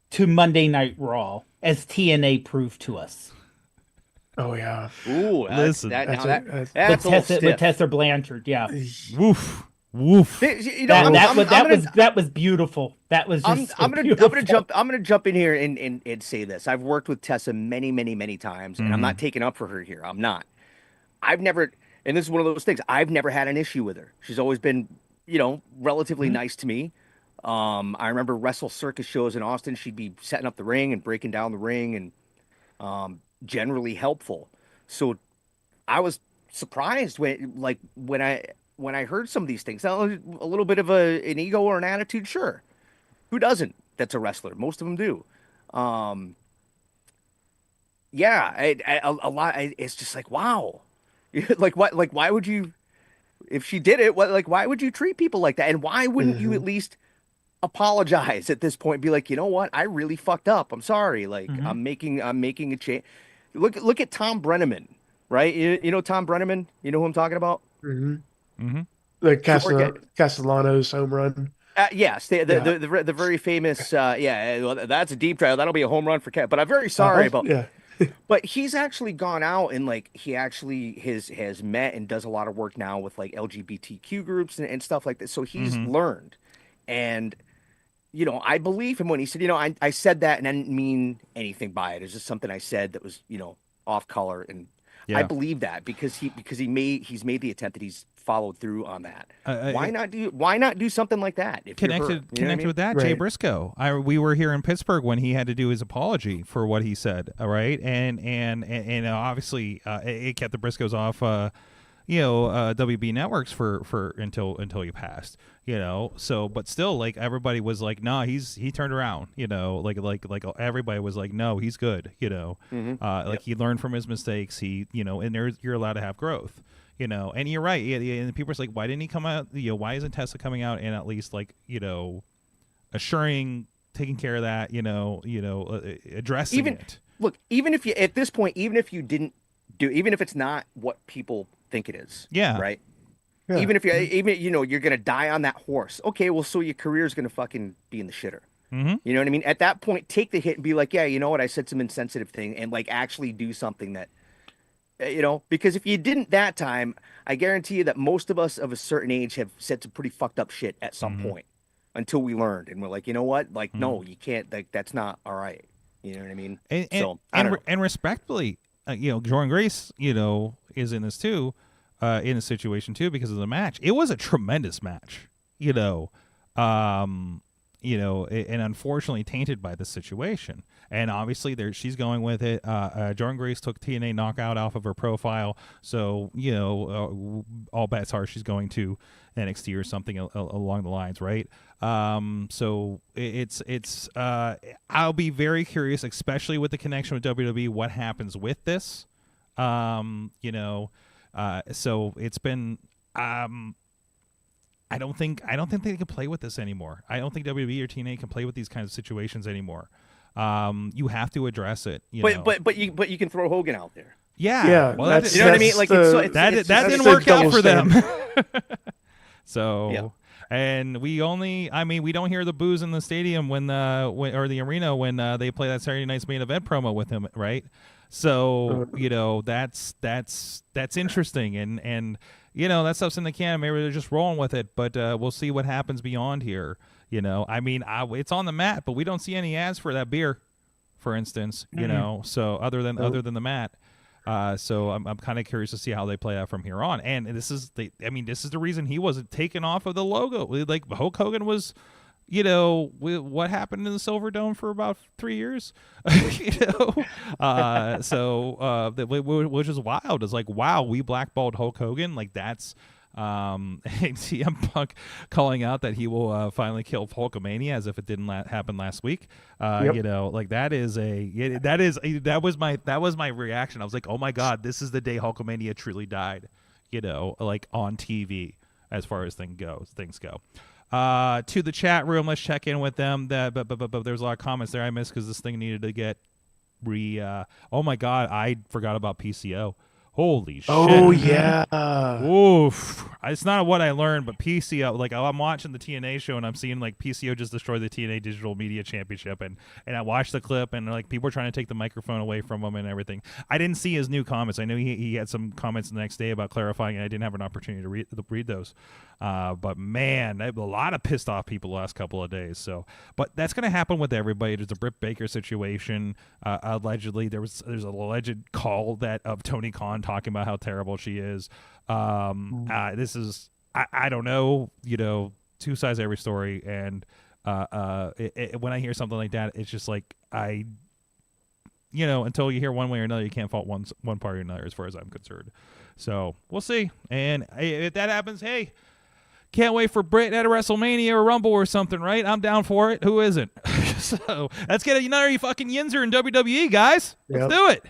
to Monday Night Raw, as TNA proved to us. Oh, yeah. Ooh, listen. That's with Tessa Blanchard, yeah. Woof. Woof. That was beautiful. That was just I'm gonna jump in here and say this. I've worked with Tessa many times, and I'm not taking up for her here. I'm not. I've never, and this is one of those things, I've never had an issue with her. She's always been, relatively nice to me. I remember Wrestle Circus shows in Austin. She'd be setting up the ring and breaking down the ring, and generally helpful. So I was surprised when I heard some of these things. Now, a little bit of an ego or an attitude, sure. Who doesn't? That's a wrestler. Most of them do. A lot. It's just like, wow. Like what? Like, why would you? If she did it, why would you treat people like that? And why wouldn't you at least apologize at this point? Be like, you know what? I really fucked up. I'm sorry. Like, I'm making a change. Look at Tom Brenneman, right? You know Tom Brenneman. You know who I'm talking about? The Castellanos home run. Yes, the very famous. Well, that's a deep trial. That'll be a home run for Cat. But I'm very sorry about. Yeah. But he's actually gone out and he actually has met and does a lot of work now with LGBTQ groups and stuff like that. So he's learned, and I believe him when he said, I said that and I didn't mean anything by it. It's just something I said that was off color, and I believe that because he's made the attempt that he's followed through on that. Why not do something like that? If connected with that, right. Jay Briscoe. We were here in Pittsburgh when he had to do his apology for what he said. All right, and obviously it kept the Briscoes off. WB networks for until he passed. So but still, everybody was like, no, he turned around. Like everybody was like, no, he's good. He learned from his mistakes. He and you're allowed to have growth. And you're right. And people are like, why didn't he come out? Why isn't Tessa coming out and at least assuring, taking care of that? Addressing it. Look, even if you at this point, even if it's not what people think it is, right. Yeah. Even if you're gonna die on that horse. Okay, well, so your career is gonna fucking be in the shitter. You know what I mean? At that point, take the hit and be like, yeah, you know what? I said some insensitive thing, and actually do something that. Because if you didn't that time, I guarantee you that most of us of a certain age have said some pretty fucked up shit at some point until we learned. And we're like, you know what? No, you can't. That's not all right. You know what I mean? And respectfully, Jordan Grace, is in this too, in a situation too, because of the match. It was a tremendous match, and unfortunately tainted by the situation. And obviously, she's going with it. Jordan Grace took TNA knockout off of her profile, so all bets are she's going to NXT or something along the lines, right? So it's I'll be very curious, especially with the connection with WWE, what happens with this. So it's been. I don't think they can play with this anymore. I don't think WWE or TNA can play with these kinds of situations anymore. You have to address it. But you can throw Hogan out there. Yeah. Well, you know what I mean? Like that didn't work out for them. So. Yeah. And we don't hear the boos in the stadium when or the arena when they play that Saturday night's main event promo with him, right? So that's interesting, and that stuff's in the can. Maybe they're just rolling with it, but we'll see what happens beyond here. It's on the mat, but we don't see any ads for that beer, for instance. So other than the mat. So I'm kind of curious to see how they play out from here on. And this is the reason he wasn't taken off of the logo. Like Hulk Hogan was, what happened in the Silver Dome for about 3 years, which is wild. It's like, wow, we blackballed Hulk Hogan. Like that's, CM Punk calling out that he will finally kill Hulkamania as if it didn't happen last week. Like that was my reaction. I was like, oh my God, this is the day Hulkamania truly died. Like on TV as far as things go. To the chat room, let's check in with them. But there's a lot of comments there I missed because this thing needed to get oh my God, I forgot about PCO. Holy shit. Oh, yeah. Oof. It's not what I learned, but PCO, like I'm watching the TNA show and I'm seeing like PCO just destroy the TNA Digital Media Championship. And I watched the clip and like people were trying to take the microphone away from him and everything. I didn't see his new comments. I know he had some comments the next day about clarifying, and I didn't have an opportunity to read those. But man, a lot of pissed off people the last couple of days. So, but that's going to happen with everybody. There's a Britt Baker situation. Allegedly, there's an alleged call of Tony Khan talking about how terrible she is. This is I don't know. Two sides to every story, and when I hear something like that, it's just like until you hear one way or another, you can't fault one party or another, as far as I'm concerned. So we'll see. And if that happens, hey. Can't wait for Britt at a WrestleMania or Rumble or something, right? I'm down for it. Who isn't? So let's get another fucking Yinzer in WWE, guys. Let's do it.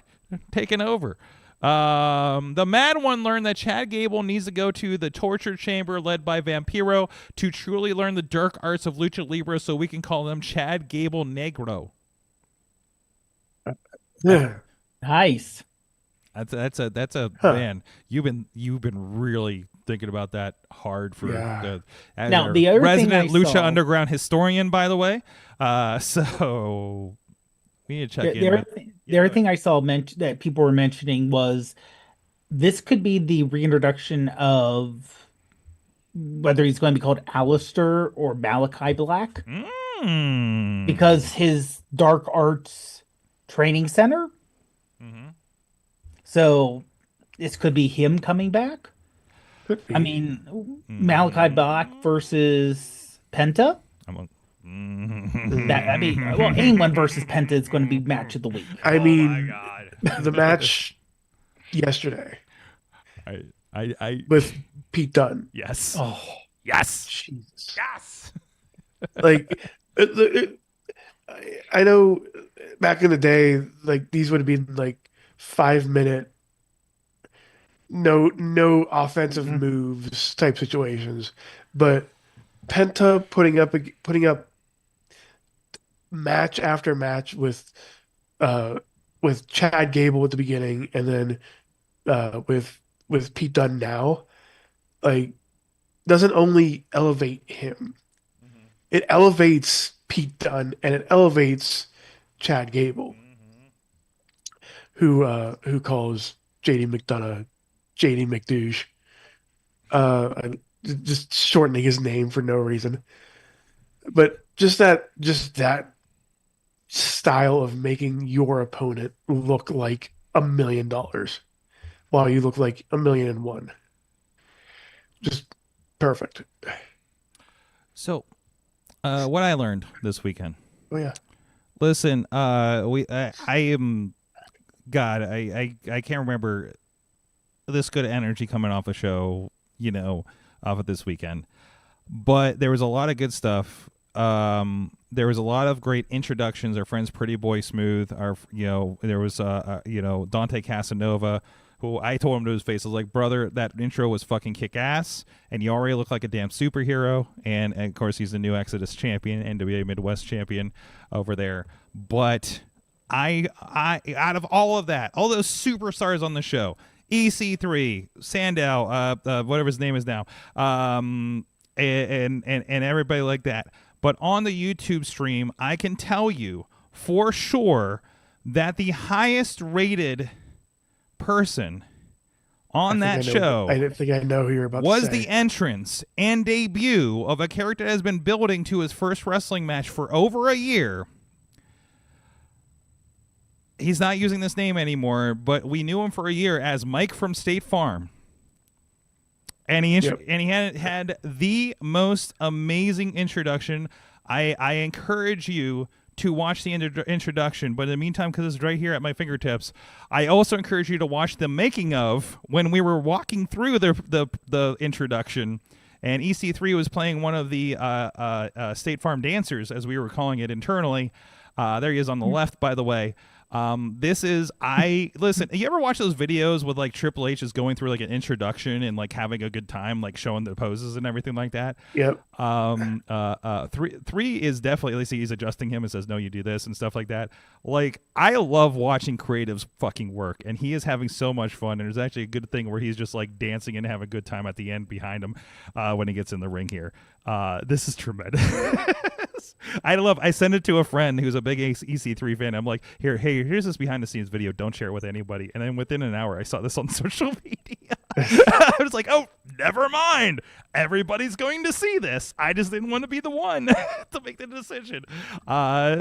Taking over. The Mad One learned that Chad Gable needs to go to the torture chamber led by Vampiro to truly learn the dark arts of Lucha Libre, so we can call them Chad Gable Negro. Yeah. Nice. That's a man. You've been really thinking about that hard for the other resident thing Lucha Underground historian, by the way. So we need to check in. The other thing I saw that people were mentioning was this could be the reintroduction of whether he's going to be called Alistair or Malachi Black, because his dark arts training center. Mm-hmm. So this could be him coming back. I mean, Malachi Black versus Penta. Anyone versus Penta is going to be match of the week. I mean, the match yesterday. I with Pete Dunne. Yes. Oh, yes. Jesus. Yes. Like, I know back in the day, like these would have been like 5-minute, no offensive moves type situations, but Penta putting up match after match with Chad Gable at the beginning, and then with Pete Dunne now, like, doesn't only elevate him, it elevates Pete Dunne and it elevates Chad Gable, who calls JD McDonough JD McDouche, just shortening his name for no reason. But just that style of making your opponent look like $1 million while you look like $1,000,001. Just perfect. So, what I learned this weekend. Oh yeah. Listen, I can't remember this good energy coming off a show, off of this weekend. But there was a lot of good stuff. there was a lot of great introductions. Our friends Pretty Boy Smooth, there was Dante Casanova, who I told him to his face, I was like, brother, that intro was fucking kick ass, and you already look like a damn superhero. And of course, he's the new Exodus champion, NWA Midwest champion over there. But I out of all of that, all those superstars on the show, EC3, Sandow, whatever his name is now, and everybody like that. But on the YouTube stream, I can tell you for sure that the highest rated person on that show, I didn't think I know who you're about was to say. the entrance and debut of a character that has been building to his first wrestling match for over a year. He's not using this name anymore, but we knew him for a year as Mike from State Farm. And he had the most amazing introduction. I encourage you to watch the introduction, but in the meantime, because it's right here at my fingertips, I also encourage you to watch the making of when we were walking through the introduction, and EC3 was playing one of the State Farm dancers, as we were calling it internally. There he is on the left, by the way. Listen, you ever watch those videos with like Triple H is going through like an introduction and like having a good time, like showing the poses and everything like that? Yep. Three is definitely, at least he's adjusting him and says, no, you do this and stuff like that. Like, I love watching creatives fucking work, and he is having so much fun. And there's actually a good thing where he's just like dancing and having a good time at the end behind him, when he gets in the ring here. This is tremendous. I sent it to a friend who's a big EC3 fan. I'm like, here's this behind the scenes video. Don't share it with anybody. And then within an hour, I saw this on social media. I was like, oh, never mind. Everybody's going to see this. I just didn't want to be the one to make the decision.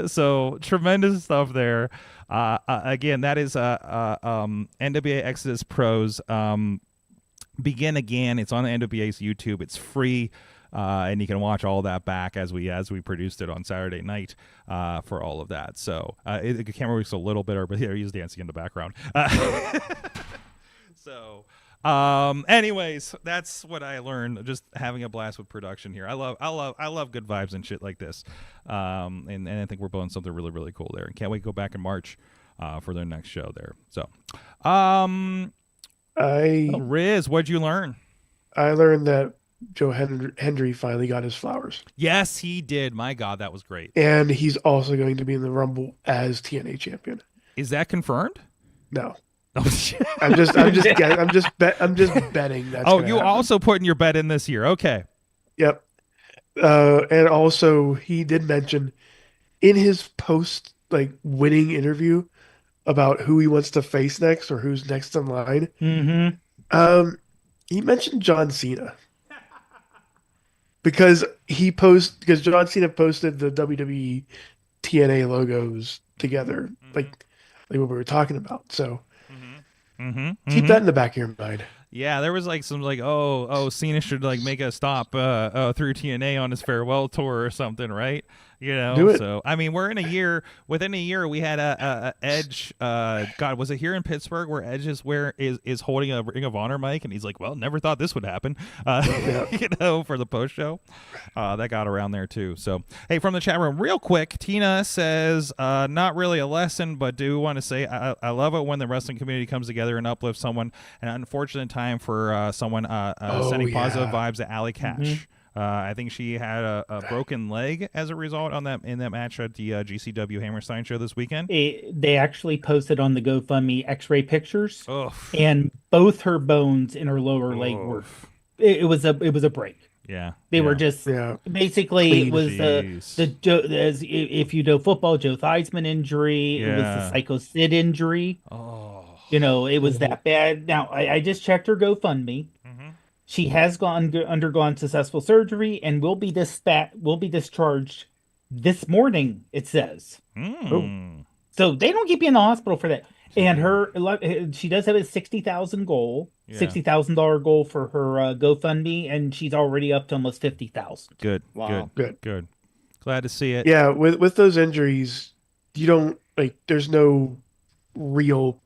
So tremendous stuff there. Again, that is NWA Exodus Pros. Begin Again. It's on the NWA's YouTube. It's free. And you can watch all that back as we produced it on Saturday night for all of that. So the camera works a little bit, but here he's dancing in the background. Anyways, that's what I learned. Just having a blast with production here. I love good vibes and shit like this. And I think we're building something really, really cool there. And can't wait to go back in March for their next show there. So, Riz, what'd you learn? I learned that Joe Hendry finally got his flowers. Yes, he did. My God, that was great. And he's also going to be in the Rumble as TNA champion. Is that confirmed? No. Oh, shit. I'm just betting. That's you also putting your bet in this year. Okay. Yep. And also he did mention in his post winning interview about who he wants to face next or who's next in line. Mm-hmm. He mentioned John Cena. Because John Cena posted the WWE TNA logos together, like what we were talking about. So keep that in the back of your mind. Yeah, there was like some Cena should make a stop through TNA on his farewell tour or something, right? Do it. So I mean, we're in a year. Within a year, we had a Edge. God, was it here in Pittsburgh where Edge is holding a Ring of Honor mic, and he's like, "Well, never thought this would happen," for the post show. That got around there too. So hey, from the chat room, real quick, Tina says, "Not really a lesson, but do want to say I love it when the wrestling community comes together and uplifts someone. An unfortunate time for someone sending positive vibes to Allie Cash." Mm-hmm. I think she had a broken leg as a result in that match at the GCW Hammerstein show this weekend. They actually posted on the GoFundMe X-ray pictures, and both her bones in her lower leg were. It was a break. Yeah, they were just basically it was if you know football, Joe Theismann injury. It was the Psycho Sid injury. It was that bad. Now I just checked her GoFundMe. She has undergone successful surgery and will be discharged this morning, it says. So they don't keep you in the hospital for that. And she does have a $60,000 goal, $60,000 goal for her GoFundMe, and she's already up to almost 50,000. Good. Wow. Good. Glad to see it. Yeah, with those injuries, you don't there's no real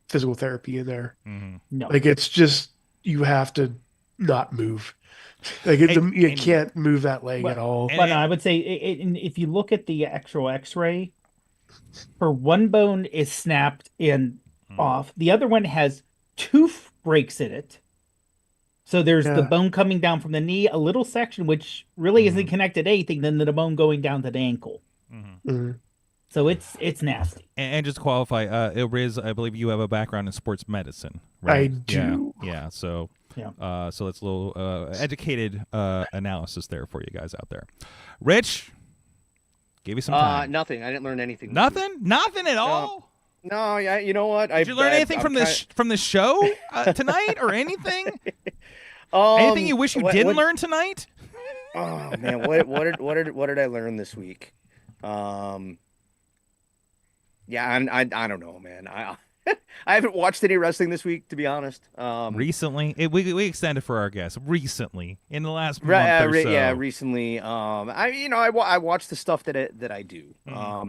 physical therapy in there. No. It's just you have to not move. Like you can't move that leg at all. But I would say if you look at the actual X-ray, for one bone is snapped and off. The other one has two breaks in it. So there's the bone coming down from the knee, a little section which really isn't connected to anything, then the bone going down to the ankle. So it's nasty. And just to qualify, Riz, I believe you have a background in sports medicine, right? I do. Yeah. So so it's a little educated analysis there for you guys out there. Rich, give you some time. Nothing. I didn't learn anything. Nothing? Nothing at all? No, you know what? Did you learn anything from the show tonight or anything? Anything you wish you didn't learn tonight? Oh man, what did I learn this week? Yeah, I don't know, man. I haven't watched any wrestling this week, to be honest. Recently, we extended for our guests. Recently, in the last month or so. Yeah, recently. I watch the stuff that I do. How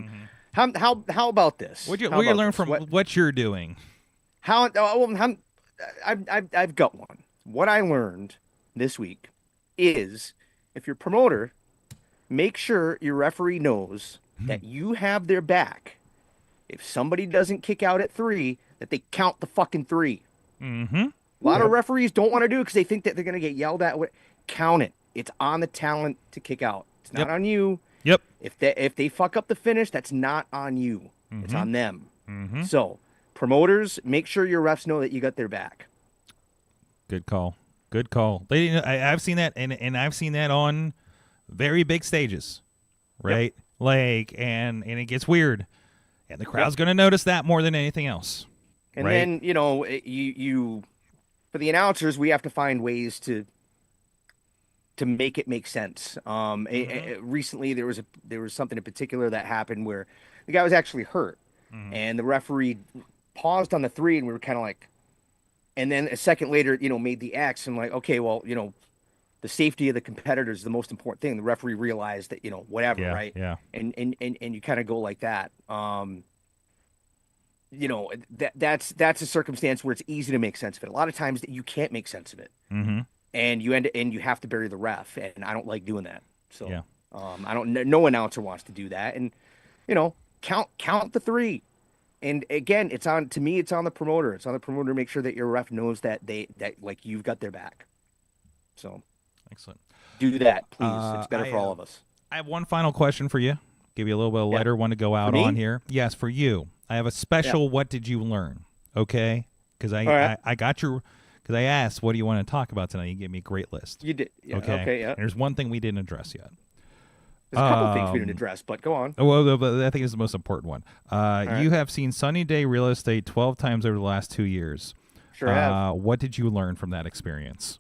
about this? What you learn from what you're doing? I've got one. What I learned this week is if you're a promoter, make sure your referee knows that you have their back. If somebody doesn't kick out at 3, that they count the fucking 3. A lot of referees don't want to do it because they think that they're going to get yelled at. Count it. It's on the talent to kick out. It's not on you. Yep. If they fuck up the finish, that's not on you. It's on them. So, promoters, make sure your refs know that you got their back. Good call. I've seen that, and I've seen that on very big stages, right? Yep. And it gets weird. And the crowd's going to notice that more than anything else. And then, you for the announcers, we have to find ways to make it make sense. Recently, there was something in particular that happened where the guy was actually hurt, and the referee paused on the 3, and we were kind of like, and then a second later, made the X, and like, okay, well, the safety of the competitor is the most important thing. The referee realized that, whatever, right? Yeah. And you kind of go like that. That's a circumstance where it's easy to make sense of it. A lot of times you can't make sense of it. And you have to bury the ref, and I don't like doing that. So no announcer wants to do that. And count the 3. And again, it's on the promoter. It's on the promoter to make sure that your ref knows that you've got their back. So excellent. Do that, please. It's better for all of us. I have one final question for you. Give you a little bit of lighter one to go out on here. Yes, for you. I have a special what did you learn? Okay? Because I got your because I asked what do you want to talk about tonight. You gave me a great list. You did. Yeah, okay. Yeah. And there's one thing we didn't address yet. There's a couple things we didn't address, but go on. Well, but I think it's the most important one. You have seen Sunny Day Real Estate 12 times over the last 2 years. Sure have. What did you learn from that experience?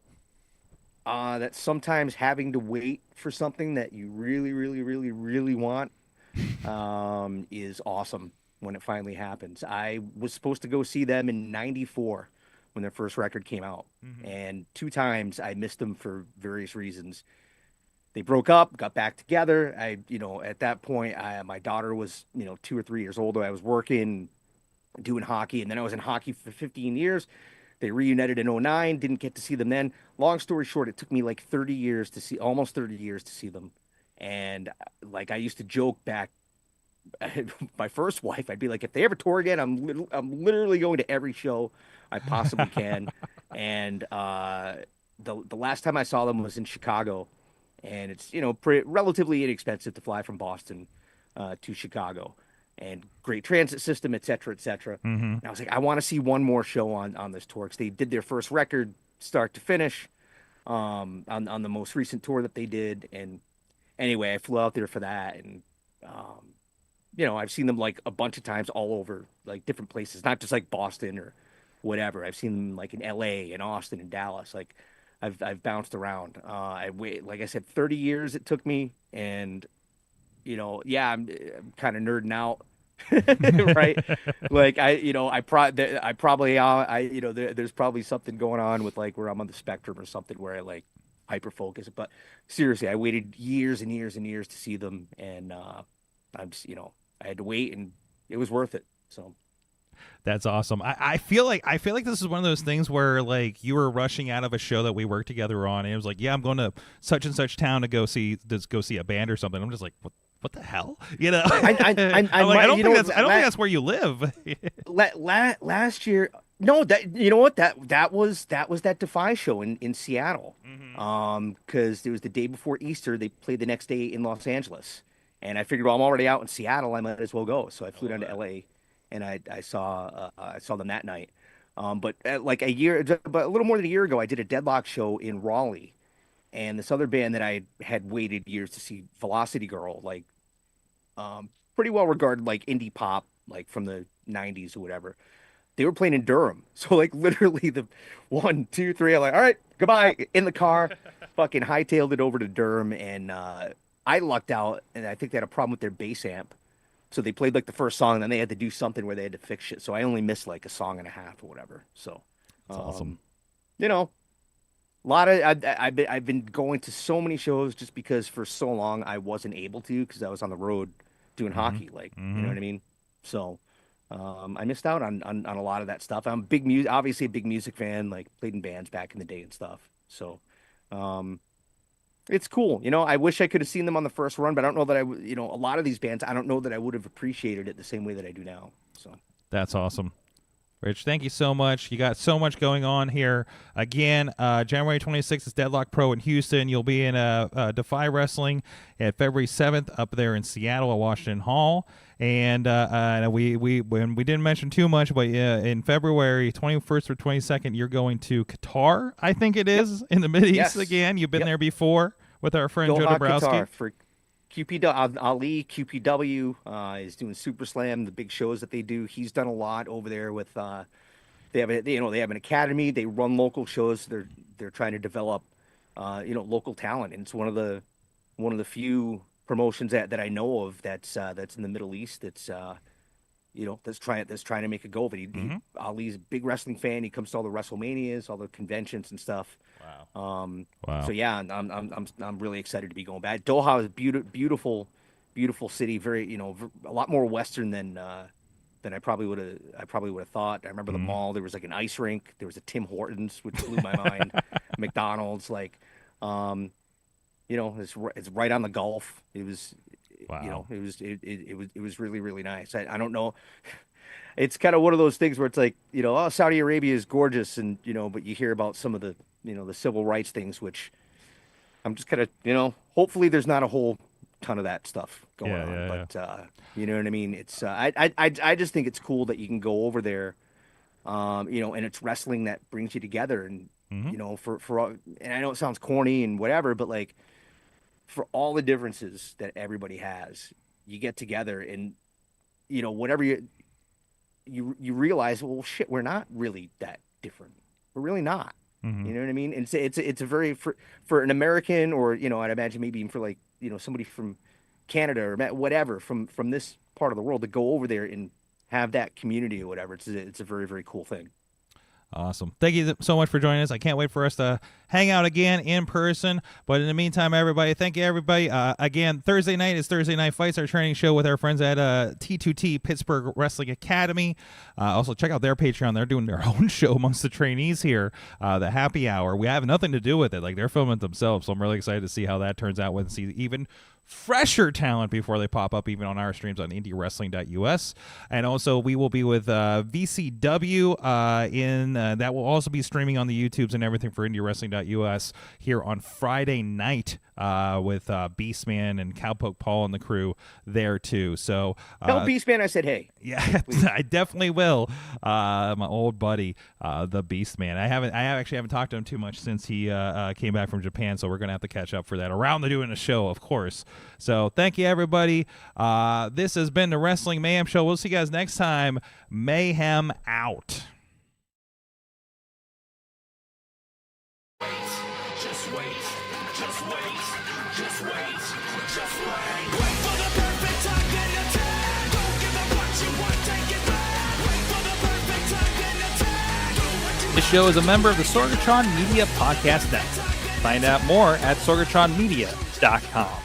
That sometimes having to wait for something that you really, really, really, really want is awesome when it finally happens. I was supposed to go see them in '94 when their first record came out, and 2 times I missed them for various reasons. They broke up, got back together. At that point, my daughter was 2 or 3 years old. I was working, doing hockey, and then I was in hockey for 15 years. They reunited in '09, didn't get to see them then. Long story short, it took me like almost 30 years to see them. And like I used to joke back, my first wife, I'd be like, if they ever tour again, I'm literally going to every show I possibly can. And the last time I saw them was in Chicago, and it's relatively inexpensive to fly from Boston to Chicago. And great transit system, et cetera, et cetera. And I was like, I want to see one more show on this tour because they did their first record start to finish on the most recent tour that they did. And anyway, I flew out there for that, and I've seen them like a bunch of times all over like different places, not just like Boston or whatever. I've seen them like in LA and Austin and Dallas. Like I've bounced around. Like I said, 30 years it took me, and I'm kind of nerding out, right? Like there's probably something going on with like where I'm on the spectrum or something where I like hyper focus. But seriously, I waited years and years and years to see them, and I had to wait, and it was worth it. So That's awesome. I feel like this is one of those things where like you were rushing out of a show that we worked together on, and it was like, yeah, I'm going to such and such town to go see a band or something. I'm just like, what the hell? You know, I don't think that's where you live. Last year, no, that was that Defy show in Seattle. Because it was the day before Easter. They played the next day in Los Angeles, and I figured, well, I'm already out in Seattle, I might as well go. So I flew down to LA. And I saw them that night, but like a little more than a year ago, I did a Deadlock show in Raleigh, and this other band that I had waited years to see, Velocity Girl, like pretty well regarded, like indie pop, like from the '90s or whatever. They were playing in Durham, so like literally the 1, 2, 3, I'm like, all right, goodbye, in the car, fucking hightailed it over to Durham, and I lucked out, and I think they had a problem with their bass amp. So they played like the first song, and then they had to do something where they had to fix it. So I only missed like a song and a half or whatever. So that's awesome. You know, a lot of I've been going to so many shows just because for so long I wasn't able to because I was on the road doing hockey. Like you know what I mean. So I missed out on a lot of that stuff. I'm obviously a big music fan. Like played in bands back in the day and stuff. So. It's cool. You know, I wish I could have seen them on the first run, but I don't know that a lot of these bands, I don't know that I would have appreciated it the same way that I do now. So that's awesome. Rich, thank you so much. You got so much going on here. Again, January 26th is Deadlock Pro in Houston. You'll be in Defy Wrestling at February 7th up there in Seattle at Washington Hall. And we didn't mention too much, but in February 21st or 22nd, you're going to Qatar, I think it is, in the Mideast again. You've been there before with our friend Joe Dabrowski. Qatar for Ali QPW is doing Super Slam, the big shows that they do. He's done a lot over there with. They have an academy. They run local shows. They're trying to develop, local talent, and it's one of the few promotions that I know of that's in the Middle East that's trying to make a go of it. Ali's a big wrestling fan. He comes to all the WrestleManias, all the conventions and stuff. Wow. So yeah, I'm really excited to be going back. Doha is beautiful city. Very a lot more Western than I probably would have thought. I remember the mall. There was like an ice rink. There was a Tim Hortons, which blew my mind. McDonald's, like. It's right on the Gulf. It was, it was really, really nice. I don't know. It's kind of one of those things where it's like, Saudi Arabia is gorgeous and, but you hear about some of the, the civil rights things, which I'm just kind of, hopefully there's not a whole ton of that stuff going on, but you know what I mean? It's, I just think it's cool that you can go over there, and it's wrestling that brings you together and, and I know it sounds corny and whatever, but like for all the differences that everybody has, you get together and, whatever you realize, well, shit, we're not really that different. We're really not. You know what I mean? And it's a very, for an American or, I'd imagine maybe even for like, somebody from Canada or whatever, from this part of the world to go over there and have that community or whatever. It's a very, very cool thing. Awesome. Thank you so much for joining us. I can't wait for us to hang out again in person. But in the meantime, everybody, thank you, everybody. Again, Thursday night is Thursday Night Fights, our training show with our friends at T2T Pittsburgh Wrestling Academy. Also, check out their Patreon. They're doing their own show amongst the trainees here, the Happy Hour. We have nothing to do with it. Like, they're filming it themselves, so I'm really excited to see how that turns out and see even fresher talent before they pop up even on our streams on IndyWrestling.us. And also we will be with VCW that will also be streaming on the YouTubes and everything for IndyWrestling.us here on Friday night with Beastman and Cowpoke Paul and the crew there too. So tell Beastman I said hey. Yeah, I definitely will. My old buddy, the Beastman. I actually haven't talked to him too much since he came back from Japan, so we're gonna have to catch up for that around the doing a show, of course. So thank you, everybody. This has been the Wrestling Mayhem Show. We'll see you guys next time. Mayhem out. Just wait. Wait for the perfect time, then attack. Don't give up what you want, take it back. Wait for the perfect time, then attack. This show is a member of the Sorgatron Media Podcast Network. Find out more at sorgatronmedia.com.